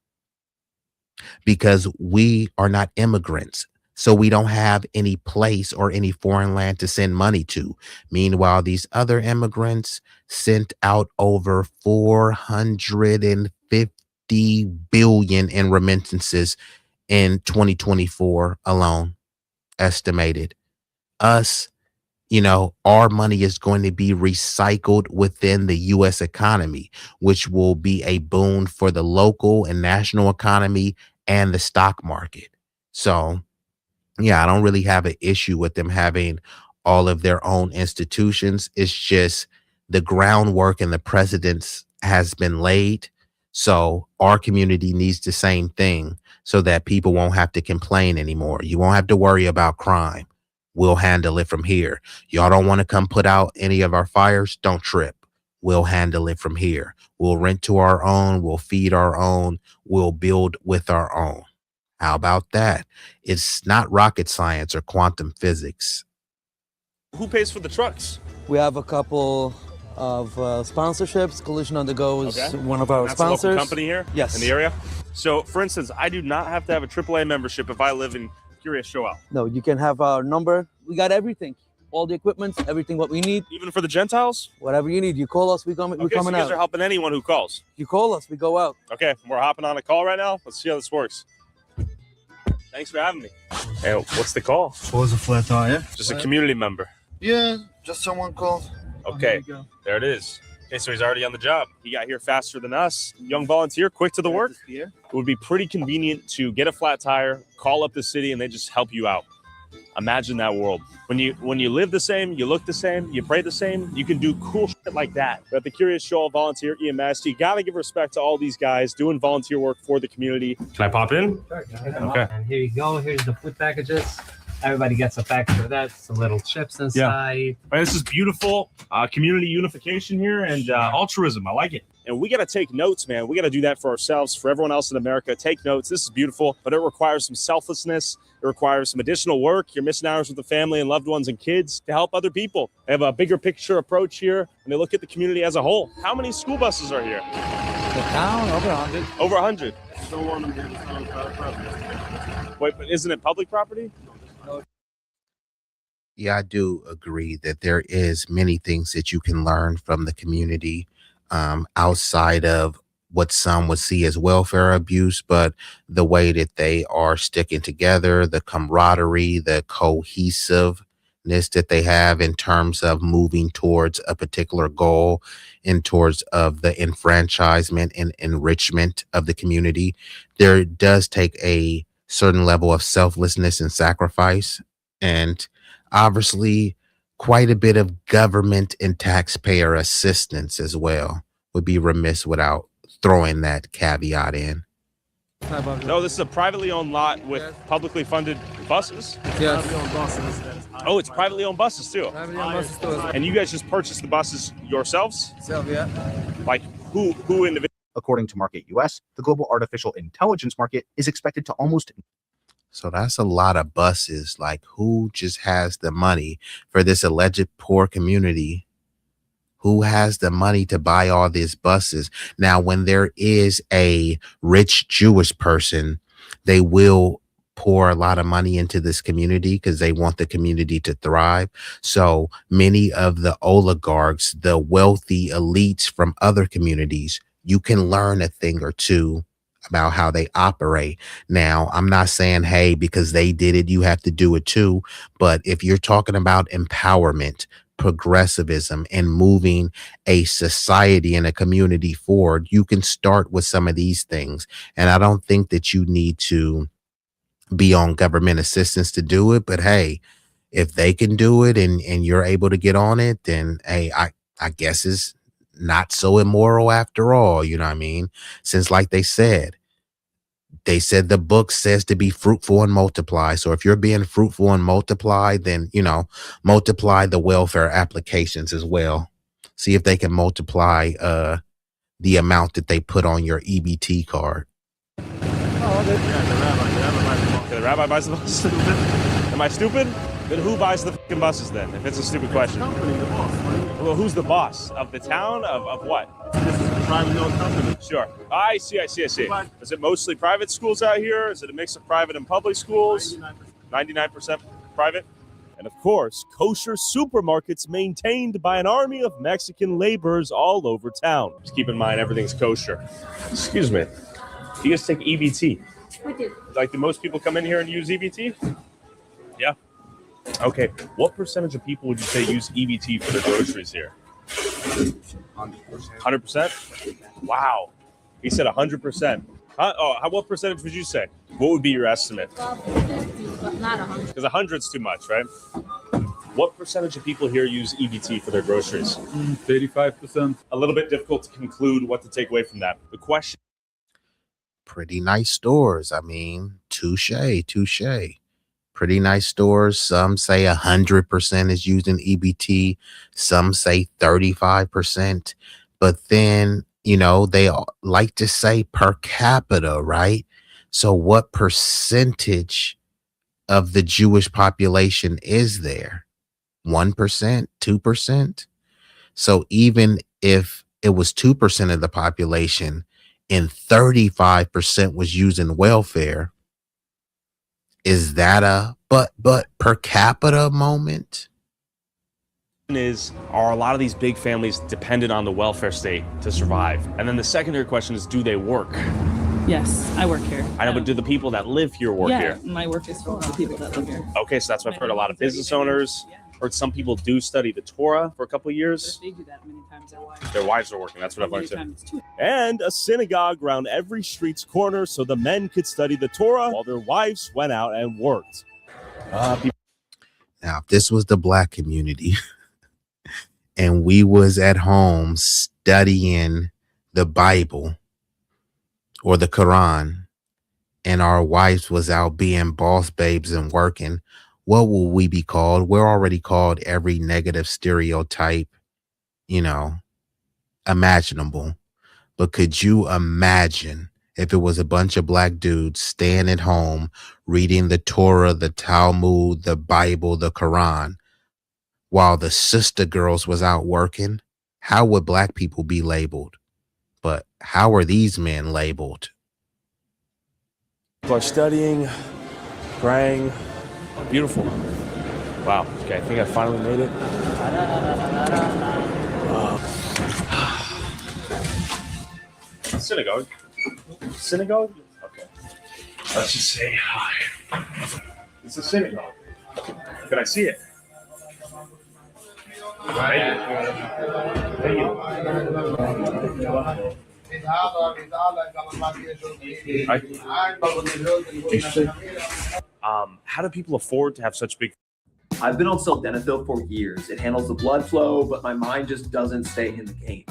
because we are not immigrants. So we don't have any place or any foreign land to send money to. Meanwhile, these other immigrants sent out over 450 billion in remittances in 2024 alone, estimated. Us, our money is going to be recycled within the U.S. economy, which will be a boon for the local and national economy and the stock market. So, yeah, I don't really have an issue with them having all of their own institutions. It's just the groundwork and the precedence has been laid. So our community needs the same thing so that people won't have to complain anymore. You won't have to worry about crime. We'll handle it from here. Y'all don't want to come put out any of our fires? Don't trip. We'll handle it from here. We'll rent to our own. We'll feed our own. We'll build with our own. How about that? It's not rocket science or quantum physics. Who pays for the trucks? We have a couple of sponsorships. Collision on the Go is one of our That's sponsors. a local company here? Yes. In the area? So, for instance, I do not have to have a AAA membership if I live in Curious Joel. No, you can have our number. We got everything. All the equipment, everything what we need. Even for the Gentiles? Whatever you need. You call us, we're coming So you guys out. are helping anyone who calls? You call us, we go out. Okay, we're hopping on a call right now. Let's see how this works. Thanks for having me. Hey, what's the call? What was a flat tire? Just a community member. Yeah, just someone called. Okay, there it is. Okay, so he's already on the job. He got here faster than us. Young volunteer, quick to the work. It would be pretty convenient to get a flat tire, call up the city, and they just help you out. Imagine that world. When you live the same, you look the same, you pray the same, you can do cool shit like that. But the Curious Show Volunteer EMS, you gotta give respect to all these guys doing volunteer work for the community. Can I pop in? Sure. Okay. And here you go. Here's the food packages. Everybody gets a package of that. Some little chips inside. Yeah. And this is beautiful community unification here and altruism. I like it. And we got to take notes, man. We got to do that for ourselves, for everyone else in America. Take notes. This is beautiful, but it requires some selflessness. It requires some additional work. You're missing hours with the family and loved ones and kids to help other people. They have a bigger picture approach here, and they look at the community as a whole. How many school buses are here? The town, over 100. Over 100. Don't want them here to sound property. Wait, but isn't it public property? Yeah, I do agree that there is many things that you can learn from the community outside of what some would see as welfare abuse, but the way that they are sticking together, the camaraderie, the cohesiveness that they have in terms of moving towards a particular goal, in towards of the enfranchisement and enrichment of the community. There does take a certain level of selflessness and sacrifice, and obviously quite a bit of government and taxpayer assistance as well. Would be remiss without throwing that caveat in. No, this is a privately owned lot with publicly funded buses. Yes. Oh, it's privately owned buses too. Privately owned buses too. And you guys just purchased the buses yourselves? Yeah. Like who individually? According to Market US, the global artificial intelligence market is expected to almost. So that's a lot of buses. Like, who just has the money for this alleged poor community? Who has the money to buy all these buses? Now, when there is a rich Jewish person, they will pour a lot of money into this community because they want the community to thrive. So many of the oligarchs, the wealthy elites from other communities, you can learn a thing or two about how they operate. Now, I'm not saying, hey, because they did it, you have to do it too. But if you're talking about empowerment, progressivism, and moving a society and a community forward, you can start with some of these things. And I don't think that you need to be on government assistance to do it. But hey, if they can do it and you're able to get on it, then hey, I guess it's not so immoral after all. You know what I mean? Since like they said the book says to be fruitful and multiply. So if you're being fruitful and multiply, then, you know, multiply the welfare applications as well. See if they can multiply the amount that they put on your EBT card. Oh, the rabbi buys the buses. Am I stupid? Then who buys the fucking buses then? If it's a stupid question. Well, who's the boss of the town of what? This is a privately owned company. Sure. I see. Is it mostly private schools out here? Is it a mix of private and public schools? 99% private. And of course, kosher supermarkets maintained by an army of Mexican laborers all over town. Just keep in mind, everything's kosher. Excuse me. Do you guys take EBT? We do. Like, do most people come in here and use EBT? Yeah. Okay. What percentage of people would you say use EBT for their groceries here? 100%? Wow. He said 100%. What percentage would you say? What would be your estimate? Well, 50, but not 100. Because 100's too much, right? What percentage of people here use EBT for their groceries? 35%. A little bit difficult to conclude what to take away from that. The question. Pretty nice stores. I mean, touche. Pretty nice stores. Some say 100% is using EBT. Some say 35%. But then, you know, they like to say per capita, right? So what percentage of the Jewish population is there? 1%, 2%? So even if it was 2% of the population and 35% was using welfare, is that a but per capita moment? Are a lot of these big families dependent on the welfare state to survive? And then the secondary question is, do they work? Yes, I work here. I know, but do the people that live here work here? My work is for the people that live here. Okay, so that's what I've heard. A lot of business owners, heard some people do study the Torah for a couple of years. They do that many times. Their wives are working. That's what I've learned too. And a synagogue around every street's corner so the men could study the Torah while their wives went out and worked. Now, if this was the black community and we was at home studying the Bible or the Quran and our wives was out being boss babes and working, what will we be called? We're already called every negative stereotype, imaginable. But could you imagine if it was a bunch of black dudes staying at home, reading the Torah, the Talmud, the Bible, the Quran, while the sister girls was out working? How would black people be labeled? But how are these men labeled? People are studying, praying. Beautiful. Wow. Okay, I think I finally made it. Synagogue. Synagogue? Okay. Let's just say hi. It's a synagogue. Can I see it? Thank you. How do people afford to have such big? I've been on sildenafil for years. It handles the blood flow, but my mind just doesn't stay in the game.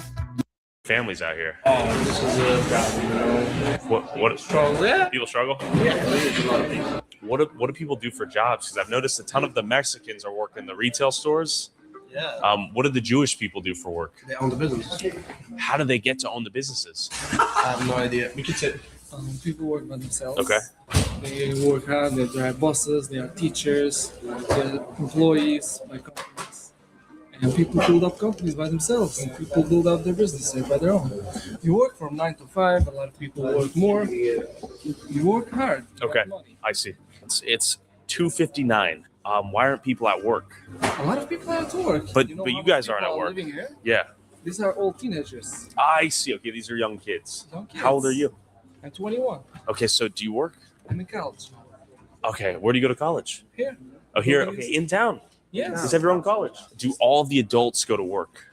Families out here. Oh, this is a problem, What struggle? Yeah. People struggle? Yeah, there's a lot of people. What do people do for jobs? Because I've noticed a ton of the Mexicans are working the retail stores. Yeah. What do the Jewish people do for work? They own the business. How do they get to own the businesses? I have no idea. We could say. People work by themselves. Okay. They work hard. They drive buses. They are teachers. They're employees by companies. And people build up companies by themselves. And people build up their businesses by their own. You work from 9 to 5. A lot of people work more. You work hard. Okay, I see. It's 2:59. Why aren't people at work? A lot of people are at work. But know you how guys many aren't at people are work. living here? Yeah, These are all teenagers. I see. Okay, these are young kids. Young kids. How old are you? I'm 21. Okay, so do you work? I'm in college. Okay, where do you go to college? Here. Oh, here. Okay, in town. Yes. You have your own college. Do all the adults go to work?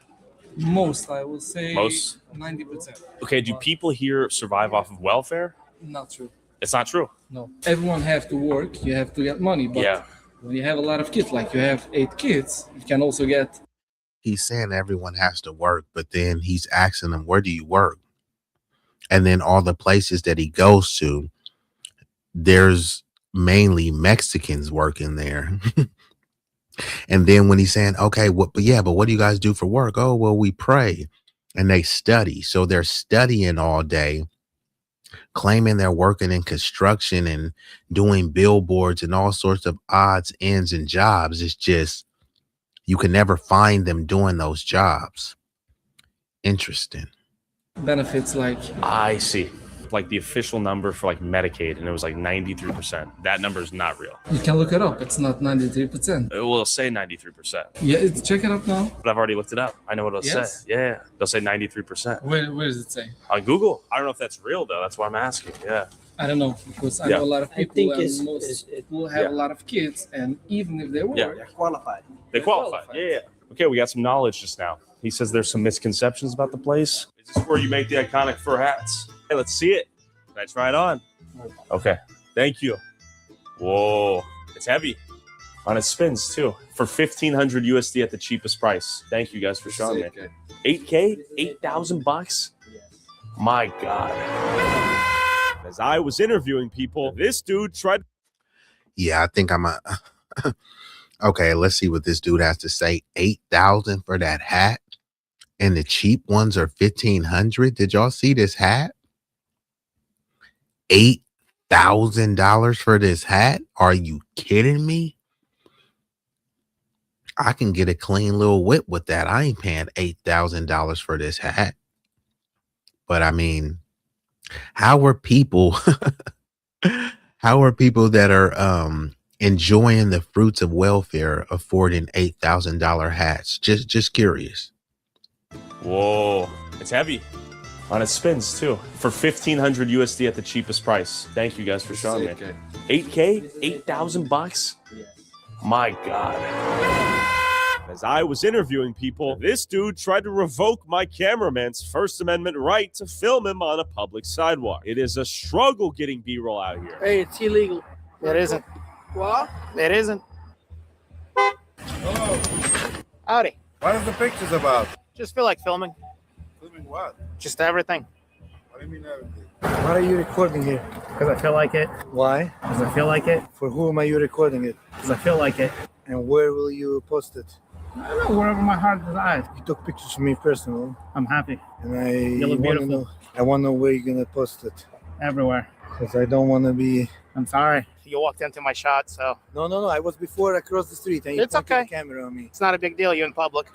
Most, I will say. Most? 90%. Okay, do people here survive off of welfare? Not true. It's not true. No. Everyone have to work. You have to get money. But Yeah. when you have a lot of kids, like you have 8 kids, you can also get. He's saying everyone has to work, but then he's asking them, where do you work? And then all the places that he goes to, there's mainly Mexicans working there. And then when he's saying, okay, but what do you guys do for work? Oh, well, we pray and they study. So they're studying all day, claiming they're working in construction and doing billboards and all sorts of odds, ends, and jobs. It's just, you can never find them doing those jobs. Interesting. Benefits like. I see. Like the official number for like Medicaid, and it was like 93%. That number is not real. You can look it up. It's not 93%. It will say 93%. Yeah, check it up now. But I've already looked it up. I know what it'll Yes? say. Yeah, they'll say 93%. Where does it say? On Google. I don't know if that's real though. That's why I'm asking. Yeah. I don't know, because I Yeah. know a lot of people think and it's- most will have Yeah. a lot of kids, and even if they work, Yeah. They're qualified. They qualify. Yeah. Okay, we got some knowledge just now. He says there's some misconceptions about the place. Is this where you make the iconic fur hats? Hey, let's see it. Can I try it on? Okay. Thank you. Whoa. It's heavy. On its spins too. For 1,500 USD at the cheapest price. Thank you guys for showing me. 8K? 8,000 bucks? My God. As I was interviewing people, this dude tried. Yeah, I think I'm okay, let's see what this dude has to say. 8,000 for that hat, and the cheap ones are 1,500. Did y'all see this hat? $8,000 for this hat? Are you kidding me? I can get a clean little whip with that. I ain't paying $8,000 for this hat. But I mean, how are people that are enjoying the fruits of welfare affording $8,000 hats? Just curious. Whoa. It's heavy. On its spins too. For 1,500 USD at the cheapest price. Thank you guys for showing me. 8K? 8,000 bucks? My God. As I was interviewing people, this dude tried to revoke my cameraman's First Amendment right to film him on a public sidewalk. It is a struggle getting B-roll out here. Hey, it's illegal. It isn't. What? It isn't. Howdy. What is the pictures about? Just feel like filming. Filming what? Just everything. What do you mean everything? Why are you recording here? Because I feel like it. Why? Because I feel like it. For whom are you recording it? Because I feel like it. And where will you post it? I don't know, wherever my heart desires. You took pictures of me personally. I'm happy. And I You look want to beautiful. know. I want to know where you're gonna post it. Everywhere. Because I don't want to be. I'm sorry. You walked into my shot, so. No. I was before across the street, and you It's pointed okay. the camera on me. It's not a big deal. You're in public.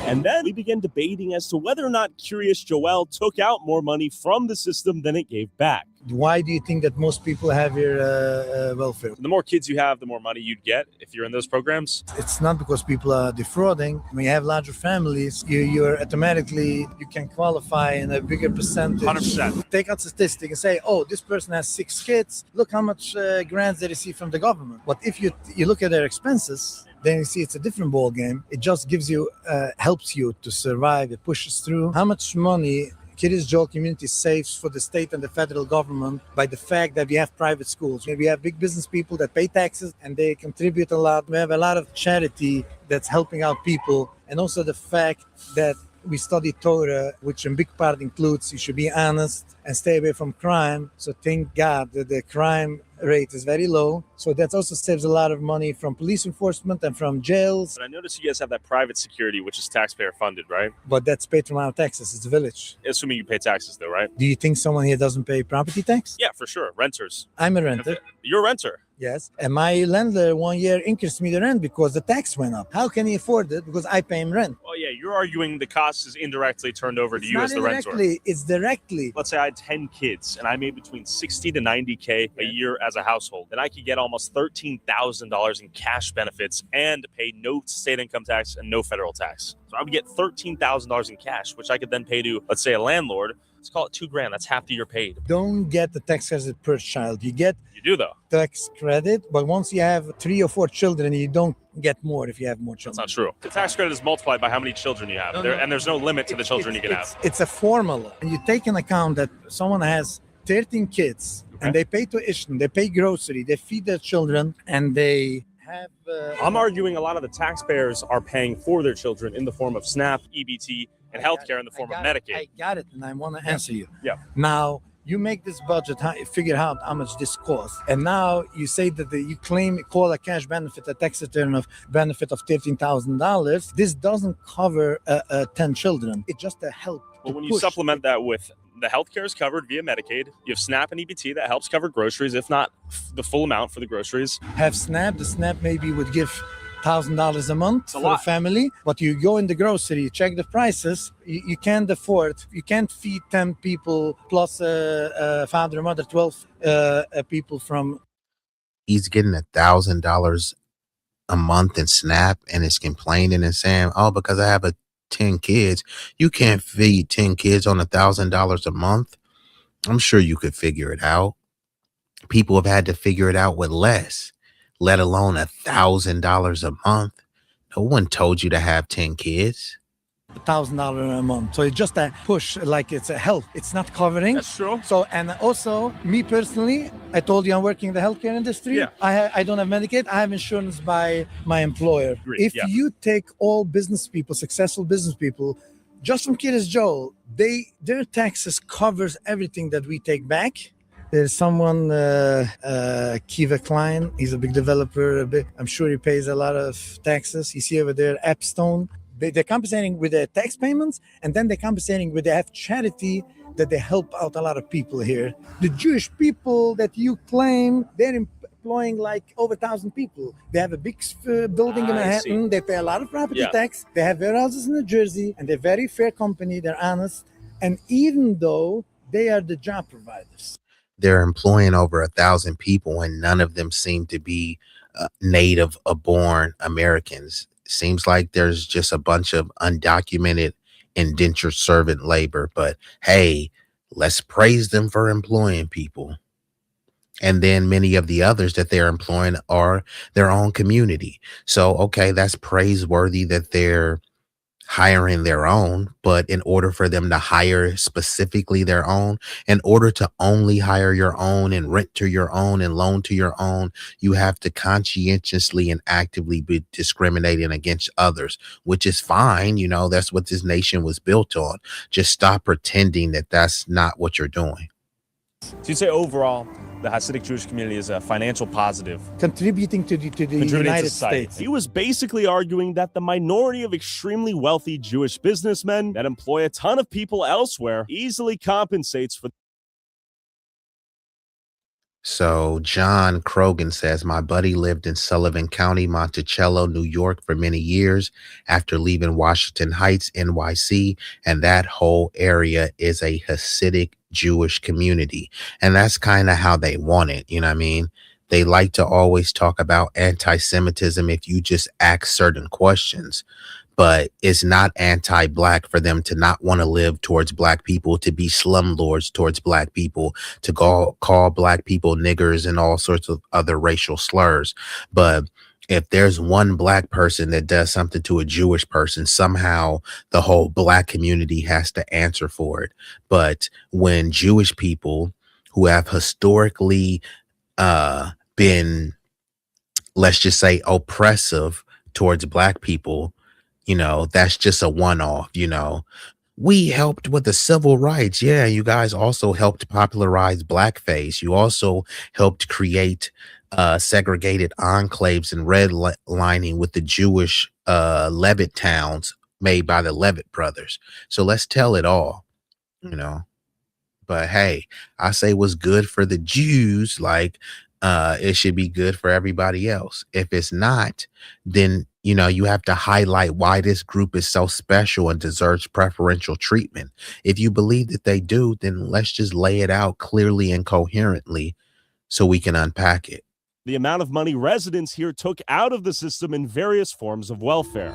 And then we began debating as to whether or not Curious Joel took out more money from the system than it gave back. Why do you think that most people have your welfare? The more kids you have, the more money you'd get if you're in those programs. It's not because people are defrauding. When you have larger families, you're automatically, you can qualify in a bigger percentage. 100%. Take out statistic and say, oh, this person has 6 kids. Look how much grants they receive from the government. But if you look at their expenses, then you see it's a different ball game. It just gives you, helps you to survive. It pushes through. How much money Curious Joel community saves for the state and the federal government by the fact that we have private schools. We have big business people that pay taxes and they contribute a lot. We have a lot of charity that's helping out people. And also the fact that we study Torah, which in big part includes you should be honest and stay away from crime. So thank God that the crime rate is very low. So that also saves a lot of money from police enforcement and from jails. But I noticed you guys have that private security, which is taxpayer funded, right? But that's paid from our taxes. It's a village. Assuming you pay taxes, though, right? Do you think someone here doesn't pay property tax? Yeah, for sure. Renters. I'm a renter. You're a renter. Yes. And my landlord 1 year increased me the rent because the tax went up. How can he afford it? Because I pay him rent. Well, yeah, you're arguing the cost is indirectly turned over to It's you not as the renter. indirectly, it's directly. Let's say I had 10 kids and I made between 60 to 90K a year as a household. Then I could get almost $13,000 in cash benefits and pay no state income tax and no federal tax. So I would get $13,000 in cash, which I could then pay to, let's say, a landlord. Let's call it $2,000. That's half the year paid. Don't get the tax credit per child. You get You do, though. tax credit, but once you have 3 or 4 children, you don't get more if you have more children. That's not true. The tax credit is multiplied by how many children you have. And there's no limit to the children you can have. It's a formula. And you take into account that someone has 13 kids and they pay tuition, they pay grocery, they feed their children, and they have... I'm arguing a lot of the taxpayers are paying for their children in the form of SNAP, EBT, and healthcare in the form of Medicaid. I got it, and I want to answer you. Yeah. Now, you make this budget, figure out how much this costs, and now you say that you call a cash benefit, a tax return of benefit of $13,000. This doesn't cover 10 children. It's just a help. But when you supplement that with the healthcare is covered via Medicaid, you have SNAP and EBT that helps cover groceries, if not the full amount for the groceries. Have SNAP. The SNAP maybe would give $1,000 a month for a family, but you go in the grocery, check the prices, you can't afford, you can't feed 10 people plus a father and mother, 12 people from. He's getting $1,000 a month in SNAP and is complaining and saying, oh, because I have 10 kids, you can't feed 10 kids on $1,000 a month. I'm sure you could figure it out. People have had to figure it out with less, let alone $1,000 a month. No one told you to have 10 kids. $1,000 a month. So it's just a push, like it's a help. It's not covering. That's true. So, and also me personally, I told you I'm working in the healthcare industry. Yeah. I don't have Medicaid. I have insurance by my employer. Agreed. If Yeah. you take all business people, successful business people, just from Curious Joel, their taxes covers everything that we take back. There's someone, Kiva Klein. He's a big developer. I'm sure he pays a lot of taxes. You see over there, Appstone. They're compensating with their tax payments, and then they're compensating with they have charity that they help out a lot of people here. The Jewish people that you claim, they're employing like over 1,000 people. They have a big building in Manhattan. They pay a lot of property tax. They have warehouses in New Jersey, and they're a very fair company. They're honest. And even though they are the job providers, they're employing over 1,000 people, and none of them seem to be native born Americans. Seems like there's just a bunch of undocumented indentured servant labor, but hey, let's praise them for employing people. And then many of the others that they're employing are their own community. So, okay, that's praiseworthy that they're hiring their own, but in order for them to hire specifically their own, in order to only hire your own and rent to your own and loan to your own, you have to conscientiously and actively be discriminating against others, which is fine. You know, that's what this nation was built on. Just stop pretending that that's not what you're doing. So you'd say overall, the Hasidic Jewish community is a financial positive, contributing to the contributing to United society. States. He was basically arguing that the minority of extremely wealthy Jewish businessmen that employ a ton of people elsewhere easily compensates for. So John Krogan says, my buddy lived in Sullivan County, Monticello, New York for many years after leaving Washington Heights, NYC, and that whole area is a Hasidic Jewish community. And that's kind of how they want it. You know what I mean? They like to always talk about anti-Semitism if you just ask certain questions. But it's not anti-black for them to not want to live towards black people, to be slumlords towards black people, to call black people niggers and all sorts of other racial slurs. But if there's one black person that does something to a Jewish person, somehow the whole black community has to answer for it. But when Jewish people who have historically been, let's just say, oppressive towards black people, you know, that's just a one-off. You know, we helped with the civil rights. Yeah, you guys also helped popularize blackface. You also helped create segregated enclaves and redlining with the Jewish Levitt towns made by the Levitt brothers. So let's tell it all, you know. But hey, I say what's good for the Jews, like it should be good for everybody else. If it's not, then, you know, you have to highlight why this group is so special and deserves preferential treatment. If you believe that they do, then let's just lay it out clearly and coherently so we can unpack it. The amount of money residents here took out of the system in various forms of welfare.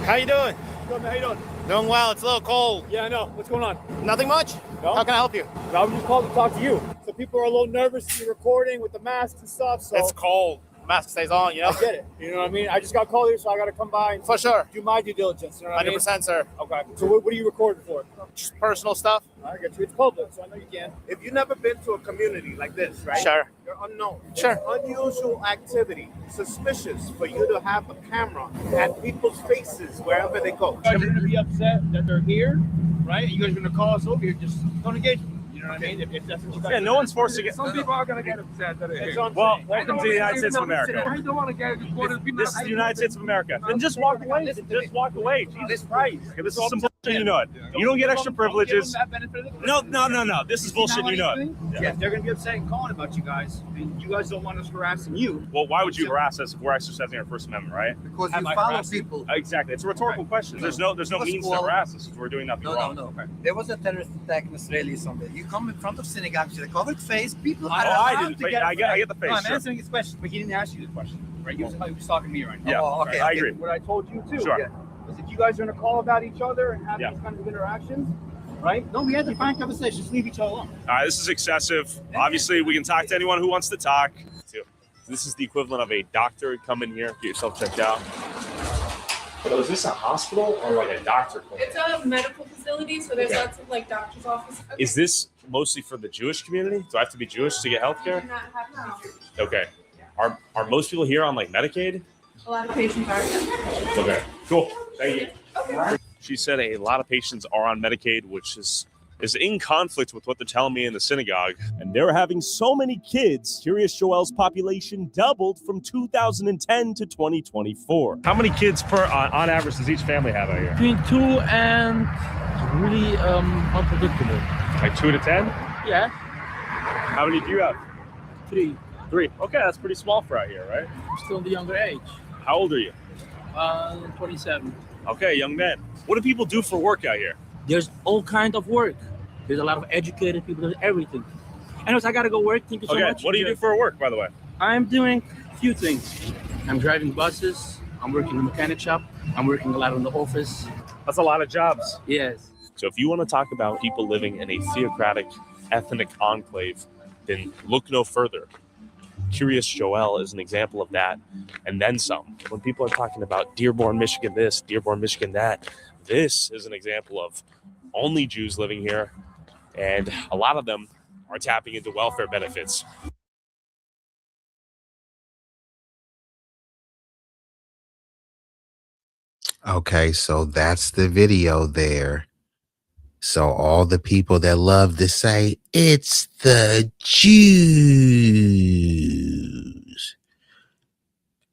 How you doing? Good, man. How you doing? Doing well. It's a little cold. Yeah, I know. What's going on? Nothing much? No? How can I help you? I was just called to talk to you. So people are a little nervous to be recording with the masks and stuff. So It's cold. Mask stays on, you know? I get it. You know what I mean? I just got called here, so I got to come by and For sure. do my due diligence. You know what I mean? 100%, sir. Okay. So what are you recording for? Just personal stuff. I get you. It's public, so I know you can. If you've never been to a community like this, right? Sure. You're unknown. Sure. It's unusual activity, suspicious for you to have a camera at people's faces wherever they go. You guys are going to be upset that they're here, right? You guys are going to call us over here. Just don't engage me. You know what I mean? If that's what you guys Yeah, no one's forced to get. Some people are going to get upset that they're here. Well, welcome to the United States of America. I don't want to get reported. This is the United States of America. Then just walk away. Just walk away. Jesus Christ. Okay, this is some bullshit. You know it. You don't get extra privileges. No. This is bullshit. You know it. Yeah, they're going to be upset and calling about you guys. And you guys don't want us harassing you. Well, why would you harass us if we're exercising our First Amendment, right? Because you follow people. Exactly. It's a rhetorical question. There's no means to harass us if we're doing nothing wrong. No. There was a terrorist attack in Australia Sunday. You come in front of synagogue with a covered face, people are I didn't. I get the face. No, I'm sure. answering his question, but he didn't ask you the question, right? He was talking to me right now. Yeah, Oh, okay. I agree. What I told you too. Sure. Yeah, was if you guys are going to call about each other and have these kinds of interactions, right? No, we had to find conversations. Just leave each other alone. All right, this is excessive. Obviously, we can talk to anyone who wants to talk. This is the equivalent of a doctor. Come in here, get yourself checked out. So is this a hospital or like a doctor clinic? It's a medical facility, so there's lots of like doctor's offices. Is this mostly for the Jewish community? Do I have to be Jewish to get health care? Okay. Are most people here on like Medicaid? A lot of patients are. Okay, cool. Thank you. Okay. She said a lot of patients are on Medicaid, which is in conflict with what they're telling me in the synagogue. And they're having so many kids, Curious Joel's population doubled from 2010 to 2024. How many kids on average does each family have out here? Between 2 and really unpredictable. Like 2 to 10? Yeah. How many do you have? 3. 3. Okay, that's pretty small for out here, right? I'm still in the younger age. How old are you? 27. Okay, young man. What do people do for work out here? There's all kind of work. There's a lot of educated people. There's everything. Anyways, I gotta go work. Thank you so much. What do you do for work, by the way? I'm doing a few things. I'm driving buses. I'm working in the mechanic shop. I'm working a lot in the office. That's a lot of jobs. Yes. So if you want to talk about people living in a theocratic ethnic enclave, then look no further. Curious Joel is an example of that, and then some. When people are talking about Dearborn, Michigan this, Dearborn, Michigan that, this is an example of only Jews living here, and a lot of them are tapping into welfare benefits. Okay, so that's the video there. So all the people that love to say it's the Jews,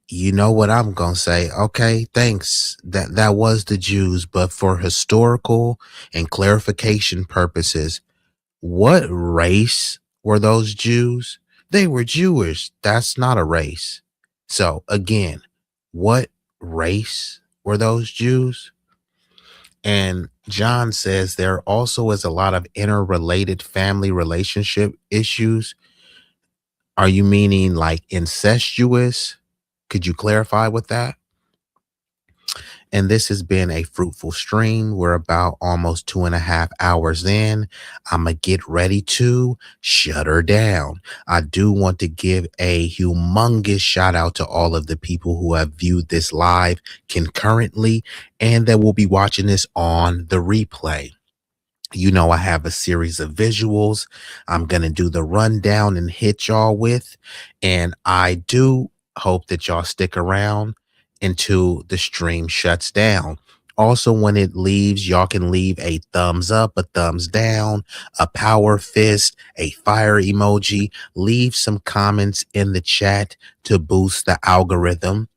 you know what I'm gonna say? Okay, thanks. That was the Jews, but for historical and clarification purposes, what race were those Jews? They were Jewish. That's not a race. So again, what race were those Jews? And John says there also is a lot of interrelated family relationship issues. Are you meaning like incestuous? Could you clarify with that? And this has been a fruitful stream. We're about almost 2.5 hours in. I'm going to get ready to shut her down. I do want to give a humongous shout out to all of the people who have viewed this live concurrently and that will be watching this on the replay. You know, I have a series of visuals I'm going to do the rundown and hit y'all with. And I do hope that y'all stick around until the stream shuts down. Also, when it leaves, y'all can leave a thumbs up, a thumbs down, a power fist, a fire emoji. Leave some comments in the chat to boost the algorithm.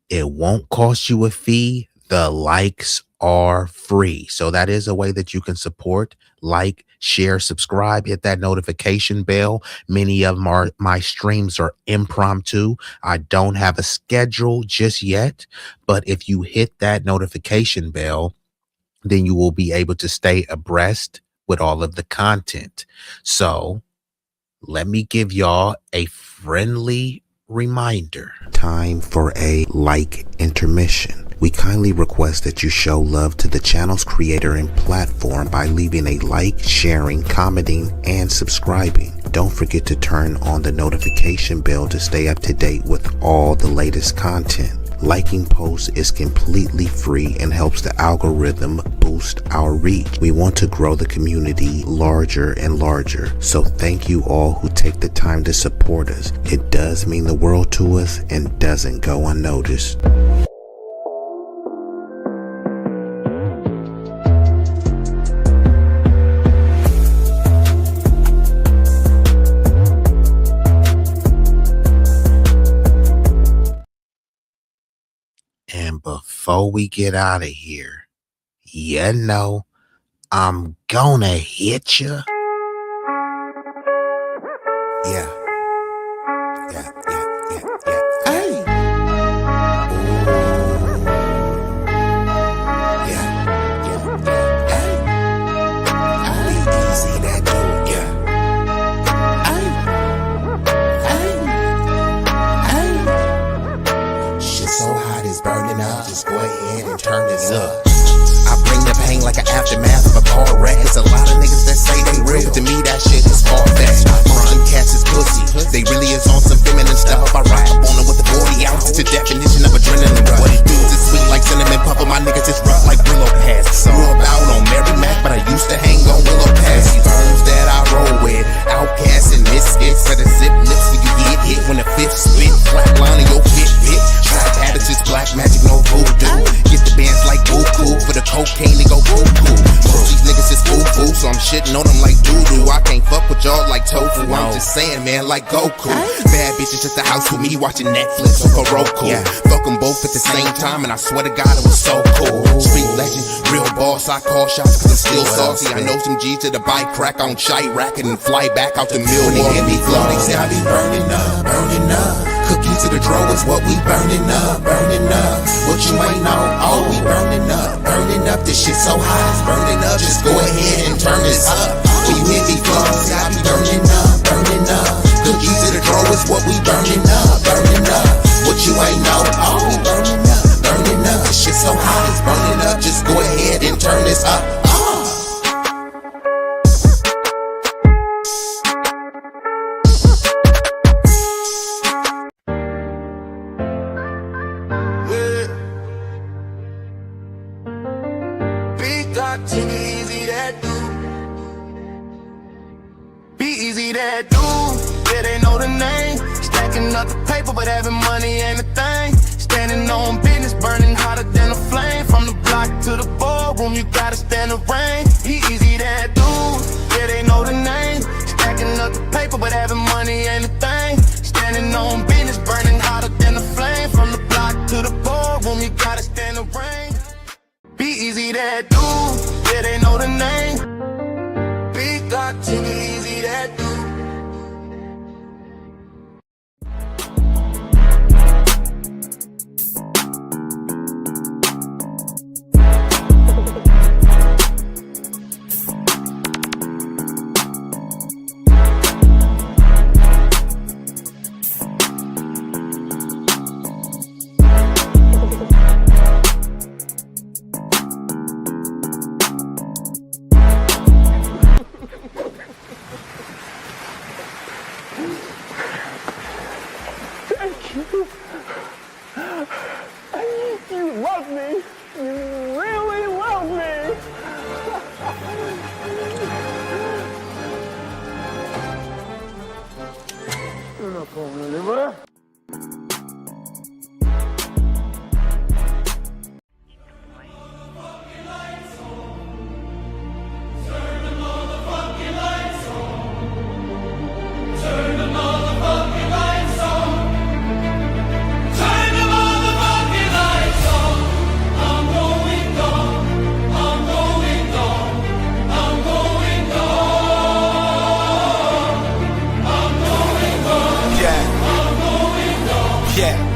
It won't cost you a fee. The likes are free. So that is a way that you can support. Like, share, subscribe, hit that notification bell. Many of my streams are impromptu. I don't have a schedule just yet, but if you hit that notification bell, then you will be able to stay abreast with all of the content. So let me give y'all a friendly reminder. Time for a like intermission. We kindly request that you show love to the channel's creator and platform by leaving a like, sharing, commenting, and subscribing. Don't forget to turn on the notification bell to stay up to date with all the latest content. Liking posts is completely free and helps the algorithm boost our reach. We want to grow the community larger and larger. So thank you all who take the time to support us. It does mean the world to us and doesn't go unnoticed. And before we get out of here, you know, I'm gonna hit you. Yeah. Hey. Ooh. Yeah. Hey. B-Eazy Dat Dude. Yeah. Hey. Shit so hot it's burning up. Just go ahead and turn this up. I bring the pain like an aftermath of a car wreck. There's a lot of niggas that say they real. To me, that shit is far-fetched. Most them cats is pussy. They really is on some feminine stuff. I ride up on them with the 40 ounces. The definition of adrenaline. What it do is sweet like cinnamon puffer. My niggas is rough like Brillo Pass. Grew up out on Mary Mac, but I used to hang on Willow Pass. These birds that I roll with, outcasts and misfits. For the zip lips when you get hit. When the fifth spit, flat line in your pit. Trapped habits is black magic, no voodoo. Get the bands like boo-coo. For the cocaine, they go cuckoo. Most these niggas is foo-foo, so I'm shitting on them like doo-doo. I can't fuck with y'all like tofu. I'm just saying, man, like Goku. Bad bitches at the house with me watching Netflix or Roku. Fuck them both at the same time, and I swear to God, it was so cool. Street legend, real boss, I call shots cause I'm still saucy. I know some G's to the bike crack on shite racket and fly back out the mill. When they hear me flow, they say I be burning up, burning up. Cookie to the draw is what we burning up, burning up. What you ain't know, oh, we burning up, burning up. This shit so hot, it's burning up. Just go ahead and turn this up. When you hear me flow, say I be burning up, burning up. Cookie to the draw is what we burning up, burning up. What you ain't know, oh, we burning up, burning up. This shit so hot, it's burning up. Just go ahead and turn this up. that dude, yeah, they know the name. Stacking up the paper, but having money ain't a thing. Standing on business, burning hotter than a flame. From the block to the ballroom, you gotta stand the rain. B-Eazy Dat Dude, yeah, they know the name. Stacking up the paper, but having money ain't a thing. Standing on business, burning hotter than a flame. From the block to the ballroom, you gotta stand the rain. B-Eazy Dat Dude, yeah, they know the name. Big got to B-Eazy Dat Dude. You love me. You really love me. You're not going anywhere. Yeah.